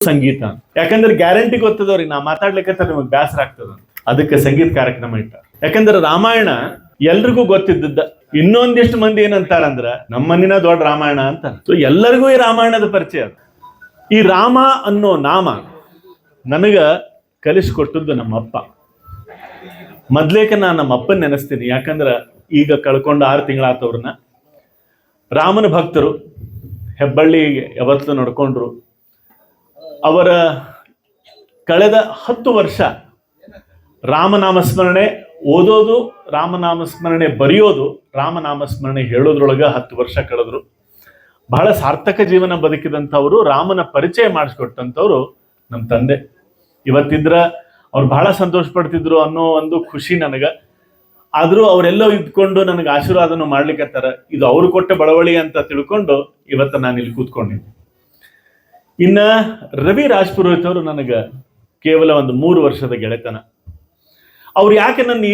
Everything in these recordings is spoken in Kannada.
ಸಂಗೀತ. ಯಾಕಂದ್ರೆ ಗ್ಯಾರಂಟಿ ಗೊತ್ತದವ್ರಿಗೆ ನಾ ಮಾತಾಡ್ಲಿಕ್ಕೆ ನಿಮಗೆ ಬೇಸರ ಆಗ್ತದ, ಅದಕ್ಕೆ ಸಂಗೀತ ಕಾರ್ಯಕ್ರಮ ಇಟ್ಟ. ಯಾಕಂದ್ರೆ ರಾಮಾಯಣ ಎಲ್ರಿಗೂ ಗೊತ್ತಿದ್ದ. ಇನ್ನೊಂದಿಷ್ಟು ಮಂದಿ ಏನಂತಾರಂದ್ರ ನಮ್ಮ ಮನಿನ ದೊಡ್ಡ ರಾಮಾಯಣ ಅಂತ. ಸೊ ಎಲ್ಲರಿಗೂ ಈ ರಾಮಾಯಣದ ಪರಿಚಯ. ಈ ರಾಮ ಅನ್ನೋ ನಾಮ ನನಗ ಕಲಿಸ್ಕೊಟ್ಟದ್ದು ನಮ್ಮಪ್ಪ. ಮೊದ್ಲೇಕ ನಾನು ನಮ್ಮ ಅಪ್ಪನ ನೆನೆಸ್ತೀನಿ. ಯಾಕಂದ್ರ ಈಗ ಕಳ್ಕೊಂಡು 6 ತಿಂಗಳಾತವ್ರನ್ನ. ರಾಮನ ಭಕ್ತರು, ಹೆಬ್ಬಳ್ಳಿ ಯಾವತ್ತೂ ನಡ್ಕೊಂಡ್ರು. ಅವರ ಕಳೆದ 10 ವರ್ಷ ರಾಮನಾಮಸ್ಮರಣೆ ಓದೋದು, ರಾಮನಾಮಸ್ಮರಣೆ ಬರೆಯೋದು, ರಾಮನಾಮಸ್ಮರಣೆ ಹೇಳೋದ್ರೊಳಗ 10 ವರ್ಷ ಕಳೆದ್ರು. ಬಹಳ ಸಾರ್ಥಕ ಜೀವನ ಬದುಕಿದಂಥವ್ರು, ರಾಮನ ಪರಿಚಯ ಮಾಡಿಸ್ಕೊಟ್ಟಂಥವ್ರು ನಮ್ಮ ತಂದೆ. ಇವತ್ತಿದ್ರ ಅವ್ರು ಬಹಳ ಸಂತೋಷ ಪಡ್ತಿದ್ರು ಅನ್ನೋ ಒಂದು ಖುಷಿ ನನಗ. ಆದ್ರೂ ಅವರೆಲ್ಲೋ ಇದ್ಕೊಂಡು ನನಗೆ ಆಶೀರ್ವಾದನ ಮಾಡ್ಲಿಕ್ಕತ್ತಾರ. ಇದು ಅವ್ರು ಕೊಟ್ಟ ಬಳವಳಿ ಅಂತ ತಿಳ್ಕೊಂಡು ಇವತ್ತು ನಾನು ಇಲ್ಲಿ ಕೂತ್ಕೊಂಡಿದ್ದೆ. ಇನ್ನ ರವಿ ರಾಜ್ಪುರೋಹಿತ್ ಅವರು ನನಗ ಕೇವಲ ಒಂದು 3 ವರ್ಷದ ಗೆಳೆತನ. ಅವ್ರು ಯಾಕೆ ನನ್ನ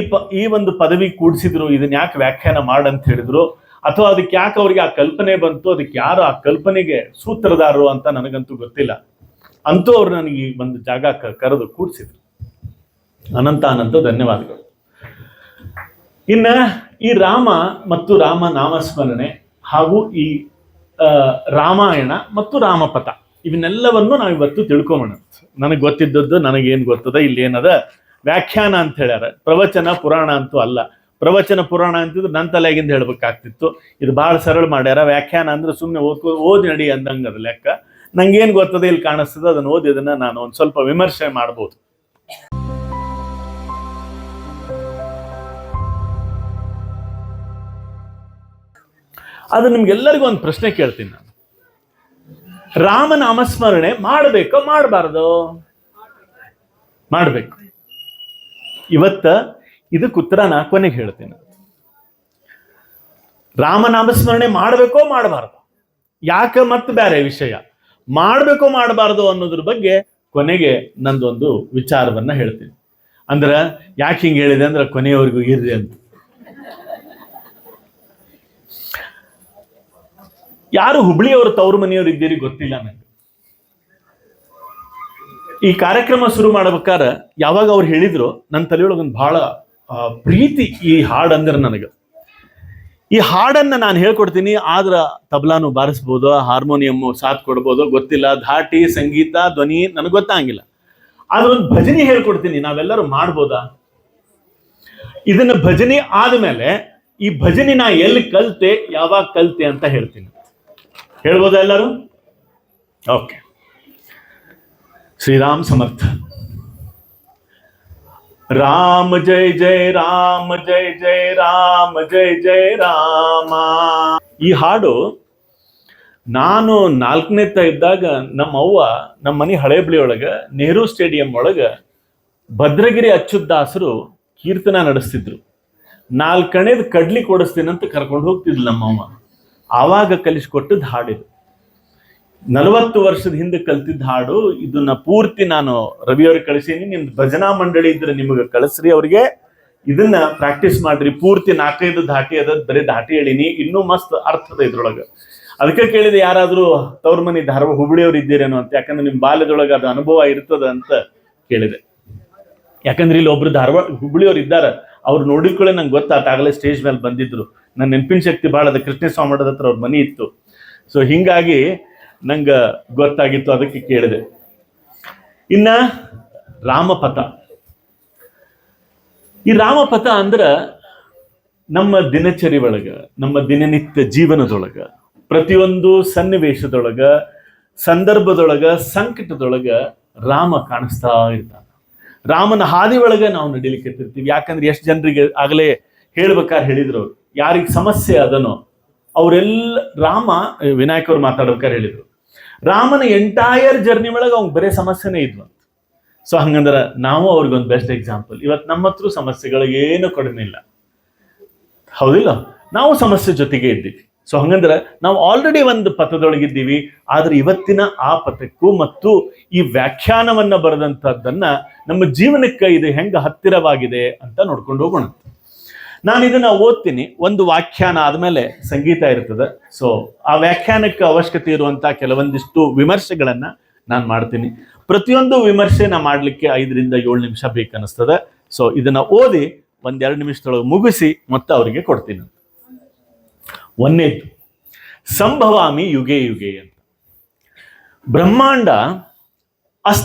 ಈ ಒಂದು ಪದವಿ ಕೂಡಿಸಿದ್ರು, ಇದನ್ನ ಯಾಕೆ ವ್ಯಾಖ್ಯಾನ ಮಾಡಂತ ಹೇಳಿದ್ರು, ಅಥವಾ ಅದಕ್ಕೆ ಯಾಕೆ ಅವ್ರಿಗೆ ಆ ಕಲ್ಪನೆ ಬಂತು, ಅದಕ್ಕೆ ಯಾರು ಆ ಕಲ್ಪನೆಗೆ ಸೂತ್ರಧಾರರು ಅಂತ ನನಗಂತೂ ಗೊತ್ತಿಲ್ಲ. ಅಂತೂ ಅವ್ರು ನನಗೆ ಈ ಒಂದು ಜಾಗ ಕರೆದು ಕೂಡಿಸಿದ್ರು. ಅನಂತ ಧನ್ಯವಾದಗಳು. ಇನ್ನ ಈ ರಾಮ ಮತ್ತು ರಾಮ ನಾಮಸ್ಮರಣೆ ಹಾಗೂ ಈ ರಾಮಾಯಣ ಮತ್ತು ರಾಮಪಥ ಇವನ್ನೆಲ್ಲವನ್ನು ನಾವು ಇವತ್ತು ತಿಳ್ಕೊಂಬೋಣ. ನನಗೆ ಗೊತ್ತಿದ್ದದ್ದು ನನಗೇನು ಗೊತ್ತದ, ಇಲ್ಲಿ ಏನದ ವ್ಯಾಖ್ಯಾನ ಅಂತ ಹೇಳ್ಯಾರ. ಪ್ರವಚನ ಪುರಾಣ ಅಂತೂ ಅಲ್ಲ. ಪ್ರವಚನ ಪುರಾಣ ಅಂತಿದ್ರೆ ನನ್ನ ತಲೆಗಿಂದ ಹೇಳ್ಬೇಕಾಗ್ತಿತ್ತು. ಇದು ಬಹಳ ಸರಳ ಮಾಡ್ಯಾರ. ವ್ಯಾಖ್ಯಾನ ಅಂದ್ರೆ ಸುಮ್ಮನೆ ಓದಿ ನಡಿ ಅಂದಂಗದ ಲೆಕ್ಕ. ನಂಗೇನು ಗೊತ್ತದ, ಇಲ್ಲಿ ಕಾಣಿಸ್ತದ, ಅದನ್ನ ಓದಿ ಅದನ್ನ ನಾನು ಒಂದು ಸ್ವಲ್ಪ ವಿಮರ್ಶೆ ಮಾಡ್ಬೋದು. ಅದು ನಿಮ್ಗೆಲ್ಲರಿಗೂ ಒಂದು ಪ್ರಶ್ನೆ ಕೇಳ್ತೀನಿ ನಾನು. ರಾಮನಾಮಸ್ಮರಣೆ ಮಾಡಬೇಕೋ ಮಾಡಬಾರ್ದು? ಮಾಡಬೇಕು. ಇವತ್ತ ಇದಕ್ಕೆ ಉತ್ತರ ನಾ ಕೊನೆಗೆ ಹೇಳ್ತೇನೆ. ರಾಮನಾಮಸ್ಮರಣೆ ಮಾಡಬೇಕೋ ಮಾಡಬಾರ್ದು, ಯಾಕೆ ಮತ್ತೆ ಬೇರೆ ವಿಷಯ. ಮಾಡಬೇಕೋ ಮಾಡಬಾರ್ದು ಅನ್ನೋದ್ರ ಬಗ್ಗೆ ಕೊನೆಗೆ ನಂದೊಂದು ವಿಚಾರವನ್ನ ಹೇಳ್ತೀನಿ. ಅಂದ್ರ ಯಾಕೆ ಹಿಂಗೆ ಹೇಳಿದೆ ಅಂದ್ರೆ ಕೊನೆಯವರೆಗೂ ಇರ್ರಿ ಅಂತ. ಯಾರು ಹುಬ್ಳಿಯವರು ತವರು ಮನೆಯವರು ಇದ್ದೀರಿ ಗೊತ್ತಿಲ್ಲ ನನಗೆ. ಈ ಕಾರ್ಯಕ್ರಮ ಶುರು ಮಾಡ್ಬೇಕಾದ್ರೆ ಯಾವಾಗ ಅವ್ರು ಹೇಳಿದ್ರು ನನ್ನ ತಲೆಯೊಳಗೊಂದು ಬಹಳ ಪ್ರೀತಿ ಈ ಹಾಡು ಅಂದ್ರೆ ನನಗೆ. ಈ ಹಾಡನ್ನ ನಾನು ಹೇಳ್ಕೊಡ್ತೀನಿ, ಆದ್ರ ತಬಲಾನು ಬಾರಿಸ್ಬೋದು, ಹಾರ್ಮೋನಿಯಮ್ಮು ಸಾಥ್ ಕೊಡ್ಬೋದು, ಗೊತ್ತಿಲ್ಲ. ಧಾಟಿ, ಸಂಗೀತ, ಧ್ವನಿ ನನಗೆ ಗೊತ್ತಾಗಿಲ್ಲ. ಆದ್ರೆ ಒಂದು ಭಜನೆ ಹೇಳ್ಕೊಡ್ತೀನಿ, ನಾವೆಲ್ಲರೂ ಮಾಡ್ಬೋದಾ? ಇದನ್ನ ಭಜನೆ ಆದ್ಮೇಲೆ ಈ ಭಜನೆ ನಾ ಎಲ್ಲಿ ಕಲ್ತೆ, ಯಾವಾಗ ಕಲ್ತೆ ಅಂತ ಹೇಳ್ತೀನಿ. ಹೇಳ್ಬೋದಾ ಎಲ್ಲರೂ? ಓಕೆ. ಶ್ರೀರಾಮ್ ಸಮರ್ಥ. ರಾಮ ಜಯ ಜಯ ರಾಮ, ಜಯ ಜಯ ರಾಮ, ಜಯ ಜಯ ರಾಮ. ಈ ಹಾಡು ನಾನು 4ನೇ ಇದ್ದಾಗ ನಮ್ಮ ಅವ್ವ ನಮ್ಮ ಮನೆ ಹಳೇಬಳಿ ಒಳಗ ನೆಹರು ಸ್ಟೇಡಿಯಂ ಒಳಗ ಭದ್ರಗಿರಿ ಅಚ್ಯುತದಾಸರು ಕೀರ್ತನ ನಡೆಸ್ತಿದ್ರು. 4 ಕಣೇದ್ ಕಡ್ಲಿ ಕೊಡಿಸ್ತೀನಂತ ಕರ್ಕೊಂಡು ಹೋಗ್ತಿದ್ಲು ನಮ್ಮವ್ವ. ಆವಾಗ ಕಲಿಸ್ಕೊಟ್ಟದ್ದು ಹಾಡಿದು. 40 ವರ್ಷದ ಹಿಂದೆ ಕಲ್ತಿದ್ದ ಹಾಡು. ಇದನ್ನ ಪೂರ್ತಿ ನಾನು ರವಿಯವ್ರಿಗೆ ಕಳಿಸೀನಿ. ನಿಮ್ದು ಭಜನಾ ಮಂಡಳಿ ಇದ್ರೆ ನಿಮಗೆ ಕಳಿಸ್ರಿ, ಅವ್ರಿಗೆ ಇದನ್ನ ಪ್ರಾಕ್ಟೀಸ್ ಮಾಡ್ರಿ. ಪೂರ್ತಿ 4-5 ಧಾಟಿ ಅದ, ಬರೀ ಧಾಟಿ ಹೇಳಿನಿ. ಇನ್ನೂ ಮಸ್ತ್ ಅರ್ಥದ ಇದ್ರೊಳಗ. ಅದಕ್ಕೆ ಕೇಳಿದೆ, ಯಾರಾದ್ರೂ ತವ್ರ ಮನೆ ಹುಬ್ಳಿಯವ್ರು ಇದ್ದೀರೇನೋ ಅಂತ. ಯಾಕಂದ್ರೆ ನಿಮ್ ಬಾಲ್ಯದೊಳಗ ಅದು ಅನುಭವ ಇರ್ತದ ಅಂತ ಕೇಳಿದೆ. ಯಾಕಂದ್ರೆ ಇಲ್ಲಿ ಒಬ್ರು ಹುಬ್ಳಿಯವ್ರು ಇದ್ದಾರ. ಅವ್ರು ನೋಡಿಕೊಳ್ಳೆ ನಂಗೆ ಗೊತ್ತಾತ. ಆಗಲೇ ಸ್ಟೇಜ್ ಮೇಲೆ ಬಂದಿದ್ರು. ನನ್ನ ನೆನಪಿನ ಶಕ್ತಿ ಭಾಳ ಅದ. ಕೃಷ್ಣಸ್ವಾಮಿ ಮಠದ ಹತ್ರ ಅವ್ರ ಮನೆ ಇತ್ತು. ಸೊ ಹಿಂಗಾಗಿ ನಂಗೆ ಗೊತ್ತಾಗಿತ್ತು, ಅದಕ್ಕೆ ಕೇಳಿದೆ. ಇನ್ನ ರಾಮಪಥ. ಈ ರಾಮಪಥ ಅಂದ್ರ ನಮ್ಮ ದಿನಚರಿ ಒಳಗ, ನಮ್ಮ ದಿನನಿತ್ಯ ಜೀವನದೊಳಗ, ಪ್ರತಿಯೊಂದು ಸನ್ನಿವೇಶದೊಳಗ, ಸಂದರ್ಭದೊಳಗ, ಸಂಕಟದೊಳಗ ರಾಮ ಕಾಣಿಸ್ತಾ ಇರ್ತಾನೆ. ರಾಮನ ಹಾದಿ ಒಳಗ ನಾವು ನಡಿಲಿಕ್ಕೆ ಇರ್ತೀವಿ. ಯಾಕಂದ್ರೆ ಎಷ್ಟು ಜನರಿಗೆ ಆಗಲೇ ಹೇಳ್ಬೇಕಾದ್ರೆ ಹೇಳಿದ್ರು, ಅವ್ರು ಯಾರಿಗೆ ಸಮಸ್ಯೆ ಅದನೋ ಅವರೆಲ್ಲ ರಾಮ, ವಿನಾಯಕ್ ಅವ್ರು ಮಾತಾಡ್ಬೇಕಾದ್ರೆ ಹೇಳಿದ್ರು, ರಾಮನ ಎಂಟೈರ್ ಜರ್ನಿ ಒಳಗೆ ಅವ್ನಿಗೆ ಬರೇ ಸಮಸ್ಯೆನೇ ಇದ್ವು ಅಂತ. ಸೊ ಹಂಗಂದ್ರೆ ನಾವು ಅವ್ರಿಗೊಂದು ಬೆಸ್ಟ್ ಎಕ್ಸಾಂಪಲ್. ಇವತ್ತು ನಮ್ಮ ಹತ್ರ ಸಮಸ್ಯೆಗಳು ಏನು ಕಡಿಮೆ ಇಲ್ಲ, ಹೌದಿಲ್ಲ? ನಾವು ಸಮಸ್ಯೆ ಜೊತೆಗೆ ಇದ್ದೀವಿ. ಸೊ ಹಂಗಂದ್ರೆ ನಾವು ಆಲ್ರೆಡಿ ಒಂದು ಪಥದೊಳಗಿದ್ದೀವಿ. ಆದ್ರೆ ಇವತ್ತಿನ ಆ ಪಥಕ್ಕೂ ಮತ್ತು ಈ ವ್ಯಾಖ್ಯಾನವನ್ನ ಬರೆದಂಥದ್ದನ್ನ ನಮ್ಮ ಜೀವನಕ್ಕೆ ಇದು ಹೆಂಗ ಹತ್ತಿರವಾಗಿದೆ ಅಂತ ನೋಡ್ಕೊಂಡು ಹೋಗೋಣ. ನಾನು ಇದನ್ನ ಓದ್ತೀನಿ. ಒಂದು ವ್ಯಾಖ್ಯಾನ ಆದ್ಮೇಲೆ ಸಂಗೀತ ಇರ್ತದೆ. ಸೊ ಆ ವ್ಯಾಖ್ಯಾನಕ್ಕೆ ಅವಶ್ಯಕತೆ ಇರುವಂತಹ ಕೆಲವೊಂದಿಷ್ಟು ವಿಮರ್ಶೆಗಳನ್ನ ನಾನು ಮಾಡ್ತೀನಿ. ಪ್ರತಿಯೊಂದು ವಿಮರ್ಶೆ ನಾ ಮಾಡಲಿಕ್ಕೆ 5ರಿಂದ 7 ನಿಮಿಷ ಬೇಕನ್ನಿಸ್ತದೆ. ಸೊ ಇದನ್ನ ಓದಿ 1-2 ನಿಮಿಷದೊಳಗೆ ಮುಗಿಸಿ ಮತ್ತೆ ಅವರಿಗೆ ಕೊಡ್ತೀನಿ. ಒಂದೇದ್ದು ಸಂಭವಾಮಿ ಯುಗೆ ಯುಗೆ ಅಂತ. ಬ್ರಹ್ಮಾಂಡ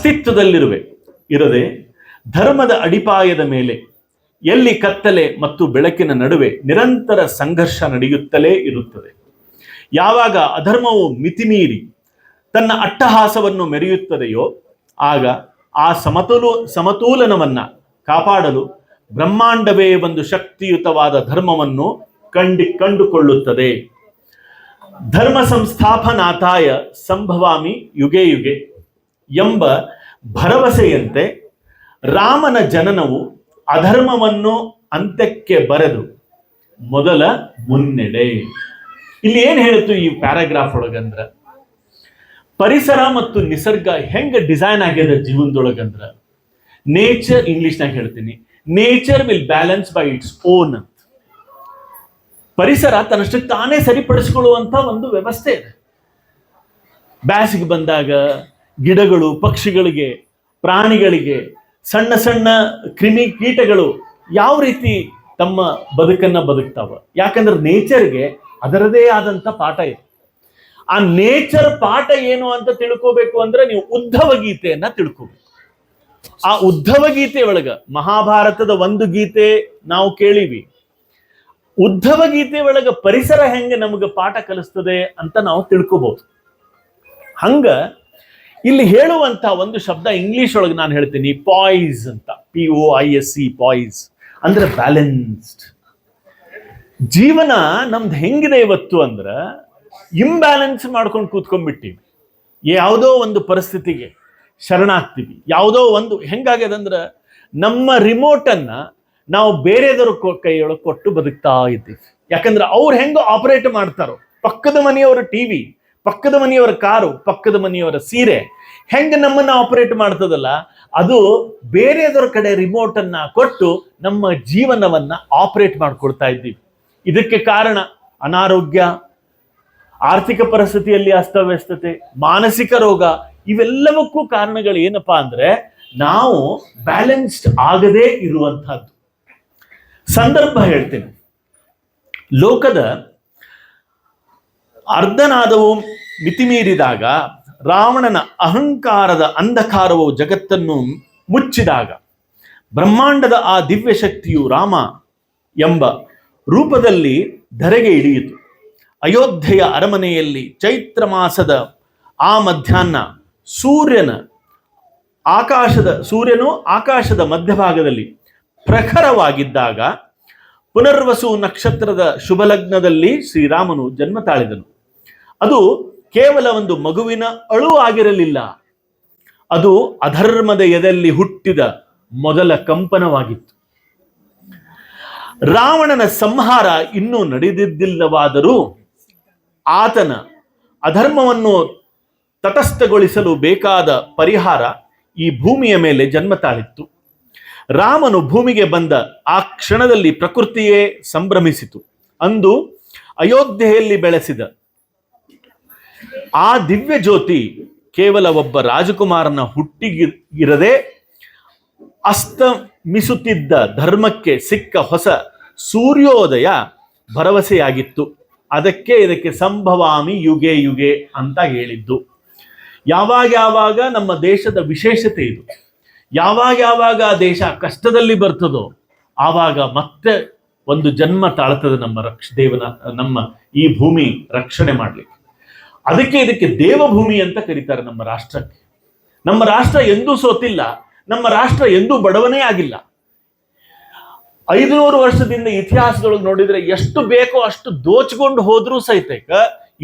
ಇರದೆ ಧರ್ಮದ ಅಡಿಪಾಯದ ಮೇಲೆ ಎಲ್ಲಿ ಕತ್ತಲೆ ಮತ್ತು ಬೆಳಕಿನ ನಡುವೆ ನಿರಂತರ ಸಂಘರ್ಷ ನಡೆಯುತ್ತಲೇ ಇರುತ್ತದೆ. ಯಾವಾಗ ಅಧರ್ಮವು ಮಿತಿಮೀರಿ ತನ್ನ ಅಟ್ಟಹಾಸವನ್ನು ಮೆರೆಯುತ್ತದೆಯೋ ಆಗ ಆ ಸಮತೋಲನವನ್ನ ಕಾಪಾಡಲು ಬ್ರಹ್ಮಾಂಡವೇ ಒಂದು ಶಕ್ತಿಯುತವಾದ ಧರ್ಮವನ್ನು ಕಂಡುಕೊಳ್ಳುತ್ತದೆ. ಧರ್ಮ ಸಂಸ್ಥಾಪನಾಥಾಯ ಸಂಭವಾಮಿ ಯುಗೆ ಯುಗೆ ಎಂಬ ಭರವಸೆಯಂತೆ ರಾಮನ ಜನನವು ಅಧರ್ಮವನ್ನು ಅಂತ್ಯಕ್ಕೆ ಬರೆದು ಮೊದಲ ಮುನ್ನಡೆ. ಇಲ್ಲಿ ಏನ್ ಹೇಳಿತು ಈ ಪ್ಯಾರಾಗ್ರಾಫ್ ಒಳಗಂದ್ರ, ಪರಿಸರ ಮತ್ತು ನಿಸರ್ಗ ಹೆಂಗ ಡಿಸೈನ್ ಆಗ್ಯದ ಜೀವನದೊಳಗಂದ್ರ, ನೇಚರ್, ಇಂಗ್ಲಿಷ್ನಾಗ ಹೇಳ್ತೀನಿ, nature will balance by its own ಅಂತ. ಪರಿಸರ ತನ್ನಷ್ಟಕ್ಕೆ ತಾನೇ ಸರಿಪಡಿಸಿಕೊಳ್ಳುವಂತ ಒಂದು ವ್ಯವಸ್ಥೆ ಇದೆ. ಬ್ಯಾಸಿಗೆ ಬಂದಾಗ ಗಿಡಗಳು, ಪಕ್ಷಿಗಳಿಗೆ, ಪ್ರಾಣಿಗಳಿಗೆ, ಸಣ್ಣ ಸಣ್ಣ ಕ್ರಿಮಿ ಕೀಟಗಳು ಯಾವ ರೀತಿ ತಮ್ಮ ಬದುಕನ್ನ ಬದುಕ್ತಾವ, ಯಾಕಂದ್ರೆ ನೇಚರ್ಗೆ ಅದರದೇ ಆದಂತ ಪಾಠ ಇದೆ. ಆ ನೇಚರ್ ಪಾಠ ಏನು ಅಂತ ತಿಳ್ಕೋಬೇಕು ಅಂದ್ರೆ ನೀವು ಉದ್ಧವ ಗೀತೆಯನ್ನ ತಿಳ್ಕೋಬೇಕು. ಆ ಉದ್ಧವ ಗೀತೆ ಒಳಗ ಮಹಾಭಾರತದ ಒಂದು ಗೀತೆ ನಾವು ಕೇಳಿವಿ. ಉದ್ಧವ ಗೀತೆ ಒಳಗ ಪರಿಸರ ಹೆಂಗೆ ನಮಗೆ ಪಾಠ ಕಲಿಸ್ತದೆ ಅಂತ ನಾವು ತಿಳ್ಕೋಬಹುದು. ಹಂಗ ಇಲ್ಲಿ ಹೇಳುವಂತ ಒಂದು ಶಬ್ದ ಇಂಗ್ಲಿಷ್ ಒಳಗೆ ನಾನು ಹೇಳ್ತೀನಿ, ಪಾಯ್ಸ್ ಅಂತ. POISE, ಪಾಯ್ಸ್ ಅಂದ್ರೆ ಬ್ಯಾಲೆನ್ಸ್ಡ್. ಜೀವನ ನಮ್ದು ಹೆಂಗಿದೆ ಇವತ್ತು ಅಂದ್ರ ಇಂಬ್ಯಾಲೆನ್ಸ್ ಮಾಡ್ಕೊಂಡು ಕೂತ್ಕೊಂಡ್ಬಿಟ್ಟಿವಿ. ಯಾವುದೋ ಒಂದು ಪರಿಸ್ಥಿತಿಗೆ ಶರಣಾಗ್ತೀವಿ. ಯಾವುದೋ ಒಂದು ಹೆಂಗಾಗ್ಯದಂದ್ರ ನಮ್ಮ ರಿಮೋಟ್ ಅನ್ನ ನಾವು ಬೇರೆದವ್ರ ಕೈಯೊಳಗೆ ಕೊಟ್ಟು ಬದುಕ್ತಾ ಇದ್ದೀವಿ. ಯಾಕಂದ್ರೆ ಅವ್ರು ಹೆಂಗ ಆಪರೇಟ್ ಮಾಡ್ತಾರೋ, ಪಕ್ಕದ ಮನೆಯವರ ಟಿವಿ, ಪಕ್ಕದ ಮನೆಯವರ ಕಾರು, ಪಕ್ಕದ ಮನೆಯವರ ಸೀರೆ ಹೆಂಗ ನಮ್ಮನ್ನ ಆಪರೇಟ್ ಮಾಡ್ತದಲ್ಲ, ಅದು ಬೇರೆದವ್ರ ಕಡೆ ರಿಮೋಟ್ ಅನ್ನ ಕೊಟ್ಟು ನಮ್ಮ ಜೀವನವನ್ನ ಆಪರೇಟ್ ಮಾಡ್ಕೊಳ್ತಾ ಇದ್ದೀವಿ. ಇದಕ್ಕೆ ಕಾರಣ ಅನಾರೋಗ್ಯ, ಆರ್ಥಿಕ ಪರಿಸ್ಥಿತಿಯಲ್ಲಿ ಅಸ್ತವ್ಯಸ್ತತೆ, ಮಾನಸಿಕ ರೋಗ, ಇವೆಲ್ಲವಕ್ಕೂ ಕಾರಣಗಳು ಏನಪ್ಪಾ ಅಂದ್ರೆ ನಾವು ಬ್ಯಾಲೆನ್ಸ್ಡ್ ಆಗದೇ ಇರುವಂತಹದ್ದು. ಸಂದರ್ಭ ಹೇಳ್ತೇನೆ. ಲೋಕದ ಅರ್ಧನಾದವು ಮಿತಿಮೀರಿದಾಗ, ರಾವಣನ ಅಹಂಕಾರದ ಅಂಧಕಾರವು ಜಗತ್ತನ್ನು ಮುಚ್ಚಿದಾಗ, ಬ್ರಹ್ಮಾಂಡದ ಆ ದಿವ್ಯ ಶಕ್ತಿಯು ರಾಮ ಎಂಬ ರೂಪದಲ್ಲಿ ಧರೆಗೆ ಇಳಿಯಿತು. ಅಯೋಧ್ಯೆಯ ಅರಮನೆಯಲ್ಲಿ ಚೈತ್ರ ಮಾಸದ ಆ ಮಧ್ಯಾಹ್ನ ಸೂರ್ಯನು ಆಕಾಶದ ಮಧ್ಯಭಾಗದಲ್ಲಿ ಪ್ರಖರವಾಗಿದ್ದಾಗ ಪುನರ್ವಸು ನಕ್ಷತ್ರದ ಶುಭಲಗ್ನದಲ್ಲಿ ಶ್ರೀರಾಮನು ಜನ್ಮ ತಾಳಿದನು. ಅದು ಕೇವಲ ಒಂದು ಮಗುವಿನ ಅಳು ಆಗಿರಲಿಲ್ಲ, ಅದು ಅಧರ್ಮದ ಎದೆಯಲ್ಲಿ ಹುಟ್ಟಿದ ಮೊದಲ ಕಂಪನವಾಗಿತ್ತು. ರಾವಣನ ಸಂಹಾರ ಇನ್ನೂ ನಡೆದಿದ್ದಿಲ್ಲವಾದರೂ ಆತನ ಅಧರ್ಮವನ್ನು ತಟಸ್ಥಗೊಳಿಸಲು ಬೇಕಾದ ಪರಿಹಾರ ಈ ಭೂಮಿಯ ಮೇಲೆ ಜನ್ಮ ತಾಳಿತ್ತು. ರಾಮನು ಭೂಮಿಗೆ ಬಂದ ಆ ಕ್ಷಣದಲ್ಲಿ ಪ್ರಕೃತಿಯೇ ಸಂಭ್ರಮಿಸಿತು. ಅಂದು ಅಯೋಧ್ಯೆಯಲ್ಲಿ ಬೆಳೆಸಿದ ಆ ದಿವ್ಯ ಜ್ಯೋತಿ ಕೇವಲ ಒಬ್ಬ ರಾಜಕುಮಾರನ ಹುಟ್ಟಿಗಿರದೆ ಅಸ್ತಮಿಸುತ್ತಿದ್ದ ಧರ್ಮಕ್ಕೆ ಸಿಕ್ಕ ಹೊಸ ಸೂರ್ಯೋದಯ ಭರವಸೆಯಾಗಿತ್ತು. ಇದಕ್ಕೆ ಸಂಭವಾಮಿ ಯುಗೆ ಯುಗೆ ಅಂತ ಹೇಳಿದ್ದು. ಯಾವಾಗ ನಮ್ಮ ದೇಶದ ವಿಶೇಷತೆ ಇದು, ಯಾವಾಗ ದೇಶ ಕಷ್ಟದಲ್ಲಿ ಬರ್ತದೋ ಆವಾಗ ಮತ್ತೆ ಒಂದು ಜನ್ಮ ತಾಳ್ತದೆ ನಮ್ಮ ಈ ಭೂಮಿ ರಕ್ಷಣೆ ಮಾಡ್ಲಿಕ್ಕೆ. ಇದಕ್ಕೆ ದೇವಭೂಮಿ ಅಂತ ಕರೀತಾರೆ ನಮ್ಮ ರಾಷ್ಟ್ರಕ್ಕೆ. ನಮ್ಮ ರಾಷ್ಟ್ರ ಎಂದೂ ಸೋತಿಲ್ಲ, ನಮ್ಮ ರಾಷ್ಟ್ರ ಎಂದೂ ಬಡವನೇ ಆಗಿಲ್ಲ. 500 ವರ್ಷದಿಂದ ಇತಿಹಾಸದೊಳಗೆ ನೋಡಿದ್ರೆ ಎಷ್ಟು ಬೇಕೋ ಅಷ್ಟು ದೋಚ್ಕೊಂಡು ಹೋದ್ರೂ ಸಹಿತ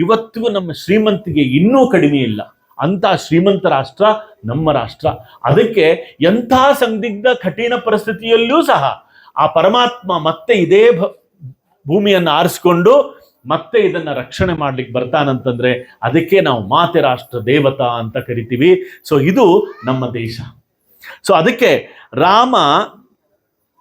ಇವತ್ತಿಗೂ ನಮ್ಮ ಶ್ರೀಮಂತಿಗೆ ಇನ್ನೂ ಕಡಿಮೆ ಇಲ್ಲ. ಅಂತ ಶ್ರೀಮಂತ ರಾಷ್ಟ್ರ ನಮ್ಮ ರಾಷ್ಟ್ರ. ಅದಕ್ಕೆ ಎಂಥ ಸಂದಿಗ್ಧ ಕಠಿಣ ಪರಿಸ್ಥಿತಿಯಲ್ಲೂ ಸಹ ಆ ಪರಮಾತ್ಮ ಮತ್ತೆ ಇದೇ ಭೂಮಿಯನ್ನು ಆರಿಸಿಕೊಂಡು ಮತ್ತೆ ಇದನ್ನ ರಕ್ಷಣೆ ಮಾಡ್ಲಿಕ್ಕೆ ಬರ್ತಾನಂತಂದ್ರೆ ಅದಕ್ಕೆ ನಾವು ಮಾತೆ ರಾಷ್ಟ್ರ ದೇವತಾ ಅಂತ ಕರಿತೀವಿ. ಸೊ ಇದು ನಮ್ಮ ದೇಶ. ಸೊ ಅದಕ್ಕೆ ರಾಮ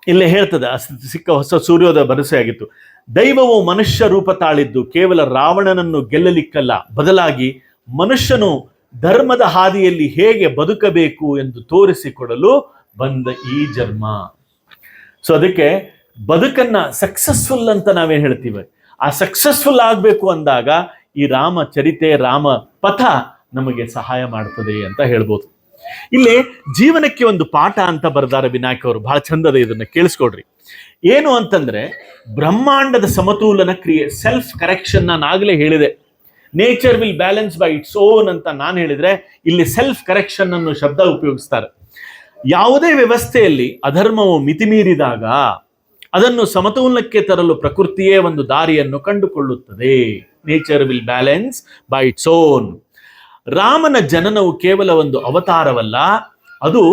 ಇಲ್ಲೇ ಹೇಳ್ತದೆ, ಸಿಕ್ಕ ಹೊಸ ಸೂರ್ಯೋದಯ ಭರವಸೆಯಾಗಿತ್ತು. ದೈವವು ಮನುಷ್ಯ ರೂಪ ತಾಳಿದ್ದು ಕೇವಲ ರಾವಣನನ್ನು ಗೆಲ್ಲಲಿಕ್ಕಲ್ಲ, ಬದಲಾಗಿ ಮನುಷ್ಯನು ಧರ್ಮದ ಹಾದಿಯಲ್ಲಿ ಹೇಗೆ ಬದುಕಬೇಕು ಎಂದು ತೋರಿಸಿಕೊಡಲು ಬಂದ ಈ ಜನ್ಮ. ಸೊ ಅದಕ್ಕೆ ಬದುಕನ್ನ ಸಕ್ಸಸ್ಫುಲ್ ಅಂತ ನಾವೇನ್ ಹೇಳ್ತೀವಿ, ಆ ಸಕ್ಸಸ್ಫುಲ್ ಆಗ್ಬೇಕು ಅಂದಾಗ ಈ ರಾಮ ಚರಿತೆ, ರಾಮ ಪಥ ನಮಗೆ ಸಹಾಯ ಮಾಡ್ತದೆ ಅಂತ ಹೇಳ್ಬೋದು. ಇಲ್ಲಿ ಜೀವನಕ್ಕೆ ಒಂದು ಪಾಠ ಅಂತ ಬರ್ದಾರೆ ವಿನಾಯಕ್ ಅವರು, ಬಹಳ ಚಂದದ, ಇದನ್ನ ಕೇಳಿಸ್ಕೊಡ್ರಿ. ಏನು ಅಂತಂದ್ರೆ ಬ್ರಹ್ಮಾಂಡದ ಸಮತೋಲನ ಕ್ರಿಯೆ, ಸೆಲ್ಫ್ ಕರೆಕ್ಷನ್. ನಾನು ಆಗ್ಲೇ ಹೇಳಿದೆ, nature will balance by its own ಅಂತ ನಾನು ಹೇಳಿದ್ರೆ, ಇಲ್ಲಿ ಸೆಲ್ಫ್ ಕರೆಕ್ಷನ್ ಅನ್ನೋ ಶಬ್ದ ಉಪಯೋಗಿಸ್ತಾರೆ. ಯಾವುದೇ ವ್ಯವಸ್ಥೆಯಲ್ಲಿ ಅಧರ್ಮವು ಮಿತಿಮೀರಿದಾಗ ಅದನ್ನು ಸಮತೋಲನಕ್ಕೆ ತರಲು ಪ್ರಕೃತಿಯೇ ಒಂದು ದಾರಿಯನ್ನು ಕಂಡುಕೊಳ್ಳುತ್ತದೆ. Nature will balance by its own. ರಾಮನ ಜನನವು ಕೇವಲ ಒಂದು ಅವತಾರವಲ್ಲ, ಅದು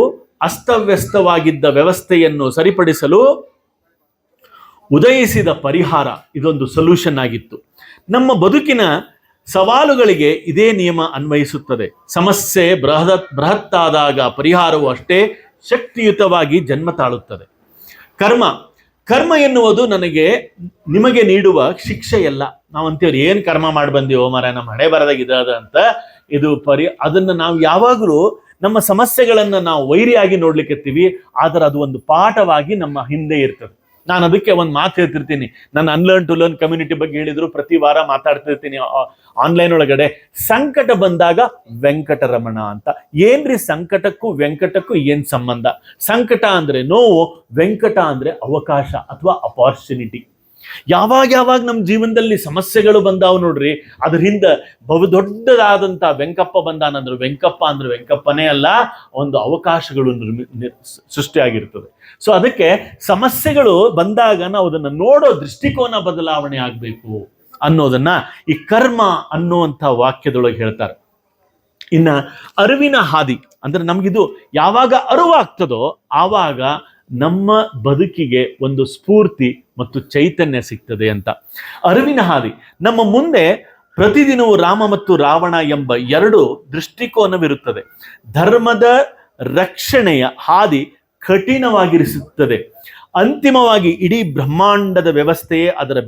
ಅಸ್ತವ್ಯಸ್ತವಾಗಿದ್ದ ವ್ಯವಸ್ಥೆಯನ್ನು ಸರಿಪಡಿಸಲು ಉದಯಿಸಿದ ಪರಿಹಾರ. ಇದೊಂದು ಸೊಲ್ಯೂಷನ್ ಆಗಿತ್ತು. ನಮ್ಮ ಬದುಕಿನ ಸವಾಲುಗಳಿಗೆ ಇದೇ ನಿಯಮ ಅನ್ವಯಿಸುತ್ತದೆ. ಸಮಸ್ಯೆ ಬೃಹತ್ತಾದಾಗ ಪರಿಹಾರವು ಅಷ್ಟೇ ಶಕ್ತಿಯುತವಾಗಿ ಜನ್ಮ ತಾಳುತ್ತದೆ. ಕರ್ಮ ಎನ್ನುವುದು ನಿಮಗೆ ನೀಡುವ ಶಿಕ್ಷೆಯಲ್ಲ. ನಾವಂತೀವ್ರಿ ಏನ್ ಕರ್ಮ ಮಾಡಿ ಬಂದೀವೋ ಮರ, ನಮ್ಮ ಹಣೆ ಬರದಾಗಿದ ಅಂತ. ಇದು ಅದನ್ನ ನಾವು ಯಾವಾಗಲೂ ನಮ್ಮ ಸಮಸ್ಯೆಗಳನ್ನ ನಾವು ವೈರಿಯಾಗಿ ನೋಡ್ಲಿಕ್ಕೆತ್ತೀವಿ, ಆದ್ರೆ ಅದು ಒಂದು ಪಾಠವಾಗಿ ನಮ್ಮ ಹಿಂದೆ ಇರ್ತದೆ. ನಾನು ಅದಕ್ಕೆ ಒಂದು ಮಾತು ಹೇಳ್ತಿರ್ತೀನಿ, ನನ್ನ ಅನ್ಲರ್ನ್ ಟು ಲರ್ನ್ ಕಮ್ಯುನಿಟಿ ಬಗ್ಗೆ ಹೇಳಿದ್ರು ಪ್ರತಿ ವಾರ ಮಾತಾಡ್ತಿರ್ತೀನಿ ಆನ್ಲೈನ್ ಒಳಗಡೆ. ಸಂಕಟ ಬಂದಾಗ ವೆಂಕಟರಮಣ ಅಂತ. ಏನ್ರಿ ಸಂಕಟಕ್ಕೂ ವೆಂಕಟಕ್ಕೂ ಏನ್ ಸಂಬಂಧ? ಸಂಕಟ ಅಂದ್ರೆ ನೋವು, ವೆಂಕಟ ಅಂದ್ರೆ ಅವಕಾಶ ಅಥವಾ ಅಪಾರ್ಚುನಿಟಿ. ಯಾವಾಗ ನಮ್ಮ ಜೀವನದಲ್ಲಿ ಸಮಸ್ಯೆಗಳು ಬಂದಾವ್ ನೋಡ್ರಿ, ಅದ್ರ ಹಿಂದ ಬಹುದೊಡ್ಡದಾದಂತ ವೆಂಕಪ್ಪ ಬಂದಾನಂದ್ರು. ವೆಂಕಪ್ಪ ಅಂದ್ರೆ ವೆಂಕಪ್ಪನೇ ಅಲ್ಲ, ಒಂದು ಅವಕಾಶಗಳು ಸೃಷ್ಟಿಯಾಗಿರ್ತದೆ. ಸೊ ಅದಕ್ಕೆ ಸಮಸ್ಯೆಗಳು ಬಂದಾಗ ನಾವು ಅದನ್ನ ನೋಡೋ ದೃಷ್ಟಿಕೋನ ಬದಲಾವಣೆ ಆಗ್ಬೇಕು ಅನ್ನೋದನ್ನ ಈ ಕರ್ಮ ಅನ್ನುವಂಥ ವಾಕ್ಯದೊಳಗೆ ಹೇಳ್ತಾರೆ. ಇನ್ನ ಅರಿವಿನ ಹಾದಿ ಅಂದ್ರೆ ನಮ್ಗಿದು ಯಾವಾಗ ಅರಿವಾಗ್ತದೋ ಆವಾಗ ನಮ್ಮ ಬದುಕಿಗೆ ಒಂದು ಸ್ಫೂರ್ತಿ ಮತ್ತು ಚೈತನ್ಯ ಸಿಗ್ತದೆ ಅಂತ. ಅರಿವಿನ ಹಾದಿ ನಮ್ಮ ಮುಂದೆ ಪ್ರತಿದಿನವೂ ರಾಮ ಮತ್ತು ರಾವಣ ಎಂಬ ಎರಡು ದೃಷ್ಟಿಕೋನವಿರುತ್ತದೆ. ಧರ್ಮದ ರಕ್ಷಣೆಯ ಹಾದಿ ಕಠಿಣವಾಗಿರಿಸುತ್ತದೆ. ಅಂತಿಮವಾಗಿ ಇಡೀ ಬ್ರಹ್ಮಾಂಡದ ವ್ಯವಸ್ಥೆಯೇ ಅದರ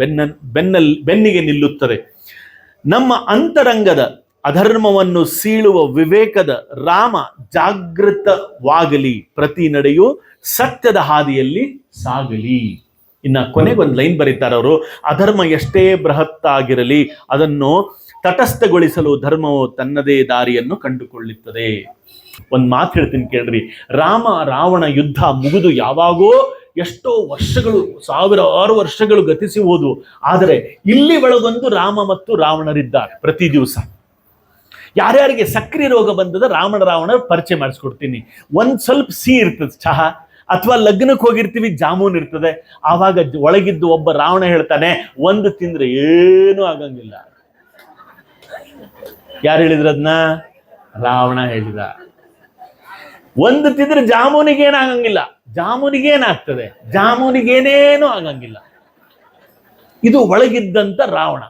ಬೆನ್ನಿಗೆ ನಿಲ್ಲುತ್ತದೆ. ನಮ್ಮ ಅಂತರಂಗದ ಅಧರ್ಮವನ್ನು ಸೀಳುವ ವಿವೇಕದ ರಾಮ ಜಾಗೃತವಾಗಲಿ, ಪ್ರತಿ ನಡೆಯೂ ಸತ್ಯದ ಹಾದಿಯಲ್ಲಿ ಸಾಗಲಿ. ಇನ್ನ ಕೊನೆಗೊಂದು ಲೈನ್ ಬರೀತಾರೆ ಅವರು, ಅಧರ್ಮ ಎಷ್ಟೇ ಬೃಹತ್ತಾಗಿರಲಿ ಅದನ್ನು ತಟಸ್ಥಗೊಳಿಸಲು ಧರ್ಮವು ತನ್ನದೇ ದಾರಿಯನ್ನು ಕಂಡುಕೊಳ್ಳುತ್ತದೆ. ಒಂದು ಮಾತು ಹೇಳ್ತೀನಿ ಕೇಳ್ರಿ, ರಾಮ ರಾವಣ ಯುದ್ಧ ಮುಗಿದು ಯಾವಾಗೋ ಎಷ್ಟೋ ವರ್ಷಗಳು, 1000 ವರ್ಷಗಳು ಗತಿಸಿ ಹೋದು, ಆದರೆ ಇಲ್ಲಿ ಒಳಗೊಂದು ರಾಮ ಮತ್ತು ರಾವಣರಿದ್ದಾರೆ. ಪ್ರತಿ ದಿವಸ ಯಾರ್ಯಾರಿಗೆ ಸಕ್ರಿಯ ರೋಗ ಬಂದದ ರಾವಣ ಪರಿಚಯ ಮಾಡಿಸ್ಕೊಡ್ತೀನಿ. ಒಂದ್ ಸ್ವಲ್ಪ ಸಿಹಿ ಇರ್ತದೆ ಚಹಾ, ಅಥವಾ ಲಗ್ನಕ್ಕೆ ಹೋಗಿರ್ತೀವಿ ಜಾಮೂನ್ ಇರ್ತದೆ. ಆವಾಗ ಒಳಗಿದ್ದು ಒಬ್ಬ ರಾವಣ ಹೇಳ್ತಾನೆ, ಒಂದು ತಿಂದ್ರೆ ಏನೂ ಆಗಂಗಿಲ್ಲ. ಯಾರು ಹೇಳಿದ್ರ ಅದನ್ನ? ರಾವಣ ಹೇಳಿದ. ಒಂದು ತಿಂದ್ರೆ ಜಾಮೂನಿಗೇನಾಗಂಗಿಲ್ಲ. ಜಾಮೂನಿಗೇನಾಗ್ತದೆ? ಜಾಮೂನಿಗೇನೇನೂ ಆಗಂಗಿಲ್ಲ. ಇದು ಒಳಗಿದ್ದಂತ ರಾವಣ.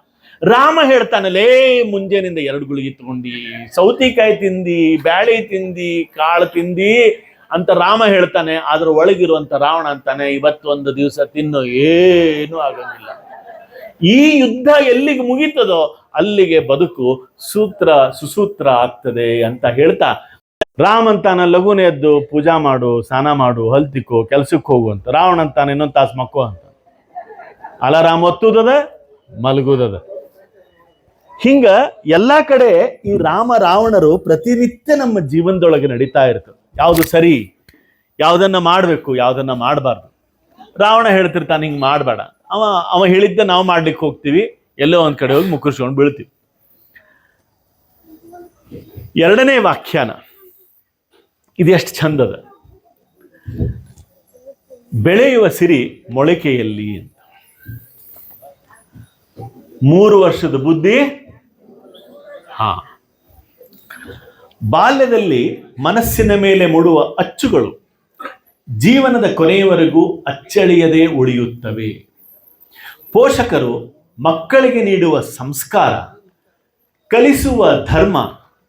ರಾಮ ಹೇಳ್ತಾನಲ್ಲೇ, ಮುಂಜಾನಿಂದ 2 ಗುಳಿಗೆ ತಗೊಂಡಿ, ಸೌತಿಕಾಯಿ ತಿಂದಿ, ಬ್ಯಾಳಿ ತಿಂದಿ, ಕಾಳು ತಿಂದಿ ಅಂತ ರಾಮ ಹೇಳ್ತಾನೆ. ಆದ್ರ ಒಳಗಿರುವಂತ ರಾವಣ ಅಂತಾನೆ, ಇವತ್ತೊಂದು ದಿವಸ ತಿನ್ನು, ಏನೂ ಆಗಂಗಿಲ್ಲ. ಈ ಯುದ್ಧ ಎಲ್ಲಿಗೆ ಮುಗೀತದೋ ಅಲ್ಲಿಗೆ ಬದುಕು ಸುಸೂತ್ರ ಆಗ್ತದೆ ಅಂತ ಹೇಳ್ತಾ, ರಾಮ ಅಂತಾನ ಲಘುನೆ ಎದ್ದು ಪೂಜಾ ಮಾಡು, ಸ್ನಾನ ಮಾಡು, ಹಲ್ತಿಕ್ಕೋ, ಕೆಲ್ಸಕ್ಕೆ ಹೋಗು ಅಂತ. ರಾವಣ ಅಂತಾನೆ ಇನ್ನೊಂದು ತಾಸು ಮಕ್ಕೋ ಅಂತ. ಅಲಾರಾಮ್ ಒತ್ತುದದ, ಮಲಗುದದ. ಹಿಂಗ ಎಲ್ಲಾ ಕಡೆ ಈ ರಾಮ ರಾವಣರು ಪ್ರತಿನಿತ್ಯ ನಮ್ಮ ಜೀವನದೊಳಗೆ ನಡೀತಾ ಇರ್ತದೆ. ಯಾವುದು ಸರಿ, ಯಾವ್ದನ್ನ ಮಾಡ್ಬೇಕು, ಯಾವ್ದನ್ನ ಮಾಡಬಾರ್ದು. ರಾವಣ ಹೇಳ್ತಿರ್ತಾನೆ ಹಿಂಗ್ ಮಾಡ್ಬೇಡ. ಅವ ಹೇಳಿದ್ದ ನಾವು ಮಾಡ್ಲಿಕ್ಕೆ ಹೋಗ್ತೀವಿ, ಎಲ್ಲೋ ಒಂದ್ ಕಡೆ ಹೋಗಿ ಮುಕ್ಕರ್ಸ್ಕೊಂಡು ಬೀಳ್ತೀವಿ. 2ನೇ ವ್ಯಾಖ್ಯಾನ ಇದು ಎಷ್ಟು ಚಂದದ. ಬೆಳೆಯುವ ಸಿರಿ ಮೊಳಕೆಯಲ್ಲಿ ಅಂತ. 3 ವರ್ಷದ ಬುದ್ಧಿ. ಬಾಲ್ಯದಲ್ಲಿ ಮನಸ್ಸಿನ ಮೇಲೆ ಮೂಡುವ ಅಚ್ಚುಗಳು ಜೀವನದ ಕೊನೆಯವರೆಗೂ ಅಚ್ಚಳಿಯದೆ ಉಳಿಯುತ್ತವೆ. ಪೋಷಕರು ಮಕ್ಕಳಿಗೆ ನೀಡುವ ಸಂಸ್ಕಾರ, ಕಲಿಸುವ ಧರ್ಮ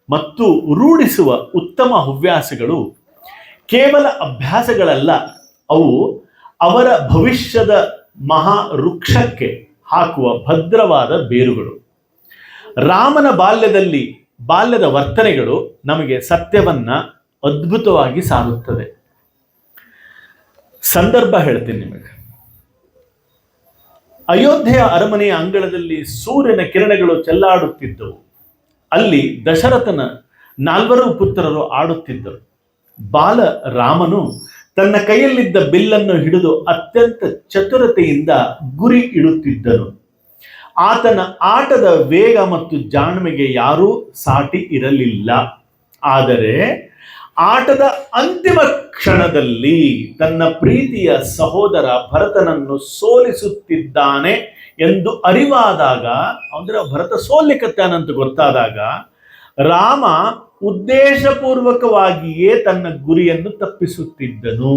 ಮತ್ತು ರೂಢಿಸುವ ಉತ್ತಮ ಹವ್ಯಾಸಗಳು ಕೇವಲ ಅಭ್ಯಾಸಗಳಲ್ಲ, ಅವು ಅವರ ಭವಿಷ್ಯದ ಮಹಾ ವೃಕ್ಷಕ್ಕೆ ಹಾಕುವ ಭದ್ರವಾದ ಬೇರುಗಳು. ರಾಮನ ಬಾಲ್ಯದಲ್ಲಿ ಬಾಲ್ಯದ ವರ್ತನೆಗಳು ನಮಗೆ ಸತ್ಯವನ್ನ ಅದ್ಭುತವಾಗಿ ಸಾರುತ್ತದೆ. ಸಂದರ್ಭ ಹೇಳ್ತೀನಿ ನಿಮಗೆ. ಅಯೋಧ್ಯೆಯ ಅರಮನೆಯ ಅಂಗಳದಲ್ಲಿ ಸೂರ್ಯನ ಕಿರಣಗಳು ಚೆಲ್ಲಾಡುತ್ತಿದ್ದವು. ಅಲ್ಲಿ ದಶರಥನ 4 ಪುತ್ರರು ಆಡುತ್ತಿದ್ದರು. ಬಾಲ ರಾಮನು ತನ್ನ ಕೈಯಲ್ಲಿದ್ದ ಬಿಲ್ಲನ್ನು ಹಿಡಿದು ಅತ್ಯಂತ ಚತುರತೆಯಿಂದ ಗುರಿ ಇಡುತ್ತಿದ್ದನು. ಆತನ ಆಟದ ವೇಗ ಮತ್ತು ಜಾಣ್ಮೆಗೆ ಯಾರೂ ಸಾಟಿ ಇರಲಿಲ್ಲ. ಆದರೆ ಆಟದ ಅಂತಿಮ ಕ್ಷಣದಲ್ಲಿ ತನ್ನ ಪ್ರೀತಿಯ ಸಹೋದರ ಭರತನನ್ನು ಸೋಲಿಸುತ್ತಿದ್ದಾನೆ ಎಂದು ಅರಿವಾದಾಗ, ಅಂದ್ರೆ ಭರತ ಸೋಲಿಕತ್ತಾನಂತ ಗೊತ್ತಾದಾಗ, ರಾಮ ಉದ್ದೇಶಪೂರ್ವಕವಾಗಿಯೇ ತನ್ನ ಗುರಿಯನ್ನು ತಪ್ಪಿಸುತ್ತಿದ್ದನು.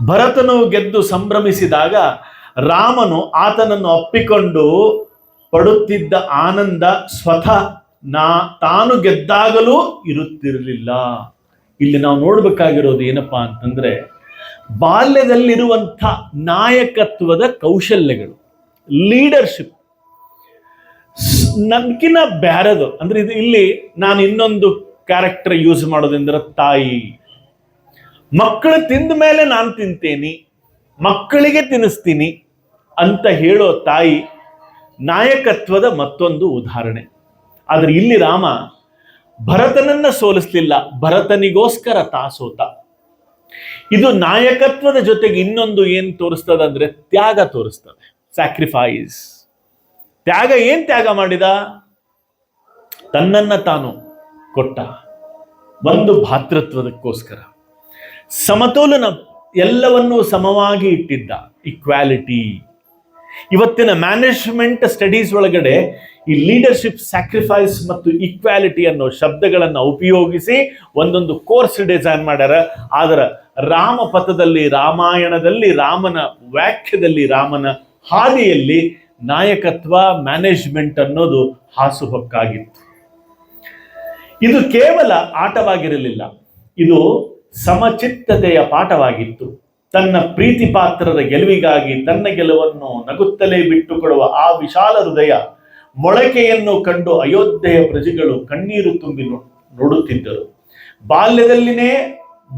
ಭರತನು ಗೆದ್ದು ಸಂಭ್ರಮಿಸಿದಾಗ ರಾಮನು ಆತನನ್ನು ಅಪ್ಪಿಕೊಂಡು ಪಡುತ್ತಿದ್ದ ಆನಂದ ಸ್ವತಃ ತಾನು ಗೆದ್ದಾಗಲೂ ಇರುತ್ತಿರಲಿಲ್ಲ. ಇಲ್ಲಿ ನಾವು ನೋಡ್ಬೇಕಾಗಿರೋದು ಏನಪ್ಪಾ ಅಂತಂದ್ರೆ, ಬಾಲ್ಯದಲ್ಲಿರುವಂಥ ನಾಯಕತ್ವದ ಕೌಶಲ್ಯಗಳು, ಲೀಡರ್ಶಿಪ್ ನನ್ಕಿನ ಬ್ಯಾರದು. ಅಂದ್ರೆ ಇದು ಇಲ್ಲಿ ನಾನು ಇನ್ನೊಂದು ಕ್ಯಾರೆಕ್ಟರ್ ಯೂಸ್ ಮಾಡೋದಂದ್ರೆ ತಾಯಿ. ಮಕ್ಕಳು ತಿಂದ ಮೇಲೆ ನಾನು ತಿಂತೇನೆ, ಮಕ್ಕಳಿಗೆ ತಿನ್ನಿಸ್ತೀನಿ ಅಂತ ಹೇಳೋ ತಾಯಿ ನಾಯಕತ್ವದ ಮತ್ತೊಂದು ಉದಾಹರಣೆ. ಆದ್ರೆ ಇಲ್ಲಿ ರಾಮ ಭರತನನ್ನ ಸೋಲಿಸ್ಲಿಲ್ಲ, ಭರತನಿಗೋಸ್ಕರ ಸೋತ. ಇದು ನಾಯಕತ್ವದ ಜೊತೆಗೆ ಇನ್ನೊಂದು ಏನ್ ತೋರಿಸ್ತದೆ ಅಂದ್ರೆ ತ್ಯಾಗ ತೋರಿಸ್ತದೆ, ಸ್ಯಾಕ್ರಿಫೈಸ್. ತ್ಯಾಗ ಏನ್ ತ್ಯಾಗ ಮಾಡಿದ? ತನ್ನನ್ನ ತಾನು ಕೊಟ್ಟ, ಒಂದು ಭಾತೃತ್ವದಕ್ಕೋಸ್ಕರ. ಸಮತೋಲನ, ಎಲ್ಲವನ್ನೂ ಸಮವಾಗಿ ಇಟ್ಟಿದ್ದ, ಇಕ್ವಾಲಿಟಿ. ಇವತ್ತಿನ ಮ್ಯಾನೇಜ್ಮೆಂಟ್ ಸ್ಟಡೀಸ್ ಒಳಗಡೆ ಈ ಲೀಡರ್ಶಿಪ್, ಸ್ಯಾಕ್ರಿಫೈಸ್ ಮತ್ತು ಈಕ್ವಾಲಿಟಿ ಅನ್ನೋ ಶಬ್ದಗಳನ್ನು ಉಪಯೋಗಿಸಿ ಒಂದೊಂದು ಕೋರ್ಸ್ ಡಿಸೈನ್ ಮಾಡ್ಯಾರ. ಆದ್ರೆ ರಾಮ ಪಥದಲ್ಲಿ, ರಾಮಾಯಣದಲ್ಲಿ, ರಾಮನ ವ್ಯಾಖ್ಯದಲ್ಲಿ, ರಾಮನ ಹಾದಿಯಲ್ಲಿ ನಾಯಕತ್ವ, ಮ್ಯಾನೇಜ್ಮೆಂಟ್ ಅನ್ನೋದು ಹಾಸುಹೊಕ್ಕಾಗಿತ್ತು. ಇದು ಕೇವಲ ಆಟವಾಗಿರಲಿಲ್ಲ, ಇದು ಸಮಚಿತ್ತತೆಯ ಪಾಠವಾಗಿತ್ತು. ತನ್ನ ಪ್ರೀತಿ ಪಾತ್ರರ ಗೆಲುವಿಗಾಗಿ ತನ್ನ ಗೆಲುವನ್ನು ನಗುತ್ತಲೇ ಬಿಟ್ಟುಕೊಡುವ ಆ ವಿಶಾಲ ಹೃದಯ ಮೊಳಕೆಯನ್ನು ಕಂಡು ಅಯೋಧ್ಯೆಯ ಪ್ರಜೆಗಳು ಕಣ್ಣೀರು ತುಂಬಿ ನೋಡುತ್ತಿದ್ದರು. ಬಾಲ್ಯದಲ್ಲಿನೇ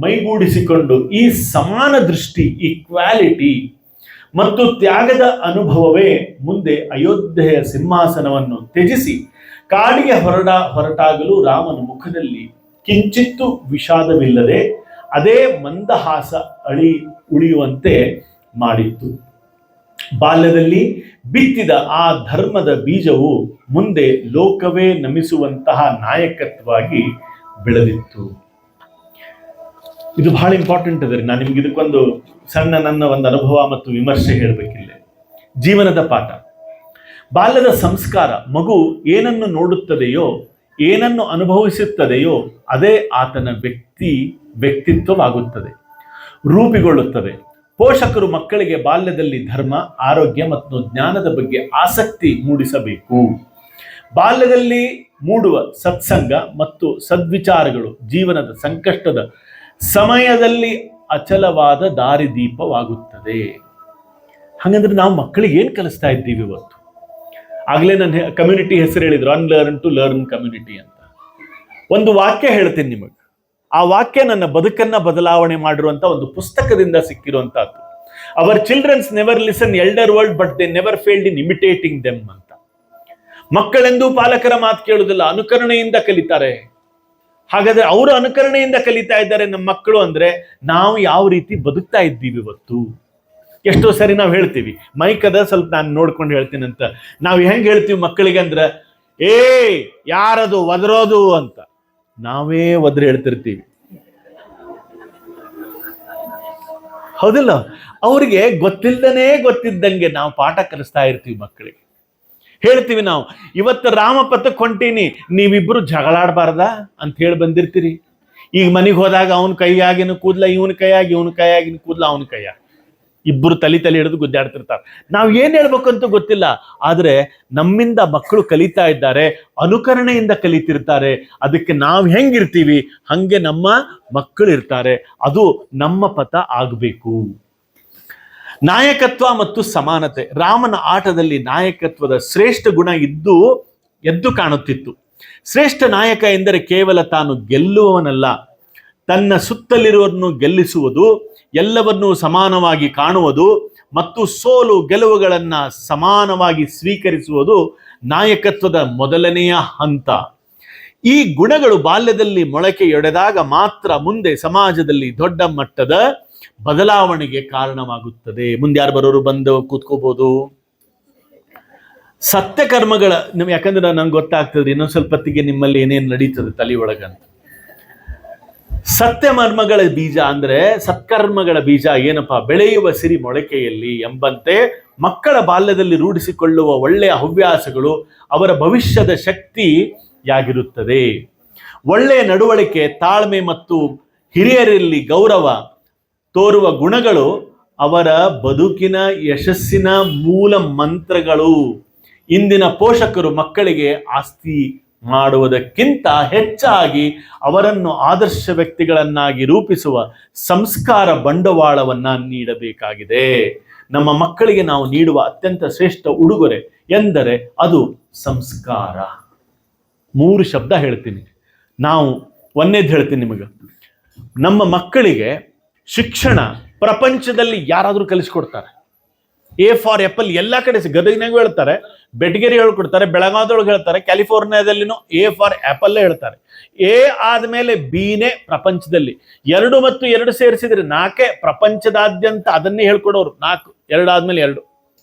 ಮೈಗೂಡಿಸಿಕೊಂಡು ಈ ಸಮಾನ ದೃಷ್ಟಿ, ಈಕ್ವಾಲಿಟಿ ಮತ್ತು ತ್ಯಾಗದ ಅನುಭವವೇ ಮುಂದೆ ಅಯೋಧ್ಯೆಯ ಸಿಂಹಾಸನವನ್ನು ತ್ಯಜಿಸಿ ಕಾಡಿಗೆ ಹೊರಟಾಗಲು ರಾಮನ ಮುಖದಲ್ಲಿ ಕಿಂಚಿತ್ತು ವಿಷಾದವಿಲ್ಲದೆ ಅದೇ ಮಂದಹಾಸ ಉಳಿಯುವಂತೆ ಮಾಡಿತ್ತು. ಬಾಲ್ಯದಲ್ಲಿ ಬಿತ್ತಿದ ಆ ಧರ್ಮದ ಬೀಜವು ಮುಂದೆ ಲೋಕವೇ ನಮಿಸುವಂತಹ ನಾಯಕತ್ವವಾಗಿ ಬೆಳೆದಿತ್ತು. ಇದು ಬಹಳ ಇಂಪಾರ್ಟೆಂಟ್ ಅದ. ನಾನು ನಿಮ್ಗೆ ಇದಕ್ಕೊಂದು ಸಣ್ಣ ನನ್ನ ಒಂದು ಅನುಭವ ಮತ್ತು ವಿಮರ್ಶೆ ಹೇಳಬೇಕಿಲ್ಲ. ಜೀವನದ ಪಾಠ. ಬಾಲ್ಯದ ಸಂಸ್ಕಾರ, ಮಗು ಏನನ್ನು ನೋಡುತ್ತದೆಯೋ, ಏನನ್ನು ಅನುಭವಿಸುತ್ತದೆಯೋ ಅದೇ ಆತನ ವ್ಯಕ್ತಿತ್ವವಾಗುತ್ತದೆ, ರೂಪುಗೊಳ್ಳುತ್ತದೆ. ಪೋಷಕರು ಮಕ್ಕಳಿಗೆ ಬಾಲ್ಯದಲ್ಲಿ ಧರ್ಮ, ಆರೋಗ್ಯ ಮತ್ತು ಜ್ಞಾನದ ಬಗ್ಗೆ ಆಸಕ್ತಿ ಮೂಡಿಸಬೇಕು. ಬಾಲ್ಯದಲ್ಲಿ ಮೂಡುವ ಸತ್ಸಂಗ ಮತ್ತು ಸದ್ವಿಚಾರಗಳು ಜೀವನದ ಸಂಕಷ್ಟದ ಸಮಯದಲ್ಲಿ ಅಚಲವಾದ ದಾರಿದೀಪವಾಗುತ್ತದೆ. ಹಾಗಂದ್ರೆ ನಾವು ಮಕ್ಕಳಿಗೆ ಏನ್ ಕಲಿಸ್ತಾ ಇದ್ದೀವಿ ಇವತ್ತು? ಆಗ್ಲೇ ನನ್ನ ಕಮ್ಯುನಿಟಿ ಹೆಸರು ಹೇಳಿದ್ರು, ಅನ್ಲರ್ನ್ ಟು ಲರ್ನ್ ಕಮ್ಯುನಿಟಿ ಅಂತ. ಒಂದು ವಾಕ್ಯ ಹೇಳ್ತೀನಿ ನಿಮಗೆ. ಆ ವಾಕ್ಯ ನನ್ನ ಬದುಕನ್ನ ಬದಲಾವಣೆ ಮಾಡಿರುವಂತ ಒಂದು ಪುಸ್ತಕದಿಂದ ಸಿಕ್ಕಿರುವಂತಹದ್ದು. Our childrens never listen elder word but they never failed in imitating them ಅಂತ. ಮಕ್ಕಳೆಂದೂ ಪಾಲಕರ ಮಾತು ಕೇಳುವುದಿಲ್ಲ, ಅನುಕರಣೆಯಿಂದ ಕಲಿತಾರೆ. ಹಾಗಾದ್ರೆ ಅವರು ಅನುಕರಣೆಯಿಂದ ಕಲಿತಾ ಇದ್ದಾರೆ ನಮ್ಮ ಮಕ್ಕಳು ಅಂದ್ರೆ ನಾವು ಯಾವ ರೀತಿ ಬದುಕ್ತಾ ಇದ್ದೀವಿ ಇವತ್ತು? ಎಷ್ಟೋ ಸರಿ ನಾವು ಹೇಳ್ತೀವಿ, ಮೈಕದ ಸ್ವಲ್ಪ ನಾನು ನೋಡ್ಕೊಂಡು ಹೇಳ್ತೀನಿ ಅಂತ. ನಾವು ಹೆಂಗ್ ಹೇಳ್ತೀವಿ ಮಕ್ಕಳಿಗೆ ಅಂದ್ರೆ, ಯಾರದು ಒದರೋದು ಅಂತ ನಾವೇ ಒದ್ರೆ ಹೇಳ್ತಿರ್ತೀವಿ, ಹೌದಿಲ್ಲ? ಅವ್ರಿಗೆ ಗೊತ್ತಿದ್ದಂಗೆ ನಾವು ಪಾಠ ಕಲಿಸ್ತಾ ಇರ್ತೀವಿ ಮಕ್ಕಳಿಗೆ. ಹೇಳ್ತೀವಿ ನಾವು, ಇವತ್ತು ರಾಮಪಥಕ್ಕೆ ಹೊಂಟೀನಿ, ನೀವಿಬ್ರು ಜಗಳಾಡಬಾರ್ದ ಅಂತ ಹೇಳಿ ಬಂದಿರ್ತೀರಿ. ಈಗ ಮನೆಗೆ ಹೋದಾಗ ಅವನ ಕೈಯಾಗಿನ ಕೂದ್ಲ ಇವನ ಕೈಯಾಗಿನ ಕೂದ್ಲ ಅವನ ಕೈಯಾಗಿ, ಇಬ್ಬರು ತಲೆ ಹಿಡಿದು ಗುದ್ದಾಡ್ತಿರ್ತಾರೆ. ನಾವು ಏನ್ ಹೇಳ್ಬೇಕು ಅಂತ ಗೊತ್ತಿಲ್ಲ. ಆದ್ರೆ ನಮ್ಮಿಂದ ಮಕ್ಕಳು ಕಲಿತಾ ಇದ್ದಾರೆ, ಅನುಕರಣೆಯಿಂದ ಕಲಿತಿರ್ತಾರೆ. ಅದಕ್ಕೆ ನಾವು ಹೆಂಗಿರ್ತೀವಿ ಹಂಗೆ ನಮ್ಮ ಮಕ್ಕಳು ಇರ್ತಾರೆ. ಅದು ನಮ್ಮ ಪಥ ಆಗಬೇಕು. ನಾಯಕತ್ವ ಮತ್ತು ಸಮಾನತೆ. ರಾಮನ ಆಟದಲ್ಲಿ ನಾಯಕತ್ವದ ಶ್ರೇಷ್ಠ ಗುಣ ಇದ್ದು ಎದ್ದು ಕಾಣುತ್ತಿತ್ತು. ಶ್ರೇಷ್ಠ ನಾಯಕ ಎಂದರೆ ಕೇವಲ ತಾನು ಗೆಲ್ಲುವವನಲ್ಲ, ತನ್ನ ಸುತ್ತಲಿರುವವರನ್ನು ಗೆಲ್ಲಿಸುವುದು, ಎಲ್ಲವನ್ನೂ ಸಮಾನವಾಗಿ ಕಾಣುವುದು ಮತ್ತು ಸೋಲು ಗೆಲುವುಗಳನ್ನು ಸಮಾನವಾಗಿ ಸ್ವೀಕರಿಸುವುದು ನಾಯಕತ್ವದ ಮೊದಲನೆಯ ಹಂತ. ಈ ಗುಣಗಳು ಬಾಲ್ಯದಲ್ಲಿ ಮೊಳಕೆಯೊಡೆದಾಗ ಮಾತ್ರ ಮುಂದೆ ಸಮಾಜದಲ್ಲಿ ದೊಡ್ಡ ಮಟ್ಟದ ಬದಲಾವಣೆಗೆ ಕಾರಣವಾಗುತ್ತದೆ. ಮುಂದೆ ಯಾರು ಬರೋರು ಬಂದು ಕೂತ್ಕೋಬಹುದು. ಸತ್ಯಕರ್ಮಗಳ ಯಾಕಂದ್ರೆ ನಂಗೆ ಗೊತ್ತಾಗ್ತದೆ ಇನ್ನೊಂದು ಸ್ವಲ್ಪ ಹೊತ್ತಿಗೆ ನಿಮ್ಮಲ್ಲಿ ಏನೇನು ನಡೀತದೆ ತಲೆಯೊಳಗಂತ. ಸತ್ಯಮರ್ಮಗಳ ಬೀಜ ಅಂದ್ರೆ ಸತ್ಕರ್ಮಗಳ ಬೀಜ ಏನಪ್ಪಾ, ಬೆಳೆಯುವ ಸಿರಿ ಮೊಳಕೆಯಲ್ಲಿ ಎಂಬಂತೆ ಮಕ್ಕಳ ಬಾಲ್ಯದಲ್ಲಿ ರೂಢಿಸಿಕೊಳ್ಳುವ ಒಳ್ಳೆಯ ಹವ್ಯಾಸಗಳು ಅವರ ಭವಿಷ್ಯದ ಶಕ್ತಿಯಾಗಿರುತ್ತದೆ. ಒಳ್ಳೆಯ ನಡವಳಿಕೆ, ತಾಳ್ಮೆ ಮತ್ತು ಹಿರಿಯರಲ್ಲಿ ಗೌರವ ತೋರುವ ಗುಣಗಳು ಅವರ ಬದುಕಿನ ಯಶಸ್ಸಿನ ಮೂಲ ಮಂತ್ರಗಳು. ಇಂದಿನ ಪೋಷಕರು ಮಕ್ಕಳಿಗೆ ಆಸ್ತಿ ಮಾಡುವುದಕ್ಕಿಂತ ಹೆಚ್ಚಾಗಿ ಅವರನ್ನು ಆದರ್ಶ ವ್ಯಕ್ತಿಗಳನ್ನಾಗಿ ರೂಪಿಸುವ ಸಂಸ್ಕಾರ ಬಂಡವಾಳವನ್ನ ನೀಡಬೇಕಾಗಿದೆ. ನಮ್ಮ ಮಕ್ಕಳಿಗೆ ನಾವು ನೀಡುವ ಅತ್ಯಂತ ಶ್ರೇಷ್ಠ ಉಡುಗೊರೆ ಎಂದರೆ ಅದು ಸಂಸ್ಕಾರ. 3 ಶಬ್ದ ಹೇಳ್ತೀನಿ. ನಾವು ಒಂದೇದು ಹೇಳ್ತೀನಿ ನಿಮಗೆ. ನಮ್ಮ ಮಕ್ಕಳಿಗೆ ಶಿಕ್ಷಣ ಪ್ರಪಂಚದಲ್ಲಿ ಯಾರಾದರೂ ಕಲಿಸ್ಕೊಡ್ತಾರೆ. ಎ ಫಾರ್ ಆಪಲ್ ಎಲ್ಲ ಕಡೆ ಗದಗಿನಾಗೂ ಹೇಳ್ತಾರೆ, ಬೆಟಗೇರಿ ಹೇಳ್ಕೊಡ್ತಾರೆ, ಬೆಳಗಾವದೊಳಗೆ ಹೇಳ್ತಾರೆ, ಕ್ಯಾಲಿಫೋರ್ನಿಯಾದಲ್ಲಿನೂ ಎ ಫಾರ್ ಆಪಲ್ ಹೇಳ್ತಾರೆ. ಎ ಆದ್ಮೇಲೆ ಬಿನೇ ಪ್ರಪಂಚದಲ್ಲಿ 2 ಮತ್ತು 2 ಸೇರಿಸಿದ್ರೆ 4 ಪ್ರಪಂಚದಾದ್ಯಂತ ಅದನ್ನೇ ಹೇಳ್ಕೊಡೋರು. 4 2 ಆದ್ಮೇಲೆ 2.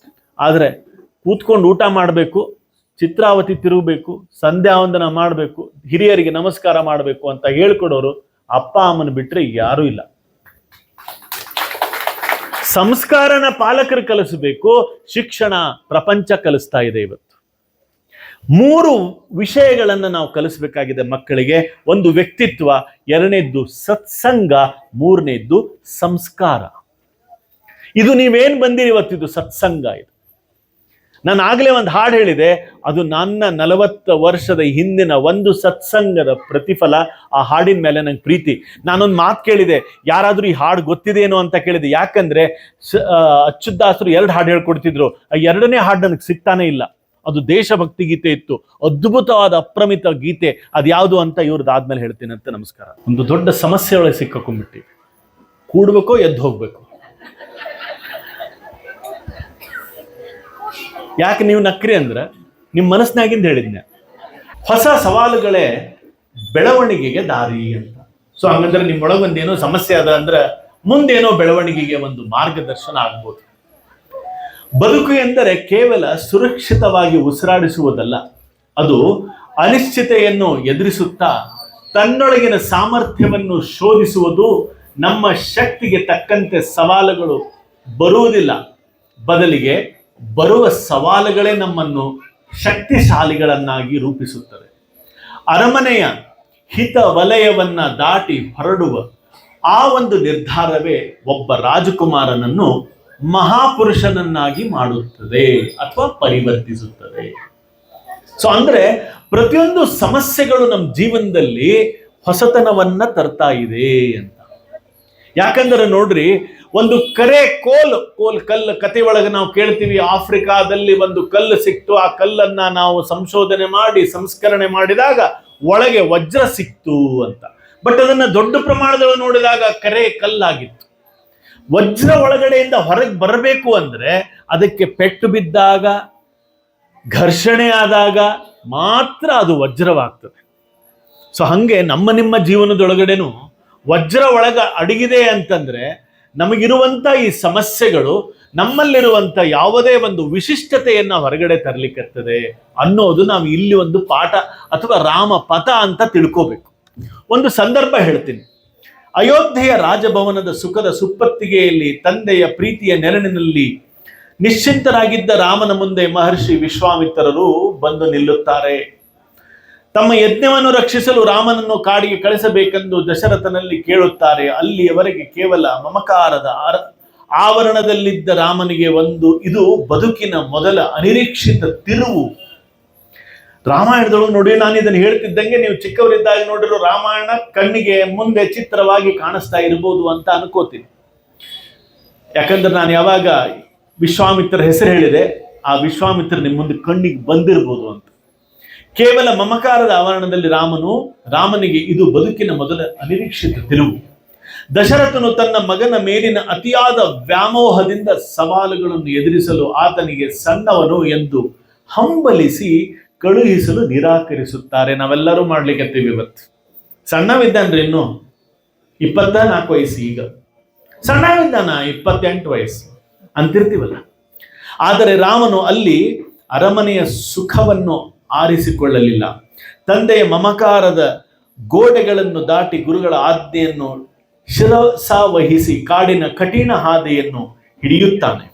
ಆದ್ರೆ ಕೂತ್ಕೊಂಡು ಊಟ ಮಾಡಬೇಕು, ಚಿತ್ರಾವತಿ ತಿರುಗಬೇಕು, ಸಂಧ್ಯಾ ವಂದನ ಮಾಡಬೇಕು, ಹಿರಿಯರಿಗೆ ನಮಸ್ಕಾರ ಮಾಡಬೇಕು ಅಂತ ಹೇಳ್ಕೊಡೋರು ಅಪ್ಪ ಅಮ್ಮನ ಬಿಟ್ರೆ ಯಾರೂ ಇಲ್ಲ. ಸಂಸ್ಕಾರನ ಪಾಲಕರು ಕಲಿಸಬೇಕು, ಶಿಕ್ಷಣ ಪ್ರಪಂಚ ಕಲಿಸ್ತಾ ಇದೆ ಇವತ್ತು. 3 ವಿಷಯಗಳನ್ನು ನಾವು ಕಲಿಸಬೇಕಾಗಿದೆ ಮಕ್ಕಳಿಗೆ. ಒಂದು ವ್ಯಕ್ತಿತ್ವ, 2ನೇದ್ದು ಸತ್ಸಂಗ, 3ನೇದ್ದು ಸಂಸ್ಕಾರ. ಇದು ನೀವೇನ್ ಬಂದಿರಿ ಇವತ್ತಿದು ಸತ್ಸಂಗ. ಇದು ನಾನು ಆಗ್ಲೇ ಒಂದು ಹಾಡು ಹೇಳಿದೆ, ಅದು ನನ್ನ 40 ವರ್ಷದ ಹಿಂದಿನ ಒಂದು ಸತ್ಸಂಗದ ಪ್ರತಿಫಲ. ಆ ಹಾಡಿನ ಮೇಲೆ ನಂಗೆ ಪ್ರೀತಿ. ನಾನೊಂದು ಮಾತು ಕೇಳಿದೆ, ಯಾರಾದ್ರೂ ಈ ಹಾಡು ಗೊತ್ತಿದೇನೋ ಅಂತ ಕೇಳಿದೆ. ಯಾಕಂದ್ರೆ ಅಚ್ಯುತದಾಸರು 2 ಹಾಡು ಹೇಳ್ಕೊಡ್ತಿದ್ರು. 2ನೇ ಹಾಡು ನನಗೆ ಸಿಗ್ತಾನೆ ಇಲ್ಲ. ಅದು ದೇಶಭಕ್ತಿ ಗೀತೆ ಇತ್ತು, ಅದ್ಭುತವಾದ ಅಪ್ರಮಿತ ಗೀತೆ. ಅದ್ಯಾವುದು ಅಂತ ಇವ್ರದ್ದಾದ್ಮೇಲೆ ಹೇಳ್ತೀನಿ ಅಂತ. ನಮಸ್ಕಾರ. ಒಂದು ದೊಡ್ಡ ಸಮಸ್ಯೆ ಒಳಗೆ ಸಿಕ್ಕಾಕೊಂಡ್ಬಿಟ್ಟು, ಕೂಡ್ಬೇಕೋ ಎದ್ದು ಹೋಗ್ಬೇಕು. ಯಾಕೆ ನೀವು ನಕ್ರಿ ಅಂದ್ರೆ ನಿಮ್ಮ ಮನಸ್ಸಿನಾಗಿಂದ ಹೇಳಿದ್ನೆ, ಹೊಸ ಸವಾಲುಗಳೇ ಬೆಳವಣಿಗೆಗೆ ದಾರಿ ಅಂತ. ಸೊ ಹಂಗಂದ್ರೆ ನಿಮ್ಮೊಳಗೆ ಒಂದೇನೋ ಸಮಸ್ಯೆ ಅದ ಅಂದ್ರೆ ಮುಂದೇನೋ ಬೆಳವಣಿಗೆಗೆ ಒಂದು ಮಾರ್ಗದರ್ಶನ ಆಗ್ಬೋದು. ಬದುಕು ಎಂದರೆ ಕೇವಲ ಸುರಕ್ಷಿತವಾಗಿ ಉಸಿರಾಡಿಸುವುದಲ್ಲ, ಅದು ಅನಿಶ್ಚಿತೆಯನ್ನು ಎದುರಿಸುತ್ತಾ ತನ್ನೊಳಗಿನ ಸಾಮರ್ಥ್ಯವನ್ನು ಶೋಧಿಸುವುದು. ನಮ್ಮ ಶಕ್ತಿಗೆ ತಕ್ಕಂತೆ ಸವಾಲುಗಳು ಬರುವುದಿಲ್ಲ, ಬದಲಿಗೆ ಬರುವ ಸವಾಲುಗಳೇ ನಮ್ಮನ್ನು ಶಕ್ತಿಶಾಲಿಗಳನ್ನಾಗಿ ರೂಪಿಸುತ್ತದೆ. ಅರಮನೆಯ ಹಿತ ವಲಯವನ್ನ ದಾಟಿ ಹೊರಡುವ ಆ ಒಂದು ನಿರ್ಧಾರವೇ ಒಬ್ಬ ರಾಜಕುಮಾರನನ್ನು ಮಹಾಪುರುಷನನ್ನಾಗಿ ಮಾಡುತ್ತದೆ ಅಥವಾ ಪರಿವರ್ತಿಸುತ್ತದೆ. ಸೊ ಅಂದ್ರೆ ಪ್ರತಿಯೊಂದು ಸಮಸ್ಯೆಗಳು ನಮ್ಮ ಜೀವನದಲ್ಲಿ ಹೊಸತನವನ್ನ ತರ್ತಾ ಇದೆ ಅಂತ. ಯಾಕಂದ್ರೆ ನೋಡ್ರಿ, ಒಂದು ಕಲ್ಲು ಕತೆ ಒಳಗೆ ನಾವು ಕೇಳ್ತೀವಿ, ಆಫ್ರಿಕಾದಲ್ಲಿ ಒಂದು ಕಲ್ಲು ಸಿಕ್ತು, ಆ ಕಲ್ಲನ್ನ ನಾವು ಸಂಶೋಧನೆ ಮಾಡಿ ಸಂಸ್ಕರಣೆ ಮಾಡಿದಾಗ ಒಳಗೆ ವಜ್ರ ಸಿಕ್ತು ಅಂತ. ಬಟ್ ಅದನ್ನ ದೊಡ್ಡ ಪ್ರಮಾಣದಲ್ಲಿ ನೋಡಿದಾಗ ಕಲ್ಲಾಗಿತ್ತು. ವಜ್ರ ಒಳಗಡೆಯಿಂದ ಹೊರಗೆ ಬರಬೇಕು ಅಂದ್ರೆ ಅದಕ್ಕೆ ಪೆಟ್ಟು ಬಿದ್ದಾಗ, ಘರ್ಷಣೆ ಆದಾಗ ಮಾತ್ರ ಅದು ವಜ್ರವಾಗ್ತದೆ. ಸೊ ಹಂಗೆ ನಿಮ್ಮ ಜೀವನದೊಳಗಡೆನು ವಜ್ರ ಒಳಗ ಅಡಗಿದೆ ಅಂತಂದ್ರೆ ನಮಗಿರುವಂತ ಈ ಸಮಸ್ಯೆಗಳು ನಮ್ಮಲ್ಲಿರುವಂತ ಯಾವುದೇ ಒಂದು ವಿಶಿಷ್ಟತೆಯನ್ನ ಹೊರಗಡೆ ತರಲಿಕ್ಕತ್ತದೆ ಅನ್ನೋದು ನಾವು ಇಲ್ಲಿ ಒಂದು ಪಾಠ ಅಥವಾ ರಾಮ ಪಥ ಅಂತ ತಿಳ್ಕೋಬೇಕು. ಒಂದು ಸಂದರ್ಭ ಹೇಳ್ತೀನಿ. ಅಯೋಧ್ಯೆಯ ರಾಜಭವನದ ಸುಖದ ಸುಪ್ಪತ್ತಿಗೆಯಲ್ಲಿ ತಂದೆಯ ಪ್ರೀತಿಯ ನೆರಳಿನಲ್ಲಿ ನಿಶ್ಚಿಂತರಾಗಿದ್ದ ರಾಮನ ಮುಂದೆ ಮಹರ್ಷಿ ವಿಶ್ವಾಮಿತ್ರರು ಬಂದು ನಿಲ್ಲುತ್ತಾರೆ. ತಮ್ಮ ಯಜ್ಞವನ್ನು ರಕ್ಷಿಸಲು ರಾಮನನ್ನು ಕಾಡಿಗೆ ಕಳಿಸಬೇಕೆಂದು ದಶರಥನಲ್ಲಿ ಕೇಳುತ್ತಾರೆ. ಅಲ್ಲಿಯವರೆಗೆ ಕೇವಲ ಮಮಕಾರದ ಆವರಣದಲ್ಲಿದ್ದ ರಾಮನಿಗೆ ಇದು ಬದುಕಿನ ಮೊದಲ ಅನಿರೀಕ್ಷಿತ ತಿರುವು. ರಾಮಾಯಣದೊಳಗೆ ನೋಡಿ, ನಾನು ಇದನ್ನು ಹೇಳ್ತಿದ್ದಂಗೆ ನೀವು ಚಿಕ್ಕವರಿದ್ದಾಗ ನೋಡಿರೋ ರಾಮಾಯಣ ಕಣ್ಣಿಗೆ ಮುಂದೆ ಚಿತ್ರವಾಗಿ ಕಾಣಿಸ್ತಾ ಇರ್ಬೋದು ಅಂತ ಅನ್ಕೋತೀನಿ. ಯಾಕಂದ್ರೆ ನಾನು ಯಾವಾಗ ವಿಶ್ವಾಮಿತ್ರ ಹೆಸರು ಹೇಳಿದೆ, ಆ ವಿಶ್ವಾಮಿತ್ರ ನಿಮ್ಮ ಮುಂದೆ ಕಣ್ಣಿಗೆ ಬಂದಿರ್ಬೋದು ಅಂತ. ಕೇವಲ ಮಮಕಾರದ ಆವರಣದಲ್ಲಿ ರಾಮನಿಗೆ ಇದು ಬದುಕಿನ ಮೊದಲ ಅನಿರೀಕ್ಷಿತ ತಿರುವು. ದಶರಥನು ತನ್ನ ಮಗನ ಮೇಲಿನ ಅತಿಯಾದ ವ್ಯಾಮೋಹದಿಂದ ಸವಾಲುಗಳನ್ನು ಎದುರಿಸಲು ಆತನಿಗೆ ಸಣ್ಣವನು ಎಂದು ಹಂಬಲಿಸಿ ಕಳುಹಿಸಲು ನಿರಾಕರಿಸುತ್ತಾರೆ. ನಾವೆಲ್ಲರೂ ಮಾಡ್ಲಿಕ್ಕೆ ಇವತ್ತು. ಸಣ್ಣವಿದ್ದಾನ್ರಿ, ಇನ್ನು 24 ವಯಸ್ಸು, ಈಗ ಸಣ್ಣವಿದ್ದಾನ 28 ವಯಸ್ಸು ಅಂತಿರ್ತೀವಲ್ಲ. ಆದರೆ ರಾಮನು ಅಲ್ಲಿ ಅರಮನೆಯ ಸುಖವನ್ನು ಆರಿಸಿಕೊಳ್ಳಲಿಲ್ಲ. ತಂದೆಯ ಮಮಕಾರದ ಗೋಡೆಗಳನ್ನು ದಾಟಿ ಗುರುಗಳ ಆಜ್ಞೆಯನ್ನು ಶಿರಸಾವಹಿಸಿ ಕಾಡಿನ ಕಠಿಣ ಹಾದಿಯನ್ನು ಹಿಡಿಯುತ್ತಾನೆ.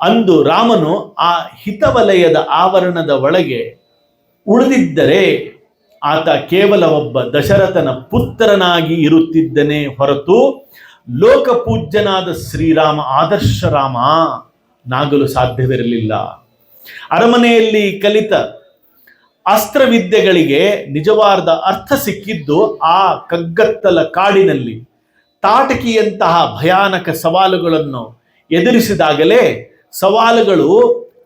ಅಂದು ರಾಮನು ಆ ಹಿತವಲಯದ ಆವರಣದ ಒಳಗೆ ಉಳಿದಿದ್ದರೆ ಆತ ಕೇವಲ ಒಬ್ಬ ದಶರಥನ ಪುತ್ರನಾಗಿ ಇರುತ್ತಿದ್ದನೇ ಹೊರತು ಲೋಕಪೂಜ್ಯನಾದ ಶ್ರೀರಾಮ, ಆದರ್ಶ ರಾಮ ನಾಗಲು ಸಾಧ್ಯವಿರಲಿಲ್ಲ. ಅರಮನೆಯಲ್ಲಿ ಕಲಿತ ಅಸ್ತ್ರವಿದ್ಯೆಗಳಿಗೆ ನಿಜವಾದ ಅರ್ಥ ಸಿಕ್ಕಿದ್ದು ಆ ಕಗ್ಗತ್ತಲ ಕಾಡಿನಲ್ಲಿ. ತಾಟಕಿಯಂತಹ ಭಯಾನಕ ಸವಾಲುಗಳನ್ನು ಎದುರಿಸಿದಾಗಲೇ ಸವಾಲುಗಳು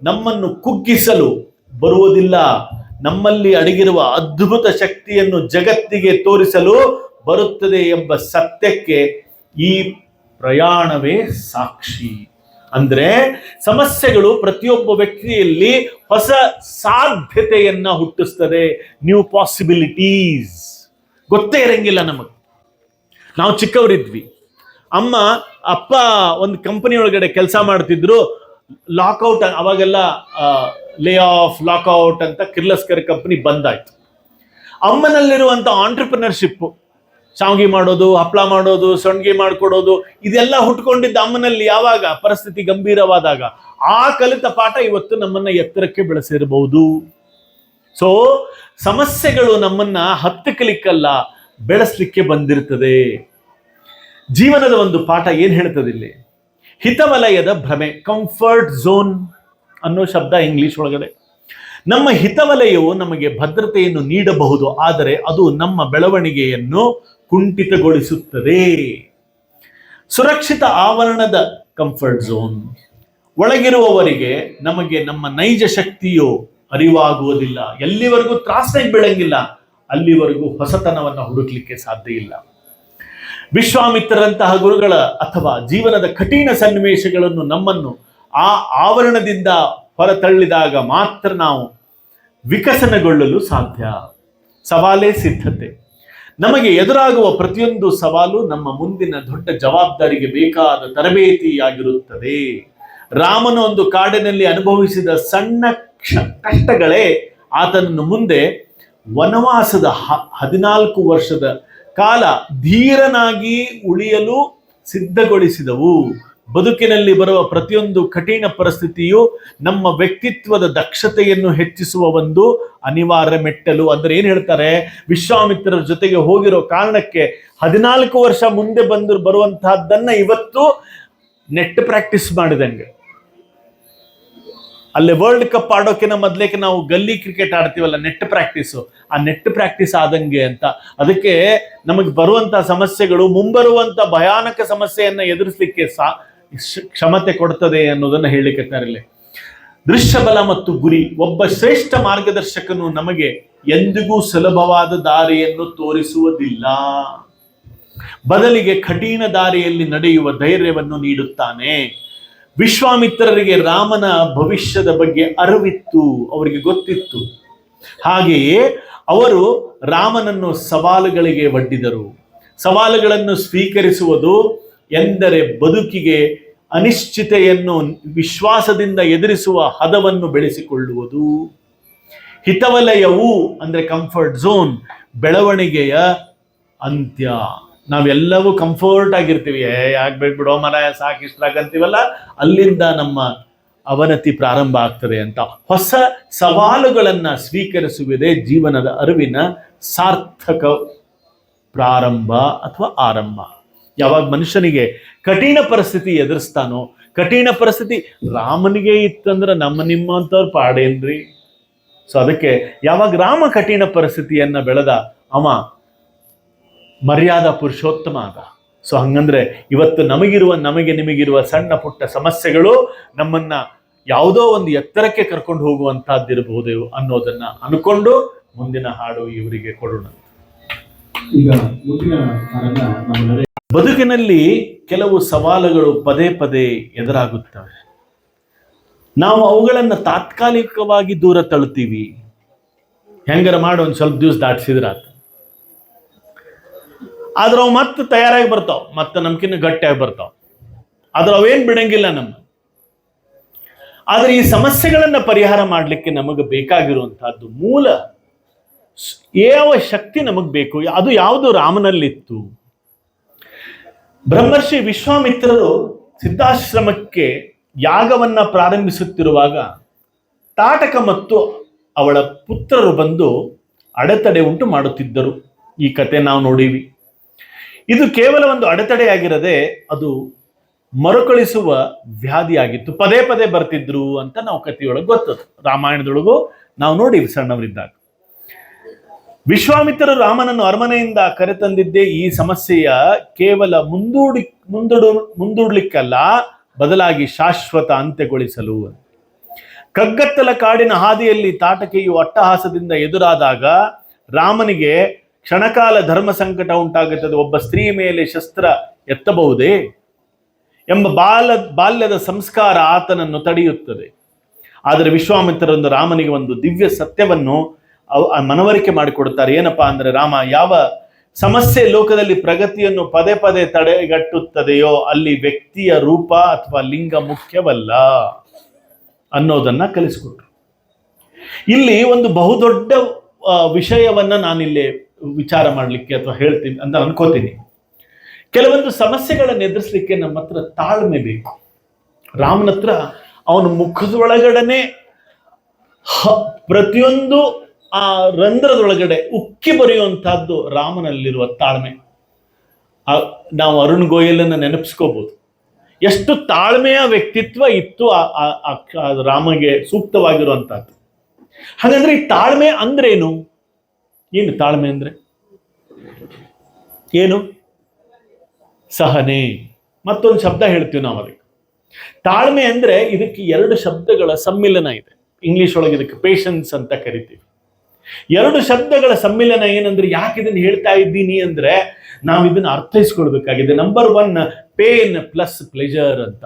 ನಮ್ಮನ್ನು ಕುಗ್ಗಿಸಲು ಬರುವುದಿಲ್ಲ, ನಮ್ಮಲ್ಲಿ ಅಡಗಿರುವ ಅದ್ಭುತ ಶಕ್ತಿಯನ್ನು ಜಗತ್ತಿಗೆ ತೋರಿಸಲು ಬರುತ್ತದೆ ಎಂಬ ಸತ್ಯಕ್ಕೆ ಈ ಪ್ರಯಾಣವೇ ಸಾಕ್ಷಿ. ಅಂದ್ರೆ ಸಮಸ್ಯೆಗಳು ಪ್ರತಿಯೊಬ್ಬ ವ್ಯಕ್ತಿಯಲ್ಲಿ ಹೊಸ ಸಾಧ್ಯತೆಯನ್ನ ಹುಟ್ಟಿಸ್ತದೆ. ನ್ಯೂ ಪಾಸಿಬಿಲಿಟೀಸ್ ಗೊತ್ತೇ ಇರಂಗಿಲ್ಲ ನಮಗೆ. ನಾವು ಚಿಕ್ಕವರಿದ್ವಿ, ಅಪ್ಪ ಒಂದು ಕಂಪನಿ ಒಳಗಡೆ ಕೆಲಸ ಮಾಡ್ತಿದ್ರು. ಲಾಕ್ಔಟ್, ಅವಾಗೆಲ್ಲ ಲೇ ಆಫ್, ಲಾಕ್ಔಟ್ ಅಂತ ಕಿರ್ಲಸ್ಕರ್ ಕಂಪನಿ ಬಂದಾಯ್ತು. ಅಮ್ಮನಲ್ಲಿರುವಂತ ಆಂಟ್ರಪ್ರಿನರ್ಶಿಪ್, ಶಾವಿಗೆ ಮಾಡೋದು, ಹಪ್ಪಳ ಮಾಡೋದು, ಸೊಂಡಿಗೆ ಮಾಡಿಕೊಡೋದು, ಇದೆಲ್ಲ ಹುಟ್ಕೊಂಡಿದ್ದ ಅಮ್ಮನಲ್ಲಿ ಯಾವಾಗ ಪರಿಸ್ಥಿತಿ ಗಂಭೀರವಾದಾಗ. ಆ ಕಲಿತ ಪಾಠ ಇವತ್ತು ನಮ್ಮನ್ನ ಎತ್ತರಕ್ಕೆ ಬೆಳೆಸಿರಬಹುದು. ಸೊ ಸಮಸ್ಯೆಗಳು ನಮ್ಮನ್ನ ಹತ್ತಲಿಕ್ಕಲ್ಲ, ಬೆಳೆಸಲಿಕ್ಕೆ ಬಂದಿರ್ತದೆ. ಜೀವನದ ಒಂದು ಪಾಠ ಏನ್ ಹೇಳ್ತದೆ ಇಲ್ಲಿ? ಹಿತವಲಯದ ಭ್ರಮೆ, ಕಂಫರ್ಟ್ ಝೋನ್ ಅನ್ನೋ ಶಬ್ದ ಇಂಗ್ಲಿಷ್ ಒಳಗಡೆ. ನಮ್ಮ ಹಿತವಲಯವು ನಮಗೆ ಭದ್ರತೆಯನ್ನು ನೀಡಬಹುದು, ಆದರೆ ಅದು ನಮ್ಮ ಬೆಳವಣಿಗೆಯನ್ನು ಕುಂಠಿತಗೊಳಿಸುತ್ತದೆ. ಸುರಕ್ಷಿತ ಆವರಣದ ಕಂಫರ್ಟ್ ಝೋನ್ ಒಳಗಿರುವವರಿಗೆ ನಮಗೆ ನಮ್ಮ ನೈಜ ಶಕ್ತಿಯು ಅರಿವಾಗುವುದಿಲ್ಲ. ಎಲ್ಲಿವರೆಗೂ ತ್ರಾಸಕ್ಕೆ ಬೀಳಂಗಿಲ್ಲ ಅಲ್ಲಿವರೆಗೂ ಹೊಸತನವನ್ನು ಹುಡುಕ್ಲಿಕ್ಕೆ ಸಾಧ್ಯ ಇಲ್ಲ. ವಿಶ್ವಾಮಿತ್ರರಂತಹ ಗುರುಗಳ ಅಥವಾ ಜೀವನದ ಕಠಿಣ ಸನ್ನಿವೇಶಗಳನ್ನು ನಮ್ಮನ್ನು ಆ ಆವರಣದಿಂದ ಹೊರತಳ್ಳಿದಾಗ ಮಾತ್ರ ನಾವು ವಿಕಸನಗೊಳ್ಳಲು ಸಾಧ್ಯ. ಸವಾಲೇ ಸಿದ್ಧತೆ. ನಮಗೆ ಎದುರಾಗುವ ಪ್ರತಿಯೊಂದು ಸವಾಲು ನಮ್ಮ ಮುಂದಿನ ದೊಡ್ಡ ಜವಾಬ್ದಾರಿಗೆ ಬೇಕಾದ ತರಬೇತಿಯಾಗಿರುತ್ತದೆ. ರಾಮನು ಒಂದು ಕಾಡಿನಲ್ಲಿ ಅನುಭವಿಸಿದ ಸಣ್ಣ ಕಷ್ಟಗಳೇ ಆತನನ್ನು ಮುಂದೆ ವನವಾಸದ 14 ವರ್ಷದ ಕಾಲ ಧೀರನಾಗಿ ಉಳಿಯಲು ಸಿದ್ಧಗೊಳಿಸಿದವು. ಬದುಕಿನಲ್ಲಿ ಬರುವ ಪ್ರತಿಯೊಂದು ಕಠಿಣ ಪರಿಸ್ಥಿತಿಯು ನಮ್ಮ ವ್ಯಕ್ತಿತ್ವದ ದಕ್ಷತೆಯನ್ನು ಹೆಚ್ಚಿಸುವ ಒಂದು ಅನಿವಾರ್ಯ ಮೆಟ್ಟಲು. ಅಂದ್ರೆ ಏನ್ ಹೇಳ್ತಾರೆ, ವಿಶ್ವಾಮಿತ್ರರ ಜೊತೆಗೆ ಹೋಗಿರೋ ಕಾರಣಕ್ಕೆ 14 ವರ್ಷ ಮುಂದೆ ಬರುವಂತಹದ್ದನ್ನ ಇವತ್ತು ನೆಟ್ ಪ್ರಾಕ್ಟೀಸ್ ಮಾಡಿದಂಗೆ. ಅಲ್ಲಿ ವರ್ಲ್ಡ್ ಕಪ್ ಆಡೋಕಿನ ಮೊದಲೇಕೆ ನಾವು ಗಲ್ಲಿ ಕ್ರಿಕೆಟ್ ಆಡ್ತೀವಲ್ಲ, ನೆಟ್ ಪ್ರಾಕ್ಟೀಸು, ಆ ನೆಟ್ ಪ್ರಾಕ್ಟೀಸ್ ಆದಂಗೆ ಅಂತ. ಅದಕ್ಕೆ ನಮಗೆ ಬರುವಂತಹ ಸಮಸ್ಯೆಗಳು ಮುಂಬರುವಂತ ಭಯಾನಕ ಸಮಸ್ಯೆಯನ್ನ ಎದುರಿಸಲಿಕ್ಕೆ ಕ್ಷಮತೆ ಕೊಡ್ತದೆ ಅನ್ನೋದನ್ನ ಹೇಳಿಕತ್ತಾರಿಲ್ಲಿ. ದೃಶ್ಯಬಲ ಮತ್ತು ಗುರಿ. ಒಬ್ಬ ಶ್ರೇಷ್ಠ ಮಾರ್ಗದರ್ಶಕನು ನಮಗೆ ಎಂದಿಗೂ ಸುಲಭವಾದ ದಾರಿಯನ್ನು ತೋರಿಸುವುದಿಲ್ಲ, ಬದಲಿಗೆ ಕಠಿಣ ದಾರಿಯಲ್ಲಿ ನಡೆಯುವ ಧೈರ್ಯವನ್ನು ನೀಡುತ್ತಾನೆ. ವಿಶ್ವಾಮಿತ್ರರಿಗೆ ರಾಮನ ಭವಿಷ್ಯದ ಬಗ್ಗೆ ಅರಿವಿತ್ತು, ಅವರಿಗೆ ಗೊತ್ತಿತ್ತು. ಹಾಗೆಯೇ ಅವರು ರಾಮನನ್ನು ಸವಾಲುಗಳಿಗೆ ಒಡ್ಡಿದರು. ಸವಾಲುಗಳನ್ನು ಸ್ವೀಕರಿಸುವುದು ಎಂದರೆ ಬದುಕಿಗೆ ಅನಿಶ್ಚಿತೆಯನ್ನು ವಿಶ್ವಾಸದಿಂದ ಎದುರಿಸುವ ಹದವನ್ನು ಬೆಳೆಸಿಕೊಳ್ಳುವುದು. ಹಿತವಲಯವು ಅಂದ್ರೆ ಕಂಫರ್ಟ್ ಝೋನ್ ಬೆಳವಣಿಗೆಯ ಅಂತ್ಯ. ನಾವೆಲ್ಲವೂ ಕಂಫರ್ಟ್ ಆಗಿರ್ತೀವಿ, ಯಾಕೆ ಬಿಡೋ ಮರ ಸಾಕು ಇಷ್ಟಾಗಂತೀವಲ್ಲ, ಅಲ್ಲಿಂದ ನಮ್ಮ ಅವನತಿ ಪ್ರಾರಂಭ ಆಗ್ತದೆ ಅಂತ. ಹೊಸ ಸವಾಲುಗಳನ್ನ ಸ್ವೀಕರಿಸುವುದೇ ಜೀವನದ ಅರಿವಿನ ಸಾರ್ಥಕ ಪ್ರಾರಂಭ ಅಥವಾ ಆರಂಭ. ಯಾವಾಗ ಮನುಷ್ಯನಿಗೆ ಕಠಿಣ ಪರಿಸ್ಥಿತಿ ಎದುರಿಸ್ತಾನೋ, ಕಠಿಣ ಪರಿಸ್ಥಿತಿ ರಾಮನಿಗೆ ಇತ್ತಂದ್ರೆ ನಮ್ಮ ನಿಮ್ಮಂಥವ್ರು ಪಾಡೇನ್ರಿ. ಸೊ ಅದಕ್ಕೆ ಯಾವಾಗ ರಾಮ ಕಠಿಣ ಪರಿಸ್ಥಿತಿಯನ್ನ ಬೆಳೆದ, ಅವ ಮರ್ಯಾದಾ ಪುರುಷೋತ್ತಮ ಆದ. ಸೊ ಹಂಗಂದ್ರೆ ಇವತ್ತು ನಮಗೆ ನಿಮಗಿರುವ ಸಣ್ಣ ಪುಟ್ಟ ಸಮಸ್ಯೆಗಳು ನಮ್ಮನ್ನ ಯಾವುದೋ ಒಂದು ಎತ್ತರಕ್ಕೆ ಕರ್ಕೊಂಡು ಹೋಗುವಂತಹದ್ದಿರಬಹುದು ಅನ್ನೋದನ್ನ ಅನ್ಕೊಂಡು ಮುಂದಿನ ಹಾಡು ಇವರಿಗೆ ಕೊಡೋಣ. ಈಗ ಮುಂದಿನ ಹಾಡನ್ನ ನಾವು ಬದುಕಿನಲ್ಲಿ ಕೆಲವು ಸವಾಲುಗಳು ಪದೇ ಪದೇ ಎದುರಾಗುತ್ತವೆ. ನಾವು ಅವುಗಳನ್ನ ತಾತ್ಕಾಲಿಕವಾಗಿ ದೂರ ತಳ್ತೀವಿ. ಹೆಂಗಾರ ಮಾಡಿ ಒಂದ್ ಸ್ವಲ್ಪ ದಿವಸ ದಾಟಿಸಿದ್ರಾತ, ಆದ್ರೆ ಅವು ಮತ್ತೆ ತಯಾರಾಗಿ ಬರ್ತಾವ, ಮತ್ತೆ ನಮ್ಕಿನ್ನ ಗಟ್ಟಿಯಾಗಿ ಬರ್ತಾವ. ಆದ್ರೆ ಅವೇನ್ ಬಿಡಂಗಿಲ್ಲ ನಮ್ಮ. ಆದ್ರೆ ಈ ಸಮಸ್ಯೆಗಳನ್ನ ಪರಿಹಾರ ಮಾಡ್ಲಿಕ್ಕೆ ನಮಗೆ ಬೇಕಾಗಿರುವಂತಹದ್ದು ಮೂಲ ಯಾವ ಶಕ್ತಿ ನಮಗ್ ಬೇಕು, ಅದು ಯಾವುದು ರಾಮನಲ್ಲಿತ್ತು. ಬ್ರಹ್ಮರ್ಷಿ ವಿಶ್ವಾಮಿತ್ರರು ಸಿದ್ಧಾಶ್ರಮಕ್ಕೆ ಯಾಗವನ್ನ ಪ್ರಾರಂಭಿಸುತ್ತಿರುವಾಗ ತಾಟಕ ಮತ್ತು ಅವಳ ಪುತ್ರರು ಬಂದು ಅಡೆತಡೆ ಉಂಟು ಮಾಡುತ್ತಿದ್ದರು. ಈ ಕತೆ ನಾವು ನೋಡೀವಿ. ಇದು ಕೇವಲ ಒಂದು ಅಡೆತಡೆಯಾಗಿರದೆ ಅದು ಮರುಕಳಿಸುವ ವ್ಯಾಧಿಯಾಗಿತ್ತು. ಪದೇ ಪದೇ ಬರ್ತಿದ್ರು ಅಂತ ನಾವು ಕಥೆಯೊಳಗೆ ಗೊತ್ತದು. ರಾಮಾಯಣದೊಳಗೂ ನಾವು ನೋಡೀವಿ ಸಣ್ಣವರಿದ್ದಾಗ. ವಿಶ್ವಾಮಿತ್ರರು ರಾಮನನ್ನು ಅರಮನೆಯಿಂದ ಕರೆತಂದಿದ್ದೇ ಈ ಸಮಸ್ಯೆಯ ಕೇವಲ ಮುಂದೂಡ್ಲಿಕ್ಕಲ್ಲ, ಬದಲಾಗಿ ಶಾಶ್ವತ ಅಂತ್ಯಗೊಳಿಸಲು. ಕಗ್ಗತ್ತಲ ಕಾಡಿನ ಹಾದಿಯಲ್ಲಿ ತಾಟಕೆಯು ಅಟ್ಟಹಾಸದಿಂದ ಎದುರಾದಾಗ ರಾಮನಿಗೆ ಕ್ಷಣಕಾಲ ಧರ್ಮ ಸಂಕಟ ಉಂಟಾಗುತ್ತದೆ. ಒಬ್ಬ ಸ್ತ್ರೀ ಮೇಲೆ ಶಸ್ತ್ರ ಎತ್ತಬಹುದೇ ಎಂಬ ಬಾಲ್ಯದ ಸಂಸ್ಕಾರ ಆತನನ್ನು ತಡೆಯುತ್ತದೆ. ಆದರೆ ವಿಶ್ವಾಮಿತ್ರರೊಂದು ರಾಮನಿಗೆ ಒಂದು ದಿವ್ಯ ಸತ್ಯವನ್ನು ಮನವರಿಕೆ ಮಾಡಿಕೊಡುತ್ತಾರೆ. ಏನಪ್ಪಾ ಅಂದ್ರೆ, ರಾಮ, ಯಾವ ಸಮಸ್ಯೆ ಲೋಕದಲ್ಲಿ ಪ್ರಗತಿಯನ್ನು ಪದೇ ಪದೇ ತಡೆಗಟ್ಟುತ್ತದೆಯೋ ಅಲ್ಲಿ ವ್ಯಕ್ತಿಯ ರೂಪ ಅಥವಾ ಲಿಂಗ ಮುಖ್ಯವಲ್ಲ ಅನ್ನೋದನ್ನ ಕಲಿಸಿಕೊಟ್ರು. ಇಲ್ಲಿ ಒಂದು ಬಹುದೊಡ್ಡ ವಿಷಯವನ್ನ ನಾನಿಲ್ಲಿ ವಿಚಾರ ಮಾಡ್ಲಿಕ್ಕೆ ಅಥವಾ ಹೇಳ್ತೀನಿ ಅಂತ ಅನ್ಕೋತೀನಿ. ಕೆಲವೊಂದು ಸಮಸ್ಯೆಗಳನ್ನು ಎದುರಿಸಲಿಕ್ಕೆ ನಮ್ಮ ಹತ್ರ ತಾಳ್ಮೆ ಬೇಕು. ರಾಮನ ಹತ್ರ ಅವನ ಮುಖದೊಳಗಡೆನೆ ಪ್ರತಿಯೊಂದು ಆ ರಂಧ್ರದೊಳಗಡೆ ಉಕ್ಕಿ ಬರೆಯುವಂತಹದ್ದು ರಾಮನಲ್ಲಿರುವ ತಾಳ್ಮೆ. ನಾವು ಅರುಣ್ ಗೋಯಲನ್ನ ನೆನಪಿಸ್ಕೋಬಹುದು. ಎಷ್ಟು ತಾಳ್ಮೆಯ ವ್ಯಕ್ತಿತ್ವ ಇತ್ತು ರಾಮಗೆ ಸೂಕ್ತವಾಗಿರುವಂತಹದ್ದು. ಹಾಗಂದ್ರೆ ಈ ತಾಳ್ಮೆ ಅಂದ್ರೇನು? ಏನು ತಾಳ್ಮೆ ಅಂದ್ರೆ? ಏನು? ಸಹನೆ. ಮತ್ತೊಂದು ಶಬ್ದ ಹೇಳ್ತೀವಿ ನಾವು ಅದಕ್ಕೆ. ತಾಳ್ಮೆ ಅಂದ್ರೆ ಇದಕ್ಕೆ ಎರಡು ಶಬ್ದಗಳ ಸಮ್ಮಿಲನ ಇದೆ. ಇಂಗ್ಲಿಷ್ ಒಳಗೆ ಇದಕ್ಕೆ ಪೇಷನ್ಸ್ ಅಂತ ಕರಿತೀವಿ. ಎರಡು ಶಬ್ದಗಳ ಸಮ್ಮಿಲನ ಏನಂದ್ರೆ, ಯಾಕೆ ಇದನ್ನ ಹೇಳ್ತಾ ಇದ್ದೀನಿ ಅಂದ್ರೆ, ನಾವು ಇದನ್ನ ಅರ್ಥೈಸ್ಕೊಳ್ಬೇಕಾಗಿದೆ. ನಂಬರ್ 1, ಪೇನ್ ಪ್ಲಸ್ ಪ್ಲೆಜರ್ ಅಂತ.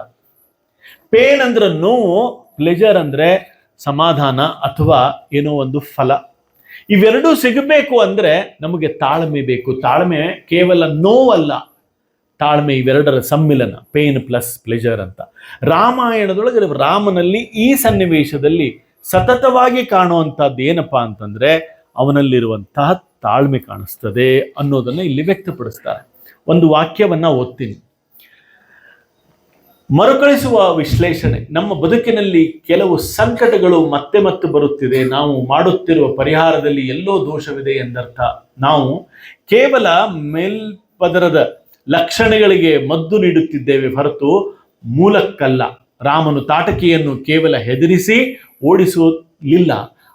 ಪೇನ್ ಅಂದ್ರೆ ನೋವು, ಪ್ಲೆಜರ್ ಅಂದ್ರೆ ಸಮಾಧಾನ ಅಥವಾ ಏನೋ ಒಂದು ಫಲ. ಇವೆರಡೂ ಸಿಗಬೇಕು ಅಂದ್ರೆ ನಮಗೆ ತಾಳ್ಮೆ ಬೇಕು. ತಾಳ್ಮೆ ಕೇವಲ ನೋವಲ್ಲ, ತಾಳ್ಮೆ ಇವೆರಡರ ಸಮ್ಮಿಲನ, ಪೇನ್ ಪ್ಲಸ್ ಪ್ಲೆಜರ್ ಅಂತ. ರಾಮಾಯಣದೊಳಗೆ ರಾಮನಲ್ಲಿ ಈ ಸನ್ನಿವೇಶದಲ್ಲಿ ಸತತವಾಗಿ ಕಾಣುವಂತಹದ್ದು ಏನಪ್ಪಾ ಅಂತಂದ್ರೆ, ಅವನಲ್ಲಿರುವಂತಹ ತಾಳ್ಮೆ ಕಾಣಿಸ್ತದೆ ಅನ್ನೋದನ್ನ ಇಲ್ಲಿ ವ್ಯಕ್ತಪಡಿಸ್ತಾರೆ. ಒಂದು ವಾಕ್ಯವನ್ನ ಓದ್ತೀನಿ. ಮರುಕಳಿಸುವ ವಿಶ್ಲೇಷಣೆ. ನಮ್ಮ ಬದುಕಿನಲ್ಲಿ ಕೆಲವು ಸಂಕಟಗಳು ಮತ್ತೆ ಮತ್ತೆ ಬರುತ್ತಿದೆ. ನಾವು ಮಾಡುತ್ತಿರುವ ಪರಿಹಾರದಲ್ಲಿ ಎಲ್ಲೋ ದೋಷವಿದೆ ಎಂದರ್ಥ. ನಾವು ಕೇವಲ ಮೇಲ್ಪದರದ ಲಕ್ಷಣಗಳಿಗೆ ಮದ್ದು ನೀಡುತ್ತಿದ್ದೇವೆ ಹೊರತು ಮೂಲಕ್ಕಲ್ಲ. ರಾಮನು ತಾಟಕಿಯನ್ನು ಕೇವಲ ಹೆದರಿಸಿ ಓಡಿಸಲಿಲ್ಲ,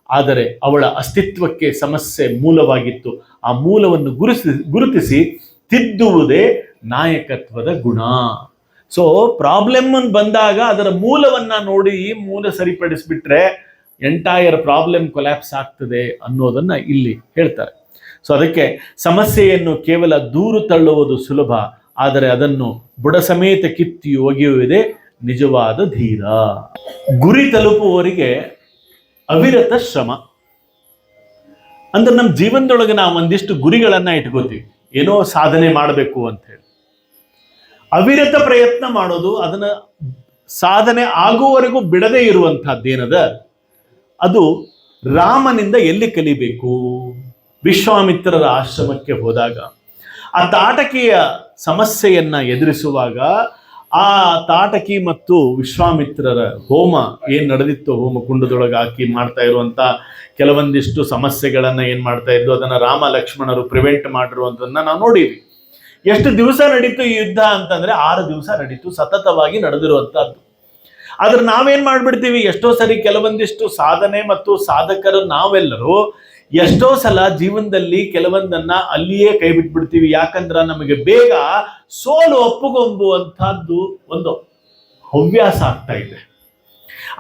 ಆದರೆ ಅವಳ ಅಸ್ತಿತ್ವಕ್ಕೆ ಸಮಸ್ಯೆ ಮೂಲವಾಗಿತ್ತು. ಆ ಮೂಲವನ್ನು ಗುರುತಿಸಿ ತಿದ್ದುವುದೇ ನಾಯಕತ್ವದ ಗುಣ. ಸೊ ಪ್ರಾಬ್ಲಮ್ ಬಂದಾಗ ಅದರ ಮೂಲವನ್ನ ನೋಡಿ ಮೂಲ ಸರಿಪಡಿಸ್ಬಿಟ್ರೆ ಎಂಟೈರ್ ಪ್ರಾಬ್ಲಮ್ ಕೊಲ್ಯಾಪ್ಸ್ ಆಗ್ತದೆ ಅನ್ನೋದನ್ನ ಇಲ್ಲಿ ಹೇಳ್ತಾರೆ. ಸೊ ಅದಕ್ಕೆ ಸಮಸ್ಯೆಯನ್ನು ಕೇವಲ ದೂರು ತಳ್ಳುವುದು ಸುಲಭ, ಆದರೆ ಅದನ್ನು ಬುಡ ಸಮೇತ ಕಿತ್ತಿ ಒಗೆಯುವುದೇ ನಿಜವಾದ ಧೀರ. ಗುರಿ ತಲುಪುವವರಿಗೆ ಅವಿರತ ಶ್ರಮ. ಅಂದ್ರೆ ನಮ್ಮ ಜೀವನದೊಳಗೆ ನಾವು ಒಂದಿಷ್ಟು ಗುರಿಗಳನ್ನ ಇಟ್ಕೋತೀವಿ, ಏನೋ ಸಾಧನೆ ಮಾಡಬೇಕು ಅಂತ ಹೇಳಿ. ಅವಿರತ ಪ್ರಯತ್ನ ಮಾಡೋದು, ಅದನ್ನ ಸಾಧನೆ ಆಗುವವರೆಗೂ ಬಿಡದೇ ಇರುವಂತಹದ್ದೇನದ, ಅದು ರಾಮನಿಂದ ಎಲ್ಲಿ ಕಲಿಬೇಕು? ವಿಶ್ವಾಮಿತ್ರರ ಆಶ್ರಮಕ್ಕೆ ಹೋದಾಗ ಆ ತಾಟಕಿಯ ಸಮಸ್ಯೆಯನ್ನ ಎದುರಿಸುವಾಗ ಆ ತಾಟಕಿ ಮತ್ತು ವಿಶ್ವಾಮಿತ್ರರ ಹೋಮ ಏನ್ ನಡೆದಿತ್ತು, ಹೋಮ ಕುಂಡದೊಳಗೆ ಹಾಕಿ ಮಾಡ್ತಾ ಇರುವಂತ ಕೆಲವೊಂದಿಷ್ಟು ಸಮಸ್ಯೆಗಳನ್ನ ಏನ್ ಮಾಡ್ತಾ ಇದ್ದು, ಅದನ್ನ ರಾಮ ಲಕ್ಷ್ಮಣರು ಪ್ರಿವೆಂಟ್ ಮಾಡಿರುವಂತದನ್ನ ನಾವು ನೋಡಿದ್ವಿ. ಎಷ್ಟು ದಿವಸ ನಡೀತು ಈ ಯುದ್ಧ ಅಂತಂದ್ರೆ 6 ದಿವಸ ನಡೀತು, ಸತತವಾಗಿ ನಡೆದಿರುವಂತಹದ್ದು. ಆದ್ರೆ ನಾವೇನ್ ಮಾಡ್ಬಿಡ್ತೀವಿ, ಎಷ್ಟೋ ಸರಿ ಕೆಲವೊಂದಿಷ್ಟು ಸಾಧನೆ ಮತ್ತು ಸಾಧಕರು ನಾವೆಲ್ಲರೂ ಎಷ್ಟೋ ಸಲ ಜೀವನದಲ್ಲಿ ಕೆಲವೊಂದನ್ನ ಅಲ್ಲಿಯೇ ಕೈ ಬಿಟ್ಬಿಡ್ತೀವಿ. ಯಾಕಂದ್ರೆ ನಮಗೆ ಬೇಗ ಸೋಲು ಒಪ್ಪುಗೊಂಬುವಂತಹದ್ದು ಒಂದು ಹವ್ಯಾಸ ಆಗ್ತಾ ಇದೆ.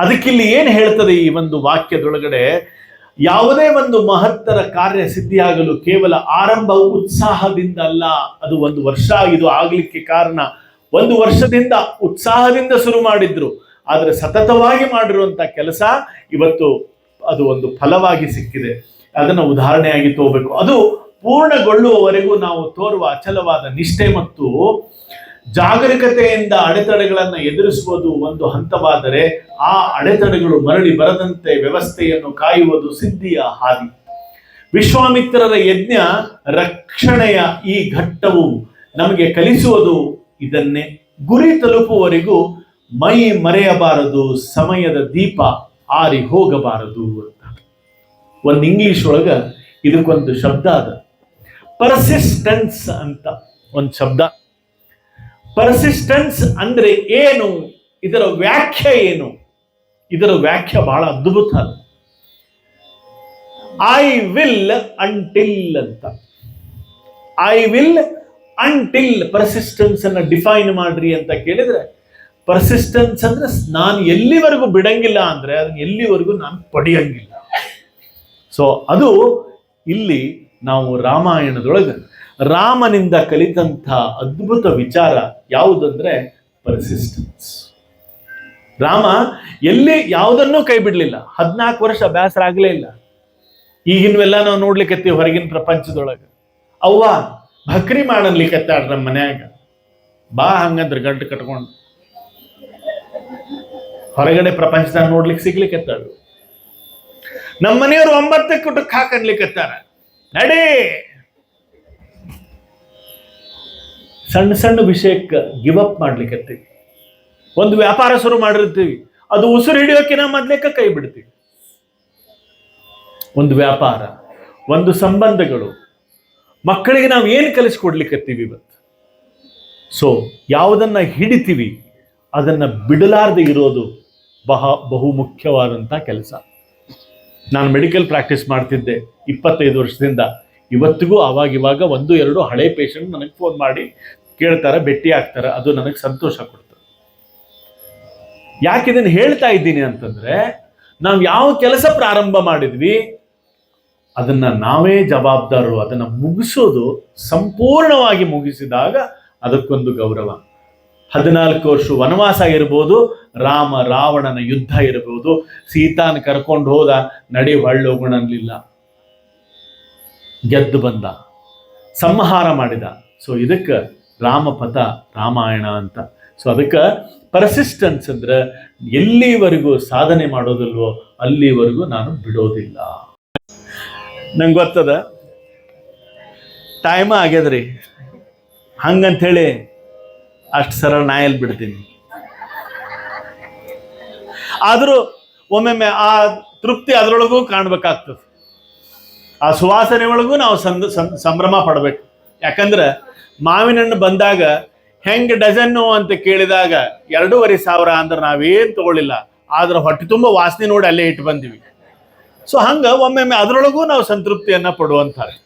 ಅದಕ್ಕಿಲ್ಲಿ ಏನು ಹೇಳ್ತದೆ ಈ ಒಂದು ವಾಕ್ಯದೊಳಗಡೆ, ಯಾವುದೇ ಒಂದು ಮಹತ್ತರ ಕಾರ್ಯ ಸಿದ್ಧಿಯಾಗಲು ಕೇವಲ ಆರಂಭ ಉತ್ಸಾಹದಿಂದ ಅಲ್ಲ, ಅದು 1 ವರ್ಷ ಇದು ಆಗ್ಲಿಕ್ಕೆ ಕಾರಣ. 1 ವರ್ಷದಿಂದ ಉತ್ಸಾಹದಿಂದ ಶುರು ಮಾಡಿದ್ರು, ಆದರೆ ಸತತವಾಗಿ ಮಾಡಿರುವಂತ ಕೆಲಸ ಇವತ್ತು ಅದು ಒಂದು ಫಲವಾಗಿ ಸಿಕ್ಕಿದೆ. ಅದನ್ನು ಉದಾಹರಣೆಯಾಗಿ ತಗೋಬೇಕು. ಅದು ಪೂರ್ಣಗೊಳ್ಳುವವರೆಗೂ ನಾವು ತೋರುವ ಅಚಲವಾದ ನಿಷ್ಠೆ ಮತ್ತು ಜಾಗರೂಕತೆಯಿಂದ ಅಡೆತಡೆಗಳನ್ನು ಎದುರಿಸುವುದು ಒಂದು ಹಂತವಾದರೆ, ಆ ಅಡೆತಡೆಗಳು ಮರಳಿ ಬರದಂತೆ ವ್ಯವಸ್ಥೆಯನ್ನು ಕಾಯುವುದು ಸಿದ್ಧಿಯ ಹಾದಿ. ವಿಶ್ವಾಮಿತ್ರರ ಯಜ್ಞ ರಕ್ಷಣೆಯ ಈ ಘಟ್ಟವು ನಮಗೆ ಕಲಿಸುವುದು ಇದನ್ನೇ. ಗುರಿ ತಲುಪುವವರೆಗೂ ಮೈ ಮರೆಯಬಾರದು, ಸಮಯದ ದೀಪ ಆರಿ ಹೋಗಬಾರದು ಅಂತ. ಒಂದು ಇಂಗ್ಲಿಷ್ ಒಳಗ ಇದಕ್ಕೊಂದು ಶಬ್ದ ಅದ, ಪರ್ಸಿಸ್ಟೆನ್ಸ್ ಅಂತ ಒಂದು ಶಬ್ದ. ಪರ್ಸಿಸ್ಟೆನ್ಸ್ ಅಂದ್ರೆ ಏನು, ಇದರ ವ್ಯಾಖ್ಯೆ ಏನು? ಇದರ ವ್ಯಾಖ್ಯೆ ಬಹಳ ಅದ್ಭುತ. ಐ ವಿಲ್ ಅಂಟಿಲ್ ಅಂತ. ಐ ವಿಲ್ ಅಂಟಿಲ್ ಪರ್ಸಿಸ್ಟೆನ್ಸ್ ಅನ್ನ ಡಿಫೈನ್ ಮಾಡ್ರಿ ಅಂತ ಕೇಳಿದ್ರೆ, ಪರ್ಸಿಸ್ಟೆನ್ಸ್ ಅಂದ್ರೆ ನಾನು ಎಲ್ಲಿವರೆಗೂ ಬಿಡಂಗಿಲ್ಲ ಅಂದ್ರೆ ಅದನ್ನ ಎಲ್ಲಿವರೆಗೂ ನಾನು ಪಡೆಯಂಗಿಲ್ಲ. ಸೊ ಅದು ಇಲ್ಲಿ ನಾವು ರಾಮಾಯಣದೊಳಗೆ ರಾಮನಿಂದ ಕಲಿತಂಥ ಅದ್ಭುತ ವಿಚಾರ ಯಾವುದಂದ್ರೆ ಪರ್ಸಿಸ್ಟೆನ್ಸ್. ರಾಮ ಎಲ್ಲಿ ಯಾವುದನ್ನೂ ಕೈ ಬಿಡ್ಲಿಲ್ಲ. 14 ವರ್ಷ ಬೇಸರ ಆಗ್ಲೇ ಇಲ್ಲ. ಈಗಿನವೆಲ್ಲ ನಾವು ನೋಡ್ಲಿಕ್ಕೆ ಹೊರಗಿನ ಪ್ರಪಂಚದೊಳಗೆ ಅವ್ವ ಭಕ್ರಿ ಮಾಡನ್ಲಿಕ್ಕತ್ತಾಳ ನಮ್ಮ ಮನ್ಯಾಗ, ಬಾ ಹಂಗಂದ್ರೆ ಗಂಟು ಕಟ್ಕೊಂಡು ಹೊರಗಡೆ ಪ್ರಪಂಚದಾಗ ನೋಡ್ಲಿಕ್ಕೆ ಸಿಗ್ಲಿಕ್ಕೆತ್ತಾಳು. ನಮ್ಮ ಮನೆಯವರು 9 ಊಟಕ್ಕೆ ಹಾಕನ್ಲಿಕ್ಕತ್ತಾರ, ನಡೇ. ಸಣ್ಣ ಸಣ್ಣ ವಿಷಯಕ್ಕೆ ಗಿವ್ ಅಪ್ ಮಾಡ್ಲಿಕ್ಕತ್ತೀವಿ. ಒಂದು ವ್ಯಾಪಾರ ಶುರು ಮಾಡಿರ್ತೀವಿ, ಅದು ಉಸಿರು ಹಿಡಿಯೋಕಿನ ಮೊದ್ಲೇಕ ಕೈ ಬಿಡ್ತೀವಿ. ಒಂದು ವ್ಯಾಪಾರ, ಒಂದು ಸಂಬಂಧಗಳು, ಮಕ್ಕಳಿಗೆ ನಾವು ಏನು ಕಲಿಸ್ಕೊಡ್ಲಿಕ್ಕತ್ತೀವಿ ಇವತ್ತು. ಸೊ ಯಾವುದನ್ನ ಹಿಡಿತೀವಿ ಅದನ್ನ ಬಿಡಲಾರದೆ ಇರೋದು ಬಹು ಮುಖ್ಯವಾದಂಥ ಕೆಲಸ. ನಾನು ಮೆಡಿಕಲ್ ಪ್ರಾಕ್ಟೀಸ್ ಮಾಡ್ತಿದ್ದೆ 25 ವರ್ಷದಿಂದ. ಇವತ್ತಿಗೂ ಅವಾಗಿವಾಗ 1-2 ಹಳೆ ಪೇಷಂಟ್ ನನಗೆ ಫೋನ್ ಮಾಡಿ ಕೇಳ್ತಾರೆ, ಭೇಟಿ ಆಗ್ತಾರೆ. ಅದು ನನಗೆ ಸಂತೋಷ ಕೊಡ್ತದೆ. ಯಾಕೆ ಇದನ್ನು ಹೇಳ್ತಾ ಇದ್ದೀನಿ ಅಂತಂದ್ರೆ, ನಾವು ಯಾವ ಕೆಲಸ ಪ್ರಾರಂಭ ಮಾಡಿದ್ವಿ ಅದನ್ನ ನಾವೇ ಜವಾಬ್ದಾರರು. ಅದನ್ನ ಮುಗಿಸೋದು, ಸಂಪೂರ್ಣವಾಗಿ ಮುಗಿಸಿದಾಗ ಅದಕ್ಕೊಂದು ಗೌರವ. 14 ವರ್ಷ ವನವಾಸ ಇರ್ಬೋದು, ರಾಮ ರಾವಣನ ಯುದ್ಧ ಇರಬಹುದು, ಸೀತಾನ ಕರ್ಕೊಂಡು ಹೋದ, ನಡಿ ಹೊಳ್ಳೋಗೋಣ ಅನ್ಲಿಲ್ಲ, ಗೆದ್ದು ಬಂದ, ಸಂಹಾರ ಮಾಡಿದ. ಸೊ ಇದಕ್ಕೆ ರಾಮಪಥ ರಾಮಾಯಣ ಅಂತ. ಸೊ ಅದಕ್ಕೆ ಪರ್ಸಿಸ್ಟೆನ್ಸ್ ಅಂದ್ರೆ ಎಲ್ಲಿವರೆಗೂ ಸಾಧನೆ ಮಾಡೋದಿಲ್ವೋ ಅಲ್ಲಿವರೆಗೂ ನಾನು ಬಿಡೋದಿಲ್ಲ. ನಂಗೆ ಗೊತ್ತದ ಟೈಮ್ ಆಗ್ಯದ್ರಿ, ಹಂಗಂಥೇಳಿ ಅಷ್ಟು ಸರಳ ನಾಯಲ್ಲಿ ಬಿಡ್ತೀನಿ. ಆದರೂ ಒಮ್ಮೊಮ್ಮೆ ಆ ತೃಪ್ತಿ ಅದರೊಳಗೂ ಕಾಣ್ಬೇಕಾಗ್ತದೆ. ಆ ಸುವಾಸನೆ ಒಳಗೂ ನಾವು ಸಂಭ್ರಮ ಪಡಬೇಕು. ಯಾಕಂದ್ರೆ ಮಾವಿನ ಹಣ್ಣು ಬಂದಾಗ ಹೆಂಗೆ ಡಜನ್ನು ಅಂತ ಕೇಳಿದಾಗ 2,500 ಅಂದ್ರೆ ನಾವೇನು ತಗೊಳ್ಳಿಲ್ಲ, ಆದ್ರೆ ಹೊಟ್ಟೆ ತುಂಬ ವಾಸನೆ ನೋಡಿ ಅಲ್ಲೇ ಇಟ್ಟು ಬಂದಿವಿ. ಸೊ ಹಂಗ ಒಮ್ಮೊಮ್ಮೆ ಅದರೊಳಗೂ ನಾವು ಸಂತೃಪ್ತಿಯನ್ನ ಪಡುವಂತಾರೆ.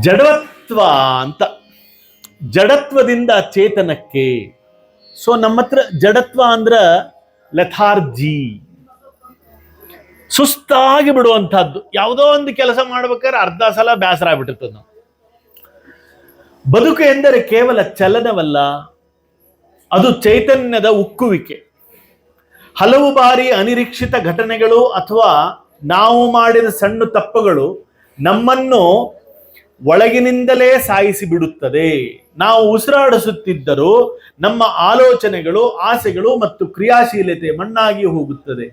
ಜಡತ್ವ ಅಂತ, ಜಡತ್ವದಿಂದ ಚೇತನಕ್ಕೆ. ಸೊ ನಮ್ಮ ಹತ್ರ ಜಡತ್ವ ಅಂದ್ರ ಲೆಥಾರ್ಜಿ, ಸುಸ್ತಾಗಿ ಬಿಡುವಂತಹದ್ದು. ಯಾವುದೋ ಒಂದು ಕೆಲಸ ಮಾಡ್ಬೇಕಾದ್ರೆ ಅರ್ಧ ಸಲ ಬೇಸರ ಆಗ್ಬಿಟ್ಟಿರ್ತದೆ ನಾವು. ಬದುಕು ಎಂದರೆ ಕೇವಲ ಚಲನವಲ್ಲ, ಅದು ಚೈತನ್ಯದ ಉಕ್ಕುವಿಕೆ. ಹಲವು ಬಾರಿ ಅನಿರೀಕ್ಷಿತ ಘಟನೆಗಳು ಅಥವಾ ನಾವು ಮಾಡಿದ ಸಣ್ಣ ತಪ್ಪುಗಳು ನಮ್ಮನ್ನು ಒಳಗಿನಿಂದಲೇ ಸಾಯಿಸಿ ಬಿಡುತ್ತದೆ. ನಾವು ಉಸಿರಾಡಿಸುತ್ತಿದ್ದರೂ ನಮ್ಮ ಆಲೋಚನೆಗಳು, ಆಸೆಗಳು ಮತ್ತು ಕ್ರಿಯಾಶೀಲತೆ ಮಣ್ಣಾಗಿ ಹೋಗುತ್ತದೆ.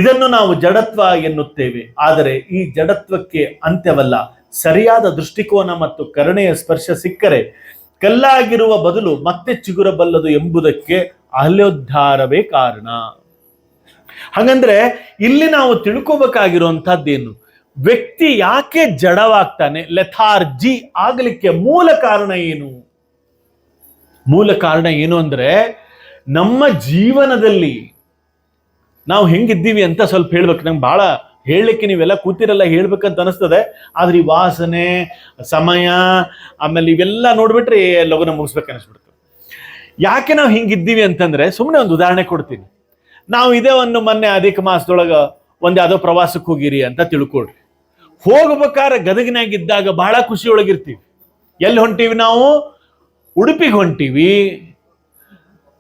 ಇದನ್ನು ನಾವು ಜಡತ್ವ ಎನ್ನುತ್ತೇವೆ. ಆದರೆ ಈ ಜಡತ್ವಕ್ಕೆ ಅಂತ್ಯವಲ್ಲ. ಸರಿಯಾದ ದೃಷ್ಟಿಕೋನ ಮತ್ತು ಕರುಣೆಯ ಸ್ಪರ್ಶ ಸಿಕ್ಕರೆ ಕಲ್ಲಾಗಿರುವ ಬದಲು ಮತ್ತೆ ಚಿಗುರಬಲ್ಲದು ಎಂಬುದಕ್ಕೆ ಅಹಲ್ಯೋದ್ಧಾರವೇ ಕಾರಣ. ಹಾಗಂದ್ರೆ ಇಲ್ಲಿ ನಾವು ತಿಳ್ಕೋಬೇಕಾಗಿರುವಂತಹದ್ದೇನು, ವ್ಯಕ್ತಿ ಯಾಕೆ ಜಡವಾಗ್ತಾನೆ, ಲೆಥಾರ್ಜಿ ಆಗಲಿಕ್ಕೆ ಮೂಲ ಕಾರಣ ಏನು? ಮೂಲ ಕಾರಣ ಏನು ಅಂದ್ರೆ, ನಮ್ಮ ಜೀವನದಲ್ಲಿ ನಾವು ಹೆಂಗಿದ್ದೀವಿ ಅಂತ ಸ್ವಲ್ಪ ಹೇಳ್ಬೇಕು. ನಂಗೆ ಬಹಳ ಹೇಳಲಿಕ್ಕೆ ನೀವೆಲ್ಲ ಕೂತಿರಲ್ಲ, ಹೇಳ್ಬೇಕಂತ ಅನಿಸ್ತದೆ. ಆದ್ರೆ ಈ ವಾಸನೆ, ಸಮಯ, ಆಮೇಲೆ ಇವೆಲ್ಲ ನೋಡ್ಬಿಟ್ರೆ ಲಗುನ ಮುಗಿಸ್ಬೇಕು ಅನಿಸ್ಬಿಡ್ತದೆ. ಯಾಕೆ ನಾವು ಹಿಂಗಿದ್ದೀವಿ ಅಂತಂದ್ರೆ, ಸುಮ್ಮನೆ ಒಂದು ಉದಾಹರಣೆ ಕೊಡ್ತೀನಿ. ನಾವು ಇದೇ ಒಂದು ಮೊನ್ನೆ ಅಧಿಕ ಮಾಸದೊಳಗ ಒಂದ್ ಯಾವ್ದೋ ಪ್ರವಾಸಕ್ಕೆ ಹೋಗಿರಿ ಅಂತ ತಿಳ್ಕೊಳ್ರಿ. ಹೋಗ್ಬೇಕಾದ್ರೆ ಗದಗಿನಾಗಿದ್ದಾಗ ಬಹಳ ಖುಷಿ ಒಳಗಿರ್ತೀವಿ. ಎಲ್ಲಿ ಹೊಂಟೀವಿ ನಾವು? ಉಡುಪಿಗೆ ಹೊಂಟೀವಿ,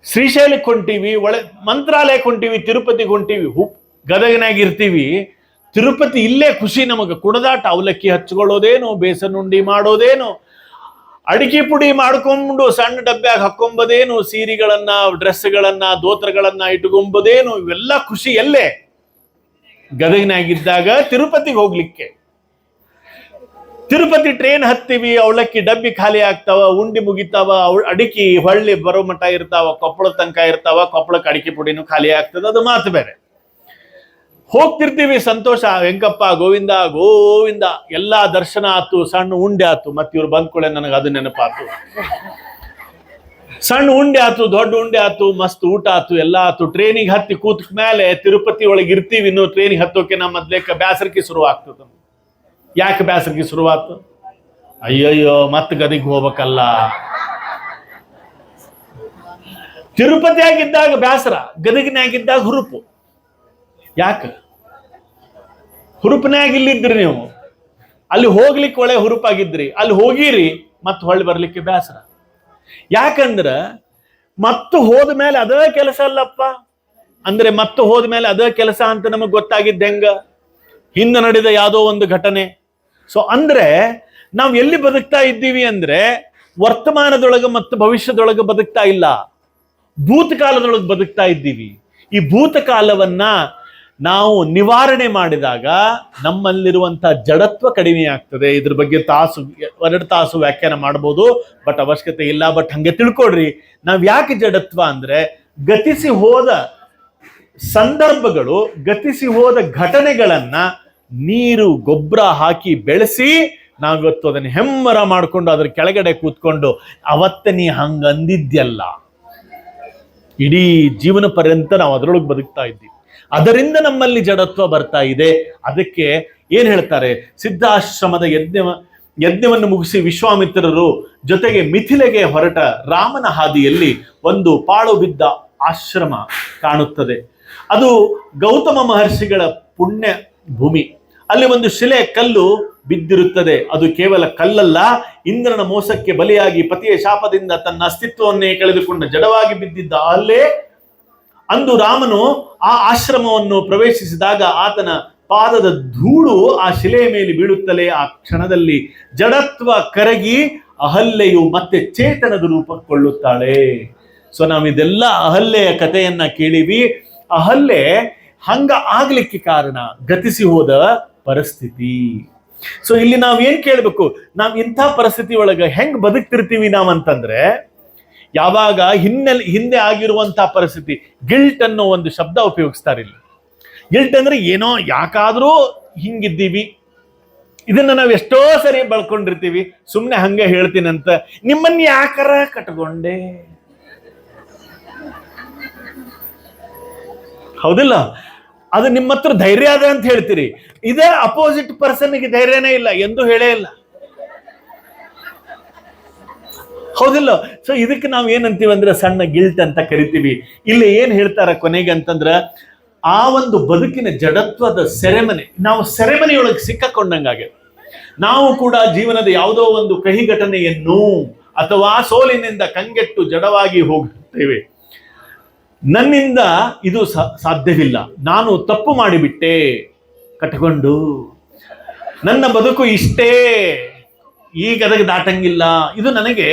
ಶ್ರೀಶೈಲಕ್ಕೆ ಹೊಂಟೀವಿ, ಮಂತ್ರಾಲಯಕ್ಕೆ ಹೊಂಟೀವಿ, ತಿರುಪತಿಗೆ ಹೊಂಟೀವಿ, ಗದಗಿನಾಗಿರ್ತೀವಿ. ತಿರುಪತಿ ಇಲ್ಲೇ ಖುಷಿ ನಮಗೆ. ಕುಡದಾಟ, ಅವಲಕ್ಕಿ ಹಚ್ಕೊಳ್ಳೋದೇನು, ಬೇಸನ್ ಉಂಡಿ ಮಾಡೋದೇನು, ಅಡಿಕೆ ಪುಡಿ ಮಾಡ್ಕೊಂಡು ಸಣ್ಣ ಡಬ್ಬ್ಯಾಗ ಹಾಕೊಂಬದೇನು, ಸೀರೆಗಳನ್ನ, ಡ್ರೆಸ್ಗಳನ್ನ, ದೋತ್ರಗಳನ್ನ ಇಟ್ಕೊಂಬದೇನು, ಇವೆಲ್ಲ ಖುಷಿ ಎಲ್ಲೇ? ಗದಗಿನಾಗಿದ್ದಾಗ ತಿರುಪತಿಗೆ ಹೋಗ್ಲಿಕ್ಕೆ. ತಿರುಪತಿ ಟ್ರೈನ್ ಹತ್ತೀವಿ, ಅವಲಕ್ಕಿ ಡಬ್ಬಿ ಖಾಲಿ ಆಗ್ತಾವ, ಉಂಡಿ ಮುಗಿತಾವ, ಅಡಿಕೆ ಹೊಳ್ಳಿ ಬರೋ ಮಠ ಇರ್ತಾವ, ಕೊಪ್ಪಳ ತನಕ ಇರ್ತಾವ, ಕೊಪ್ಪಳಕ್ಕೆ ಅಡಿಕೆ ಪುಡಿನೂ ಖಾಲಿ ಆಗ್ತದ, ಅದು ಮಾತು ಬೇರೆ. ಹೋಗ್ತಿರ್ತೀವಿ, ಸಂತೋಷ, ವೆಂಕಪ್ಪ ಗೋವಿಂದ ಗೋವಿಂದ, ಎಲ್ಲಾ ದರ್ಶನ ಆತು, ಸಣ್ಣ ಉಂಡೆ ಆತು. ಮತ್ತೆ ಇವ್ರು ಬಂದ್ಕೊಳ್ಳೆ ನನಗೆ ಅದು ನೆನಪಾತು. ಸಣ್ಣ ಉಂಡೆ ಆತು, ದೊಡ್ಡ ಉಂಡೆ ಆತು, ಮಸ್ತ್ ಊಟ ಆತು, ಎಲ್ಲ ಆತು. ಟ್ರೈನಿಗೆ ಹತ್ತಿ ಕೂತ್ ಮೇಲೆ ತಿರುಪತಿ ಒಳಗೆ ಇರ್ತೀವಿ. ಇನ್ನು ಟ್ರೈನಿಗೆ ಹತ್ತೋಕೆ ನಮ್ಮ ಮೊದ್ಲೇಕ ಬ್ಯಾಸರಿಕೆ ಶುರು ಆಗ್ತದ. ಯಾಕೆ ಬ್ಯಾಸರಿಕೆ ಶುರುವಾತು? ಅಯ್ಯಯ್ಯೋ ಮತ್ತೆ ಗದಿಗೆ ಹೋಗ್ಬೇಕಲ್ಲ. ತಿರುಪತಿ ಆಗಿದ್ದಾಗ ಬ್ಯಾಸರ, ಗದಗಿನಾಗಿದ್ದಾಗ ಹುರುಪು. ಯಾಕೆ? ಹುರುಪಿನಾಗ ಇಲ್ಲಿದ್ರಿ ನೀವು, ಅಲ್ಲಿ ಹೋಗ್ಲಿಕ್ಕೆ ಒಳ್ಳೆ ಹುರುಪಾಗಿದ್ರಿ, ಅಲ್ಲಿ ಹೋಗಿರಿ, ಮತ್ತೆ ಹೊಳ್ಳಿ ಬರ್ಲಿಕ್ಕೆ ಬ್ಯಾಸರ. ಯಾಕಂದ್ರ ಮತ್ತು ಹೋದ ಮೇಲೆ ಅದೇ ಕೆಲಸ ಅಲ್ಲಪ್ಪ. ಅಂದ್ರೆ ಮತ್ತೆ ಹೋದ ಮೇಲೆ ಅದೇ ಕೆಲಸ ಅಂತ ನಮಗ್ ಗೊತ್ತಾಗಿದ್ದ ಹೆಂಗ? ಹಿಂದೆ ನಡೆದ ಯಾವುದೋ ಒಂದು ಘಟನೆ. ಸೊ ಅಂದ್ರೆ ನಾವು ಎಲ್ಲಿ ಬದುಕ್ತಾ ಇದ್ದೀವಿ ಅಂದ್ರೆ ವರ್ತಮಾನದೊಳಗೆ ಮತ್ತು ಭವಿಷ್ಯದೊಳಗೆ ಬದುಕ್ತಾ ಇಲ್ಲ, ಭೂತಕಾಲದೊಳಗೆ ಬದುಕ್ತಾ ಇದ್ದೀವಿ. ಈ ಭೂತಕಾಲವನ್ನ ನಾವು ನಿವಾರಣೆ ಮಾಡಿದಾಗ ನಮ್ಮಲ್ಲಿರುವಂತ ಜಡತ್ವ ಕಡಿಮೆ ಆಗ್ತದೆ. ಇದ್ರ ಬಗ್ಗೆ ಎರಡು ತಾಸು ವ್ಯಾಖ್ಯಾನ ಮಾಡ್ಬೋದು, ಬಟ್ ಅವಶ್ಯಕತೆ ಇಲ್ಲ. ಬಟ್ ಹಂಗೆ ತಿಳ್ಕೊಡ್ರಿ, ನಾವ್ ಯಾಕೆ ಜಡತ್ವ ಅಂದ್ರೆ ಗತಿಸಿ ಹೋದ ಸಂದರ್ಭಗಳು, ಗತಿಸಿ ಹೋದ ಘಟನೆಗಳನ್ನ ನೀರು ಗೊಬ್ಬರ ಹಾಕಿ ಬೆಳೆಸಿ ನಾವಿವತ್ತು ಅದನ್ನ ಹೆಮ್ಮರ ಮಾಡ್ಕೊಂಡು ಅದ್ರ ಕೆಳಗಡೆ ಕೂತ್ಕೊಂಡು ಅವತ್ತೆ ನೀ ಹಂಗಂದಿದ್ಯಲ್ಲ, ಇಡೀ ಜೀವನ ಪರ್ಯಂತ ನಾವು ಅದರೊಳಗೆ ಬದುಕ್ತಾ ಇದ್ದೀವಿ. ಅದರಿಂದ ನಮ್ಮಲ್ಲಿ ಜಡತ್ವ ಬರ್ತಾ ಇದೆ. ಅದಕ್ಕೆ ಏನ್ ಹೇಳ್ತಾರೆ, ಸಿದ್ಧಾಶ್ರಮದ ಯಜ್ಞವನ್ನು ಮುಗಿಸಿ ವಿಶ್ವಾಮಿತ್ರರು ಜೊತೆಗೆ ಮಿಥಿಲೆಗೆ ಹೊರಟ ರಾಮನ ಹಾದಿಯಲ್ಲಿ ಒಂದು ಪಾಳು ಬಿದ್ದ ಆಶ್ರಮ ಕಾಣುತ್ತದೆ. ಅದು ಗೌತಮ ಮಹರ್ಷಿಗಳ ಪುಣ್ಯ ಭೂಮಿ. ಅಲ್ಲಿ ಒಂದು ಶಿಲೆ ಕಲ್ಲು ಬಿದ್ದಿರುತ್ತದೆ. ಅದು ಕೇವಲ ಕಲ್ಲಲ್ಲ, ಇಂದ್ರನ ಮೋಸಕ್ಕೆ ಬಲಿಯಾಗಿ ಪತಿಯ ಶಾಪದಿಂದ ತನ್ನ ಅಸ್ತಿತ್ವವನ್ನೇ ಕಳೆದುಕೊಂಡ ಜಡವಾಗಿ ಬಿದ್ದಿದ್ದ ಅಲ್ಲೇ ಅಂದು ರಾಮನು ಆ ಆಶ್ರಮವನ್ನು ಪ್ರವೇಶಿಸಿದಾಗ ಆತನ ಪಾದದ ಧೂಳು ಆ ಶಿಲೆಯ ಮೇಲೆ ಬೀಳುತ್ತಲೇ ಆ ಕ್ಷಣದಲ್ಲಿ ಜಡತ್ವ ಕರಗಿ ಅಹಲ್ಯೆಯು ಮತ್ತೆ ಚೇತನದ ರೂಪಕ್ಕೊಳ್ಳುತ್ತಾಳೆ. ಸೊ ನಾವಿದೆಲ್ಲ ಅಹಲ್ಯೆಯ ಕಥೆಯನ್ನ ಕೇಳಿವಿ. ಅಹಲ್ಯೆ ಹಂಗ ಆಗ್ಲಿಕ್ಕೆ ಕಾರಣ ಗತಿಸಿ ಹೋದ ಪರಿಸ್ಥಿತಿ. ಸೊ ಇಲ್ಲಿ ನಾವ್ ಏನ್ ಕೇಳ್ಬೇಕು, ನಾವ್ ಇಂಥ ಪರಿಸ್ಥಿತಿ ಒಳಗ ಹೆಂಗ್ ಬದುಕ್ತಿರ್ತೀವಿ ನಾವಂತಂದ್ರೆ, ಯಾವಾಗ ಹಿಂದೆ ಆಗಿರುವಂತಹ ಪರಿಸ್ಥಿತಿ, ಗಿಲ್ಟ್ ಅನ್ನೋ ಒಂದು ಶಬ್ದ ಉಪಯೋಗಿಸ್ತಾರೆ ಇಲ್ಲಿ. ಗಿಲ್ಟ್ ಅಂದ್ರೆ ಏನೋ ಯಾಕಾದ್ರೂ ಹಿಂಗಿದ್ದೀವಿ, ಇದನ್ನ ನಾವ್ ಎಷ್ಟೋ ಸರಿ ಬಳ್ಕೊಂಡಿರ್ತೀವಿ. ಸುಮ್ನೆ ಹಂಗೆ ಹೇಳ್ತೀನಂತ ನಿಮ್ಮನ್ನ ಯಾಕರ ಕಟ್ಕೊಂಡೆ, ಹೌದಿಲ್ಲ? ಅದು ನಿಮ್ಮ ಹತ್ರ ಧೈರ್ಯ ಅದ ಅಂತ ಹೇಳ್ತೀರಿ. ಇದೇ ಅಪೋಸಿಟ್ ಪರ್ಸನ್ಗೆ ಧೈರ್ಯನೇ ಇಲ್ಲ, ಎಂದು ಹೇಳೇ ಇಲ್ಲ, ಹೌದಿಲ್ಲ? ಸೊ ಇದಕ್ಕೆ ನಾವ್ ಏನಂತೀವಿ ಅಂದ್ರೆ ಸಣ್ಣ ಗಿಲ್ಟ್ ಅಂತ ಕರಿತೀವಿ. ಇಲ್ಲಿ ಏನ್ ಹೇಳ್ತಾರ ಕೊನೆಗೆ ಅಂತಂದ್ರ, ಆ ಒಂದು ಬದುಕಿನ ಜಡತ್ವದ ಸೆರೆಮನೆ, ನಾವು ಸೆರೆಮನೆಯೊಳಗೆ ಸಿಕ್ಕಾಕೊಂಡಂಗಾಗೆ. ನಾವು ಕೂಡ ಜೀವನದ ಯಾವುದೋ ಒಂದು ಕಹಿ ಘಟನೆಯನ್ನು ಅಥವಾ ಸೋಲಿನಿಂದ ಕಂಗೆಟ್ಟು ಜಡವಾಗಿ ಹೋಗುತ್ತೇವೆ. ನನ್ನಿಂದ ಇದು ಸಾಧ್ಯವಿಲ್ಲ, ನಾನು ತಪ್ಪು ಮಾಡಿಬಿಟ್ಟೆ, ಕಟ್ಕೊಂಡು ನನ್ನ ಬದುಕು ಇಷ್ಟೇ, ಈಗ ಅದಕ್ಕೆ ದಾಟಂಗಿಲ್ಲ. ಇದು ನನಗೆ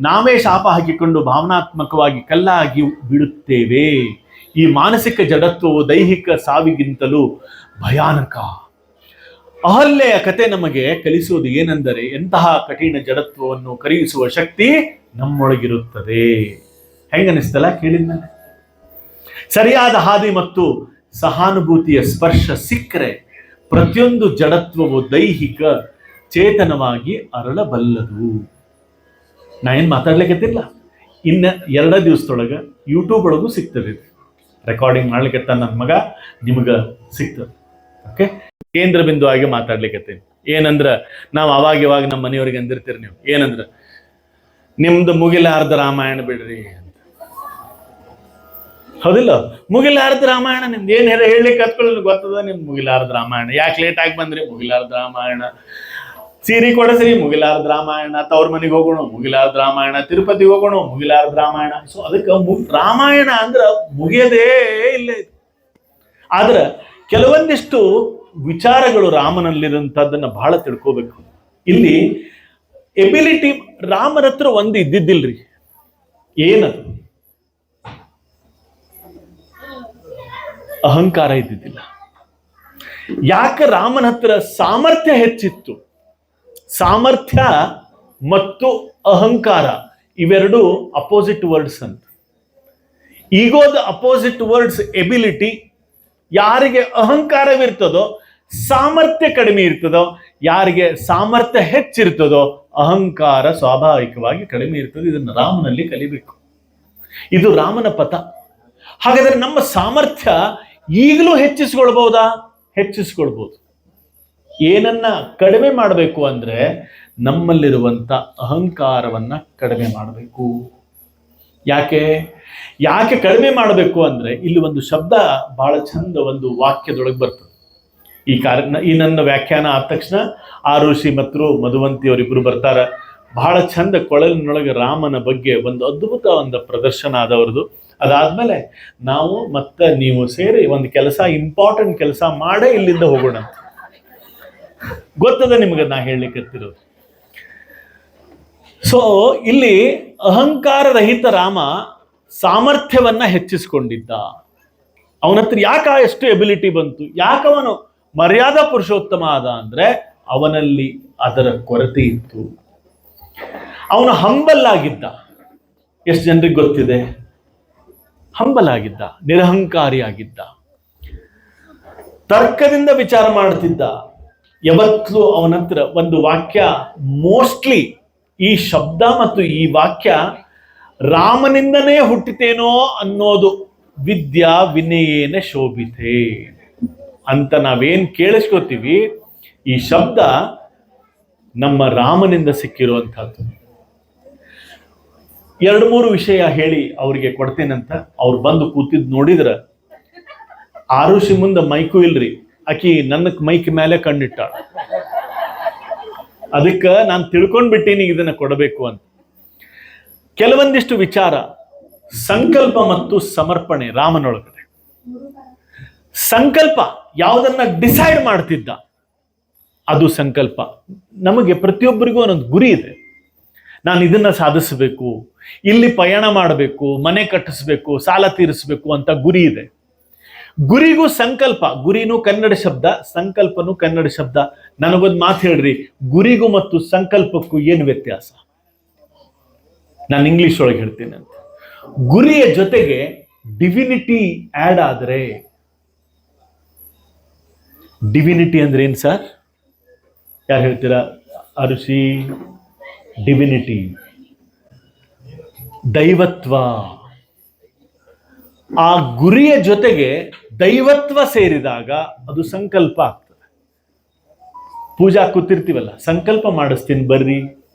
ನಾವೇ ಶಾಪ ಹಾಕಿಕೊಂಡು ಭಾವನಾತ್ಮಕವಾಗಿ ಕಲ್ಲಾಗಿ ಬಿಡುತ್ತೇವೆ. ಈ ಮಾನಸಿಕ ಜಡತ್ವವು ದೈಹಿಕ ಸಾವಿಗಿಂತಲೂ ಭಯಾನಕ. ಅಹಲ್ಯೆಯ ಕತೆ ನಮಗೆ ಕಲಿಸುವುದು ಏನೆಂದರೆ, ಎಂತಹ ಕಠಿಣ ಜಡತ್ವವನ್ನು ಕರಗಿಸುವ ಶಕ್ತಿ ನಮ್ಮೊಳಗಿರುತ್ತದೆ. ಹೆಂಗನಿಸ್ತಲ್ಲ ಕೇಳಿದ್ಮೇಲೆ? ಸರಿಯಾದ ಹಾದಿ ಮತ್ತು ಸಹಾನುಭೂತಿಯ ಸ್ಪರ್ಶ ಸಿಕ್ಕರೆ ಪ್ರತಿಯೊಂದು ಜಡತ್ವವು ದೈಹಿಕ ಚೇತನವಾಗಿ ಅರಳಬಲ್ಲದು. ನಾ ಏನ್ ಮಾತಾಡ್ಲಿಕ್ಕೆತ್ತಿಲ್ಲ, ಇನ್ನ 2 ದಿವಸದೊಳಗ ಯೂಟ್ಯೂಬ್ ಒಳಗೂ ಸಿಗ್ತದೆ, ರೆಕಾರ್ಡಿಂಗ್ ಮಾಡ್ಲಿಕ್ಕೆ ನನ್ನ ಮಗ ನಿಮಗ ಸಿಗ್ತದೆ. ಓಕೆ, ಕೇಂದ್ರ ಬಿಂದು ಆಗಿ ಮಾತಾಡ್ಲಿಕ್ಕೆ ಏನಂದ್ರ, ನಾವು ಅವಾಗ ನಮ್ಮ ಮನೆಯವ್ರಿಗೆ ಅಂದಿರ್ತೀರಿ ನೀವು, ಏನಂದ್ರ ನಿಮ್ದು ಮುಗಿಲಾರ್ದ ರಾಮಾಯಣ ಬಿಡ್ರಿ ಅಂತ. ಹೌದಿಲ್ಲ? ಮುಗಿಲಾರದ ರಾಮಾಯಣ ನಿಮ್ದು ಏನ್ ಹೇಳಲಿಕ್ಕೆ ಹತ್ಕೊಳ್ಳಿ ಗೊತ್ತದ ನಿಮ್ದು ಮುಗಿಲಾರದ ರಾಮಾಯಣ. ಯಾಕೆ ಲೇಟ್ ಆಗಿ ಬಂದ್ರಿ? ಮುಗಿಲಾರದ ರಾಮಾಯಣ. ಸೀರೆ ಕೊಡಸ್ರಿ, ಮುಗಿಲಾರದ ರಾಮಾಯಣ. ತವ್ರ ಮನೆಗೆ ಹೋಗೋಣ, ಮುಗಿಲಾರದ ರಾಮಾಯಣ. ತಿರುಪತಿಗೆ ಹೋಗೋಣ, ಮುಗಿಲಾರದ ರಾಮಾಯಣ. ಸೊ ಅದಕ್ಕೆ ರಾಮಾಯಣ ಅಂದ್ರ ಮುಗಿಯದೇ ಇಲ್ಲ. ಆದ್ರ ಕೆಲವೊಂದಿಷ್ಟು ವಿಚಾರಗಳು ರಾಮನಲ್ಲಿರುವಂತದ್ದನ್ನ ಬಹಳ ತಿಳ್ಕೋಬೇಕು. ಇಲ್ಲಿ ಎಬಿಲಿಟಿ ರಾಮನ ಹತ್ರ ಒಂದು ಇದ್ದಿದ್ದಿಲ್ರಿ. ಏನದು? ಅಹಂಕಾರ ಇದ್ದಿದ್ದಿಲ್ಲ. ಯಾಕೆ ರಾಮನ ಹತ್ರ ಸಾಮರ್ಥ್ಯ ಹೆಚ್ಚಿತ್ತು? ಸಾಮರ್ಥ್ಯ ಮತ್ತು ಅಹಂಕಾರ ಇವೆರಡು ಅಪೋಸಿಟ್ ವರ್ಡ್ಸ್ ಅಂತ. ಈಗೋದ ಅಪೋಸಿಟ್ ವರ್ಡ್ಸ್ ಎಬಿಲಿಟಿ. ಯಾರಿಗೆ ಅಹಂಕಾರವಿರ್ತದೋ ಸಾಮರ್ಥ್ಯ ಕಡಿಮೆ ಇರ್ತದೋ, ಯಾರಿಗೆ ಸಾಮರ್ಥ್ಯ ಹೆಚ್ಚಿರ್ತದೋ ಅಹಂಕಾರ ಸ್ವಾಭಾವಿಕವಾಗಿ ಕಡಿಮೆ ಇರ್ತದೆ. ಇದನ್ನು ರಾಮನಲ್ಲಿ ಕಲಿಬೇಕು. ಇದು ರಾಮನ ಪಥ. ಹಾಗಾದ್ರೆ ನಮ್ಮ ಸಾಮರ್ಥ್ಯ ಈಗಲೂ ಹೆಚ್ಚಿಸ್ಕೊಳ್ಬಹುದಾ? ಹೆಚ್ಚಿಸ್ಕೊಳ್ಬಹುದು. ಏನನ್ನ ಕಡಿಮೆ ಮಾಡಬೇಕು ಅಂದ್ರೆ ನಮ್ಮಲ್ಲಿರುವಂತ ಅಹಂಕಾರವನ್ನ ಕಡಿಮೆ ಮಾಡಬೇಕು. ಯಾಕೆ ಕಡಿಮೆ ಮಾಡಬೇಕು ಅಂದ್ರೆ ಇಲ್ಲಿ ಒಂದು ಶಬ್ದ ಬಹಳ ಚಂದ ಒಂದು ವಾಕ್ಯದೊಳಗೆ ಬರ್ತದೆ. ಈ ನನ್ನ ವ್ಯಾಖ್ಯಾನ ಆದ ತಕ್ಷಣ ಆರುಷಿ ಮತ್ತು ಮಧುವಂತಿ ಅವರಿಬ್ರು ಬರ್ತಾರ. ಬಹಳ ಚಂದ ಕೊಳಲಿನೊಳಗೆ ರಾಮನ ಬಗ್ಗೆ ಒಂದು ಅದ್ಭುತ ಒಂದು ಪ್ರದರ್ಶನ ಆದವ್ರದ್ದು. ಅದಾದ್ಮೇಲೆ ನಾವು ಮತ್ತೆ ನೀವು ಸೇರಿ ಒಂದು ಕೆಲಸ, ಇಂಪಾರ್ಟೆಂಟ್ ಕೆಲಸ ಮಾಡೇ ಇಲ್ಲಿಂದ ಹೋಗೋಣ ಅಂತ. ಗೊತ್ತದ ನಿಮ್ಗೆ ನಾ ಹೇಳಲಿಕ್ಕತ್ತಿರೋದು. ಸೊ ಇಲ್ಲಿ ಅಹಂಕಾರ ರಹಿತ ರಾಮ ಸಾಮರ್ಥ್ಯವನ್ನ ಹೆಚ್ಚಿಸಿಕೊಂಡಿದ್ದ. ಅವನ ಹತ್ರ ಯಾಕೆ ಎಷ್ಟು ಎಬಿಲಿಟಿ ಬಂತು? ಯಾಕವನು ಮರ್ಯಾದಾ ಪುರುಷೋತ್ತಮ ಆದ ಅಂದ್ರೆ ಅವನಲ್ಲಿ ಅದರ ಕೊರತೆ ಇತ್ತು. ಅವನು ಹಂಬಲ್ ಆಗಿದ್ದ. ಎಷ್ಟು ಜನರಿಗೆ ಗೊತ್ತಿದೆ? ಹಂಬಲ್ ಆಗಿದ್ದ, ನಿರಹಂಕಾರಿ ಆಗಿದ್ದ, ತರ್ಕದಿಂದ ವಿಚಾರ ಮಾಡ್ತಿದ್ದ. ಯಾವತ್ತೂ ಅವನ ಹತ್ರ ಒಂದು ವಾಕ್ಯ, ಮೋಸ್ಟ್ಲಿ ಈ ಶಬ್ದ ಮತ್ತು ಈ ವಾಕ್ಯ ರಾಮನಿಂದನೇ ಹುಟ್ಟಿತೇನೋ ಅನ್ನೋದು, ವಿದ್ಯಾ ವಿನಯೇನ ಶೋಭಿತೆ ಅಂತ ನಾವೇನ್ ಕೇಳಿಸ್ಕೋತೀವಿ, ಈ ಶಬ್ದ ನಮ್ಮ ರಾಮನಿಂದ ಸಿಕ್ಕಿರುವಂತಹದ್ದು. 2-3 ವಿಷಯ ಹೇಳಿ ಅವ್ರಿಗೆ ಕೊಡ್ತೇನಂತ. ಅವ್ರು ಬಂದು ಕೂತಿದ್ ನೋಡಿದ್ರ ಆರುಷಿ ಮುಂದೆ ಮೈಕು ಇಲ್ರಿ, ಆಕಿ ನನ್ನ ಮೈಕ್ ಮೇಲೆ ಕಣ್ಣಿಟ್ಟಾಳ. ಅದಕ್ಕೆ ನಾನು ತಿಳ್ಕೊಂಡ್ಬಿಟ್ಟೀನಿ ಇದನ್ನ ಕೊಡಬೇಕು ಅಂತ. ಕೆಲವೊಂದಿಷ್ಟು ವಿಚಾರ, ಸಂಕಲ್ಪ ಮತ್ತು ಸಮರ್ಪಣೆ ರಾಮನೊಳಗಡೆ. ಸಂಕಲ್ಪ ಯಾವುದನ್ನ ಡಿಸೈಡ್ ಮಾಡ್ತಿದ್ದ, ಅದು ಸಂಕಲ್ಪ. ನಮಗೆ ಪ್ರತಿಯೊಬ್ಬರಿಗೂ ಒಂದೊಂದು ಗುರಿ ಇದೆ. ನಾನು ಇದನ್ನ ಸಾಧಿಸಬೇಕು, ಇಲ್ಲಿ ಪಯಣ ಮಾಡಬೇಕು, ಮನೆ ಕಟ್ಟಿಸ್ಬೇಕು, ಸಾಲ ತೀರಿಸಬೇಕು ಅಂತ ಗುರಿ ಇದೆ. ಗುರಿಗೂ ಸಂಕಲ್ಪ, ಗುರಿನೂ ಕನ್ನಡ ಶಬ್ದ, ಸಂಕಲ್ಪನೂ ಕನ್ನಡ ಶಬ್ದ. ನನಗೊಂದು ಮಾತು ಹೇಳ್ರಿ, ಗುರಿಗೂ ಮತ್ತು ಸಂಕಲ್ಪಕ್ಕೂ ಏನು ವ್ಯತ್ಯಾಸ? ನಾನು ಇಂಗ್ಲಿಷ್ ಒಳಗೆ ಹೇಳ್ತೀನಿ ಅಂತ. ಗುರಿಯ ಜೊತೆಗೆ ಡಿವಿನಿಟಿ ಆಡ್ ಆದ್ರೆ, ಡಿವಿನಿಟಿ ಅಂದ್ರೆ ಏನ್ ಸರ್? ಯಾರು ಹೇಳ್ತೀರಾ? ಅರುಷಿ, ಡಿವಿನಿಟಿ, ದೈವತ್ವ. ಆ ಗುರಿಯ ಜೊತೆಗೆ ದೈವತ್ವ ಸೇರಿದಾಗ ಅದು ಸಂಕಲ್ಪ ಆಗ್ತದೆ. ಪೂಜಾ ಕೂತಿರ್ತೀವಲ್ಲ, ಸಂಕಲ್ಪ ಮಾಡಿಸ್ತೀನಿ ಬರ್ರಿ,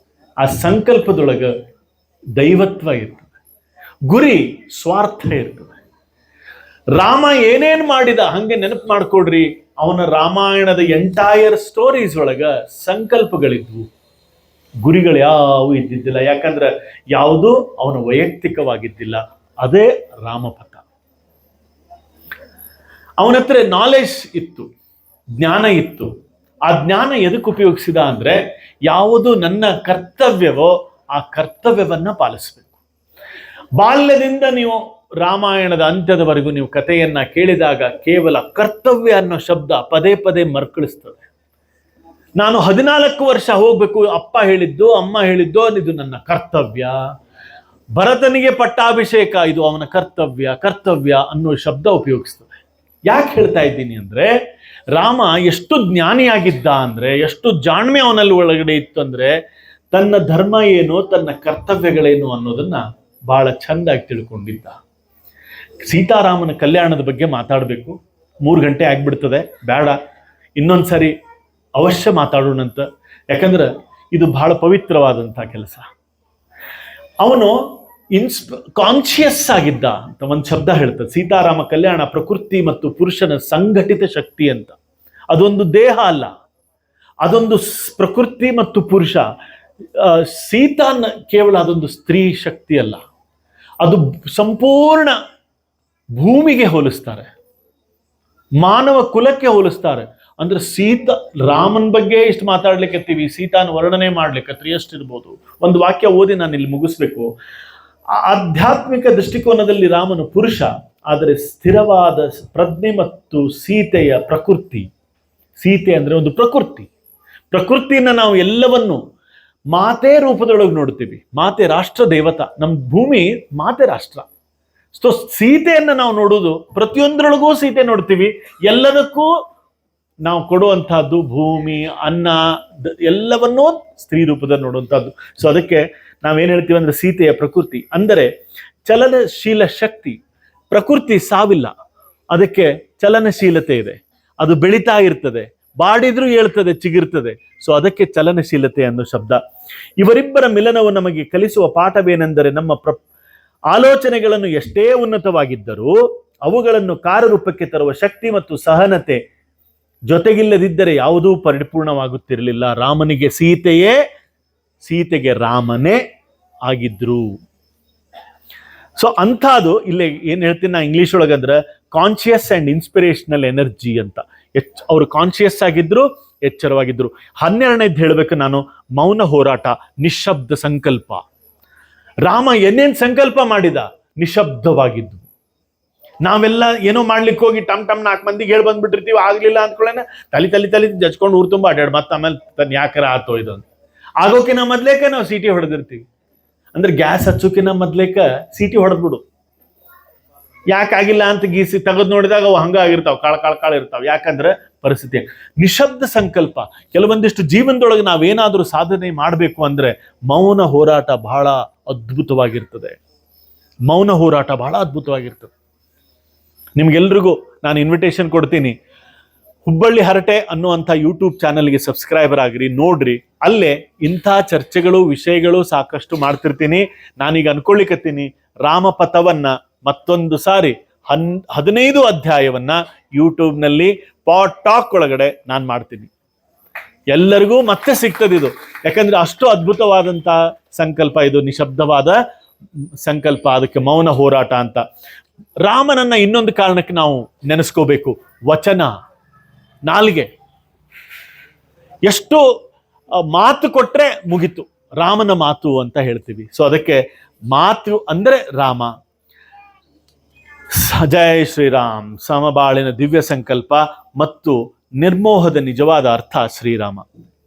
ಆ ಸಂಕಲ್ಪದೊಳಗ ದೈವತ್ವ ಇರ್ತದೆ, ಗುರಿ ಸ್ವಾರ್ಥ ಇರ್ತದೆ. ರಾಮ ಏನೇನ್ ಮಾಡಿದ ಹಂಗೆ ನೆನಪು ಮಾಡ್ಕೊಡ್ರಿ. ಅವನ ರಾಮಾಯಣದ ಎಂಟೈರ್ ಸ್ಟೋರೀಸ್ ಒಳಗ ಸಂಕಲ್ಪಗಳಿದ್ವು, ಗುರಿಗಳು ಯಾವು ಇದ್ದಿದ್ದಿಲ್ಲ. ಯಾಕಂದ್ರೆ ಯಾವುದೂ ಅವನ ವೈಯಕ್ತಿಕವಾಗಿದ್ದಿಲ್ಲ. ಅದೇ ರಾಮಪಥ. ಅವನ ಹತ್ರ ನಾಲೆಜ್ ಇತ್ತು, ಜ್ಞಾನ ಇತ್ತು. ಆ ಜ್ಞಾನ ಎದಕ್ಕೆ ಉಪಯೋಗಿಸಿದ ಅಂದ್ರೆ, ಯಾವುದು ನನ್ನ ಕರ್ತವ್ಯವೋ ಆ ಕರ್ತವ್ಯವನ್ನ ಪಾಲಿಸಬೇಕು. ಬಾಲ್ಯದಿಂದ ನೀವು ರಾಮಾಯಣದ ಅಂತ್ಯದವರೆಗೂ ನೀವು ಕಥೆಯನ್ನ ಕೇಳಿದಾಗ ಕೇವಲ ಕರ್ತವ್ಯ ಅನ್ನೋ ಶಬ್ದ ಪದೇ ಪದೇ ಮರುಕಳಿಸ್ತದೆ. ನಾನು 14 ವರ್ಷ ಹೋಗ್ಬೇಕು, ಅಪ್ಪ ಹೇಳಿದ್ದು ಅಮ್ಮ ಹೇಳಿದ್ದು, ಇದು ನನ್ನ ಕರ್ತವ್ಯ. ಭರತನಿಗೆ ಪಟ್ಟಾಭಿಷೇಕ, ಇದು ಅವನ ಕರ್ತವ್ಯ. ಕರ್ತವ್ಯ ಅನ್ನೋ ಶಬ್ದ ಉಪಯೋಗಿಸ್ತದೆ. ಯಾಕೆ ಹೇಳ್ತಾ ಇದ್ದೀನಿ ಅಂದ್ರೆ, ರಾಮ ಎಷ್ಟು ಜ್ಞಾನಿಯಾಗಿದ್ದ ಅಂದ್ರೆ, ಎಷ್ಟು ಜಾಣ್ಮೆ ಅವನಲ್ಲಿ ಒಳಗಡೆ ಇತ್ತು ಅಂದ್ರೆ, ತನ್ನ ಧರ್ಮ ಏನು, ತನ್ನ ಕರ್ತವ್ಯಗಳೇನು ಅನ್ನೋದನ್ನ ಬಹಳ ಚಂದಾಗಿ ತಿಳ್ಕೊಂಡಿದ್ದ. ಸೀತಾರಾಮನ ಕಲ್ಯಾಣದ ಬಗ್ಗೆ ಮಾತಾಡಬೇಕು, 3 ಗಂಟೆ ಆಗ್ಬಿಡ್ತದೆ, ಬೇಡ, ಇನ್ನೊಂದ್ಸರಿ ಅವಶ್ಯ ಮಾತಾಡೋಣಂತ. ಯಾಕಂದ್ರೆ ಇದು ಬಹಳ ಪವಿತ್ರವಾದಂಥ ಕೆಲಸ. ಅವನು ಕಾನ್ಶಿಯಸ್ ಆಗಿದ್ದ ಅಂತ ಒಂದು ಶಬ್ದ ಹೇಳ್ತದೆ. ಸೀತಾರಾಮ ಕಲ್ಯಾಣ ಪ್ರಕೃತಿ ಮತ್ತು ಪುರುಷನ ಸಂಘಟಿತ ಶಕ್ತಿ ಅಂತ. ಅದೊಂದು ದೇಹ ಅಲ್ಲ, ಅದೊಂದು ಪ್ರಕೃತಿ ಮತ್ತು ಪುರುಷ. ಸೀತಾನ್ ಕೇವಲ ಅದೊಂದು ಸ್ತ್ರೀ ಶಕ್ತಿ ಅಲ್ಲ, ಅದು ಸಂಪೂರ್ಣ ಭೂಮಿಗೆ ಹೋಲಿಸ್ತಾರೆ, ಮಾನವ ಕುಲಕ್ಕೆ ಹೋಲಿಸ್ತಾರೆ. ಅಂದ್ರೆ ರಾಮನ್ ಬಗ್ಗೆ ಇಷ್ಟು ಮಾತಾಡ್ಲಿಕ್ಕತ್ತೀವಿ, ಸೀತಾನ್ ವರ್ಣನೆ ಮಾಡ್ಲಿಕ್ಕತ್ರಿ ಎಷ್ಟಿರ್ಬೋದು. ಒಂದು ವಾಕ್ಯ ಓದಿ ನಾನು ಇಲ್ಲಿ ಮುಗಿಸ್ಬೇಕು. ಆಧ್ಯಾತ್ಮಿಕ ದೃಷ್ಟಿಕೋನದಲ್ಲಿ ರಾಮನು ಪುರುಷ, ಆದರೆ ಸ್ಥಿರವಾದ ಪ್ರಜ್ಞೆ ಮತ್ತು ಸೀತೆಯ ಪ್ರಕೃತಿ. ಸೀತೆ ಅಂದ್ರೆ ಒಂದು ಪ್ರಕೃತಿ. ಪ್ರಕೃತಿಯನ್ನ ನಾವು ಎಲ್ಲವನ್ನು ಮಾತೆ ರೂಪದೊಳಗೆ ನೋಡ್ತೀವಿ. ಮಾತೆ ರಾಷ್ಟ್ರ ದೇವತಾ, ನಮ್ಮ ಭೂಮಿ ಮಾತೆ ರಾಷ್ಟ್ರ. ಸೊ ಸೀತೆಯನ್ನ ನಾವು ನೋಡುವುದು ಪ್ರತಿಯೊಂದರೊಳಗೂ ಸೀತೆ ನೋಡ್ತೀವಿ. ಎಲ್ಲದಕ್ಕೂ ನಾವು ಕೊಡುವಂತಹದ್ದು ಭೂಮಿ, ಅನ್ನ, ಎಲ್ಲವನ್ನೂ ಸ್ತ್ರೀ ರೂಪದಲ್ಲಿ ನೋಡುವಂತಹದ್ದು. ಸೊ ಅದಕ್ಕೆ ನಾವೇನ್ ಹೇಳ್ತೀವಿ ಅಂದ್ರೆ ಸೀತೆಯ ಪ್ರಕೃತಿ ಅಂದರೆ ಚಲನಶೀಲ ಶಕ್ತಿ. ಪ್ರಕೃತಿ ಸಾವಿಲ್ಲ, ಅದಕ್ಕೆ ಚಲನಶೀಲತೆ ಇದೆ, ಅದು ಬೆಳೀತಾ ಇರ್ತದೆ, ಬಾಡಿದ್ರೂ ಹೇಳ್ತದೆ, ಚಿಗಿರ್ತದೆ. ಸೊ ಅದಕ್ಕೆ ಚಲನಶೀಲತೆ ಅನ್ನೋ ಶಬ್ದ. ಇವರಿಬ್ಬರ ಮಿಲನವು ನಮಗೆ ಕಲಿಸುವ ಪಾಠವೇನೆಂದರೆ ನಮ್ಮ ಆಲೋಚನೆಗಳನ್ನು ಎಷ್ಟೇ ಉನ್ನತವಾಗಿದ್ದರೂ ಅವುಗಳನ್ನು ಕಾರ್ಯರೂಪಕ್ಕೆ ತರುವ ಶಕ್ತಿ ಮತ್ತು ಸಹನತೆ ಜೊತೆಗಿಲ್ಲದಿದ್ದರೆ ಯಾವುದೂ ಪರಿಪೂರ್ಣವಾಗುತ್ತಿರಲಿಲ್ಲ. ರಾಮನಿಗೆ ಸೀತೆಗೆ ರಾಮನೇ ಆಗಿದ್ರು. ಸೊ ಅಂಥದ್ದು ಇಲ್ಲಿ ಏನ್ ಹೇಳ್ತೀನಿ ನಾ ಇಂಗ್ಲಿಷ್ ಒಳಗಂದ್ರೆ ಕಾನ್ಶಿಯಸ್ ಅಂಡ್ ಇನ್ಸ್ಪಿರೇಷನಲ್ ಎನರ್ಜಿ ಅಂತ. ಅವರು ಕಾನ್ಶಿಯಸ್ ಆಗಿದ್ರು, ಎಚ್ಚರವಾಗಿದ್ರು. 12ನೇದು ಹೇಳ್ಬೇಕು ನಾನು, ಮೌನ ಹೋರಾಟ, ನಿಶಬ್ದ ಸಂಕಲ್ಪ. ರಾಮ ಏನೇನ್ ಸಂಕಲ್ಪ ಮಾಡಿದ? ನಿಶಬ್ದವಾಗಿದ್ದು. ನಾವೆಲ್ಲ ಏನೋ ಮಾಡ್ಲಿಕ್ಕೆ ಹೋಗಿ ಟಮ್ 4 ಮಂದಿಗೆ ಹೇಳಿ ಬಂದ್ಬಿಟ್ಟಿರ್ತೀವಿ, ಆಗ್ಲಿಲ್ಲ ಅಂದ್ಕೊಳ್ಳೇನ ತಲಿ ಜಚ್ಕೊಂಡು ಊರು ತುಂಬ ಅಡ್ಯಾಡ್, ಮತ್ತೆ ಆಮೇಲೆ ತನ್ನ ಯಾಕರ ಆತೋ ಇದೊಂದು ಆಗೋಕಿನ ಮೊದ್ಲೇಕ ನಾವು ಸೀಟಿ ಹೊಡೆದಿರ್ತೀವಿ. ಅಂದ್ರೆ ಗ್ಯಾಸ್ ಹಚ್ಚೋಕಿನ ಮೊದ್ಲೇಕ ಸೀಟಿ ಹೊಡೆದ್ಬಿಡು. ಯಾಕಾಗಿಲ್ಲ ಅಂತ ಗೀಸಿ ತೆಗೆದು ನೋಡಿದಾಗ ಅವು ಹಂಗ ಆಗಿರ್ತಾವ, ಕಾಳ ಇರ್ತಾವ. ಯಾಕಂದ್ರೆ ಪರಿಸ್ಥಿತಿ. ನಿಶಬ್ದ ಸಂಕಲ್ಪ. ಕೆಲವೊಂದಿಷ್ಟು ಜೀವನದೊಳಗೆ ನಾವೇನಾದ್ರೂ ಸಾಧನೆ ಮಾಡಬೇಕು ಅಂದ್ರೆ ಮೌನ ಹೋರಾಟ ಬಹಳ ಅದ್ಭುತವಾಗಿರ್ತದೆ. ಮೌನ ಹೋರಾಟ ಬಹಳ ಅದ್ಭುತವಾಗಿರ್ತದೆ. ನಿಮ್ಗೆಲ್ರಿಗೂ ನಾನು ಇನ್ವಿಟೇಷನ್ ಕೊಡ್ತೀನಿ. ಹುಬ್ಬಳ್ಳಿ ಹರಟೆ ಅನ್ನುವಂಥ ಯೂಟ್ಯೂಬ್ ಚಾನಲ್ಗೆ ಸಬ್ಸ್ಕ್ರೈಬರ್ ಆಗ್ರಿ, ನೋಡ್ರಿ. ಅಲ್ಲೇ ಇಂಥ ಚರ್ಚೆಗಳು, ವಿಷಯಗಳು ಸಾಕಷ್ಟು ಮಾಡ್ತಿರ್ತೀನಿ. ನಾನೀಗ ಅನ್ಕೊಳ್ಳಿಕತ್ತೀನಿ, ರಾಮಪಥವನ್ನ ಮತ್ತೊಂದು ಸಾರಿ 15 ಅಧ್ಯಾಯವನ್ನ ಯೂಟ್ಯೂಬ್ನಲ್ಲಿ ಟಾಕ್ ಒಳಗಡೆ ನಾನು ಮಾಡ್ತೀನಿ. ಎಲ್ಲರಿಗೂ ಮತ್ತೆ ಸಿಗ್ತದಿದು. ಯಾಕಂದ್ರೆ ಅಷ್ಟು ಅದ್ಭುತವಾದಂಥ ಸಂಕಲ್ಪ ಇದು, ನಿಶಬ್ದವಾದ ಸಂಕಲ್ಪ. ಅದಕ್ಕೆ ಮೌನ ಹೋರಾಟ ಅಂತ. ರಾಮನನ್ನ ಇನ್ನೊಂದು ಕಾರಣಕ್ಕೆ ನಾವು ನೆನೆಸ್ಕೋಬೇಕು. ವಚನ, ನಾಲಿಗೆ. ಎಷ್ಟು ಮಾತು ಕೊಟ್ರೆ ಮುಗಿತು, ರಾಮನ ಮಾತು ಅಂತ ಹೇಳ್ತೀವಿ. ಸೊ ಅದಕ್ಕೆ ಮಾತು ಅಂದ್ರೆ ರಾಮ. ಜಯ ಶ್ರೀರಾಮ್. ಸಮಬಾಳಿನ ದಿವ್ಯ ಸಂಕಲ್ಪ ಮತ್ತು ನಿರ್ಮೋಹದ ನಿಜವಾದ ಅರ್ಥ ಶ್ರೀರಾಮ.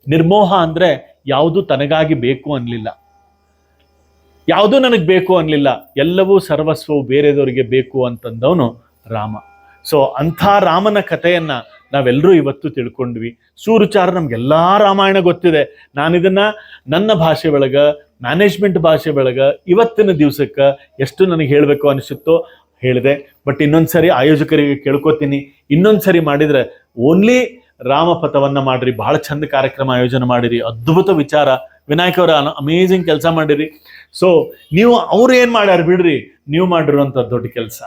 ನಿರ್ಮೋಹ ಅಂದ್ರೆ ಯಾವುದು ತನಗಾಗಿ ಬೇಕು ಅನ್ಲಿಲ್ಲ, ಯಾವುದೂ ನನಗೆ ಬೇಕು ಅನ್ಲಿಲ್ಲ, ಎಲ್ಲವೂ ಸರ್ವಸ್ವವು ಬೇರೆದವರಿಗೆ ಬೇಕು ಅಂತಂದವನು ರಾಮ. ಸೊ ಅಂಥ ರಾಮನ ಕಥೆಯನ್ನ ನಾವೆಲ್ಲರೂ ಇವತ್ತು ತಿಳ್ಕೊಂಡ್ವಿ. ಸೂರುಚಾರ ನಮ್ಗೆಲ್ಲಾ ರಾಮಾಯಣ ಗೊತ್ತಿದೆ. ನಾನಿದನ್ನ ನನ್ನ ಭಾಷೆ ಒಳಗ, ಮ್ಯಾನೇಜ್ಮೆಂಟ್ ಭಾಷೆ ಒಳಗ ಇವತ್ತಿನ ದಿವಸಕ್ಕೆ ಎಷ್ಟು ನನಗೆ ಹೇಳಬೇಕು ಅನಿಸುತ್ತೋ ಹೇಳಿದೆ. ಬಟ್ ಇನ್ನೊಂದ್ಸರಿ ಆಯೋಜಕರಿಗೆ ಕೇಳ್ಕೊತೀನಿ, ಇನ್ನೊಂದ್ಸರಿ ಮಾಡಿದ್ರೆ ಓನ್ಲಿ ರಾಮಪಥವನ್ನ ಮಾಡ್ರಿ. ಬಹಳ ಚಂದ ಕಾರ್ಯಕ್ರಮ ಆಯೋಜನೆ ಮಾಡಿರಿ, ಅದ್ಭುತ ವಿಚಾರ. ವಿನಾಯಕ್ ಅವರ ಅಮೇಝಿಂಗ್ ಕೆಲಸ ಮಾಡಿರಿ. ಸೊ ನೀವು ಅವ್ರು ಏನ್ ಮಾಡ್ಯಾರ ಬಿಡ್ರಿ, ನೀವು ಮಾಡಿರುವಂತ ದೊಡ್ಡ ಕೆಲಸ.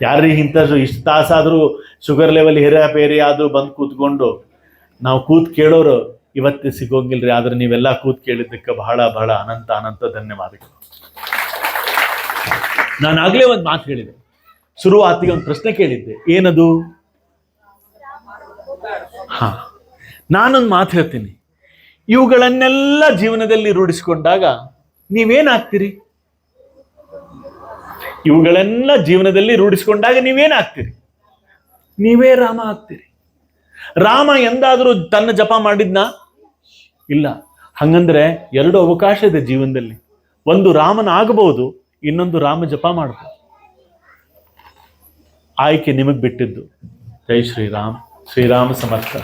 ಯಾರ್ರೀ ಇಂಥದ್ದು ಇಷ್ಟು ತಾಸಾದ್ರೂ ಶುಗರ್ ಲೆವೆಲ್ ಹೇರಾಪೇರಿ ಆದ್ರೂ ಬಂದು ಕೂತ್ಕೊಂಡು ನಾವು ಕೂತ್ ಕೇಳೋರು ಇವತ್ತು ಸಿಗೋಂಗಿಲ್ರಿ. ಆದ್ರೆ ನೀವೆಲ್ಲ ಕೂತ್ ಕೇಳಿದ್ದಕ್ಕೆ ಬಹಳ ಬಹಳ ಅನಂತ ಧನ್ಯವಾದಗಳು. ನಾನು ಆಗ್ಲೇ ಒಂದು ಮಾತು ಹೇಳಿದೆ, ಶುರುವಾತಿಗೆ ಒಂದು ಪ್ರಶ್ನೆ ಕೇಳಿದ್ದೆ. ಏನದು? ನಾನೊಂದು ಮಾತು ಹೇಳ್ತೀನಿ. ಇವುಗಳನ್ನೆಲ್ಲ ಜೀವನದಲ್ಲಿ ರೂಢಿಸಿಕೊಂಡಾಗ ನೀವೇನಾಗ್ತೀರಿ? ಇವುಗಳೆಲ್ಲ ಜೀವನದಲ್ಲಿ ರೂಢಿಸಿಕೊಂಡಾಗ ನೀವೇನಾಗ್ತೀರಿ? ನೀವೇ ರಾಮ ಆಗ್ತೀರಿ. ರಾಮ ಎಂದಾದರೂ ತನ್ನ ಜಪ ಮಾಡಿದ್ನಾ? ಇಲ್ಲ. ಹಂಗಂದ್ರೆ 2 ಅವಕಾಶ ಇದೆ ಜೀವನದಲ್ಲಿ. ಒಂದು ರಾಮನ ಆಗಬಹುದು, ಇನ್ನೊಂದು ರಾಮ ಜಪ ಮಾಡಬಹುದು. ಆಯ್ಕೆ ನಿಮಗ್ ಬಿಟ್ಟಿದ್ದು. ಜೈ ಶ್ರೀರಾಮ್. ಶ್ರೀರಾಮ ಸಮರ್ಥ.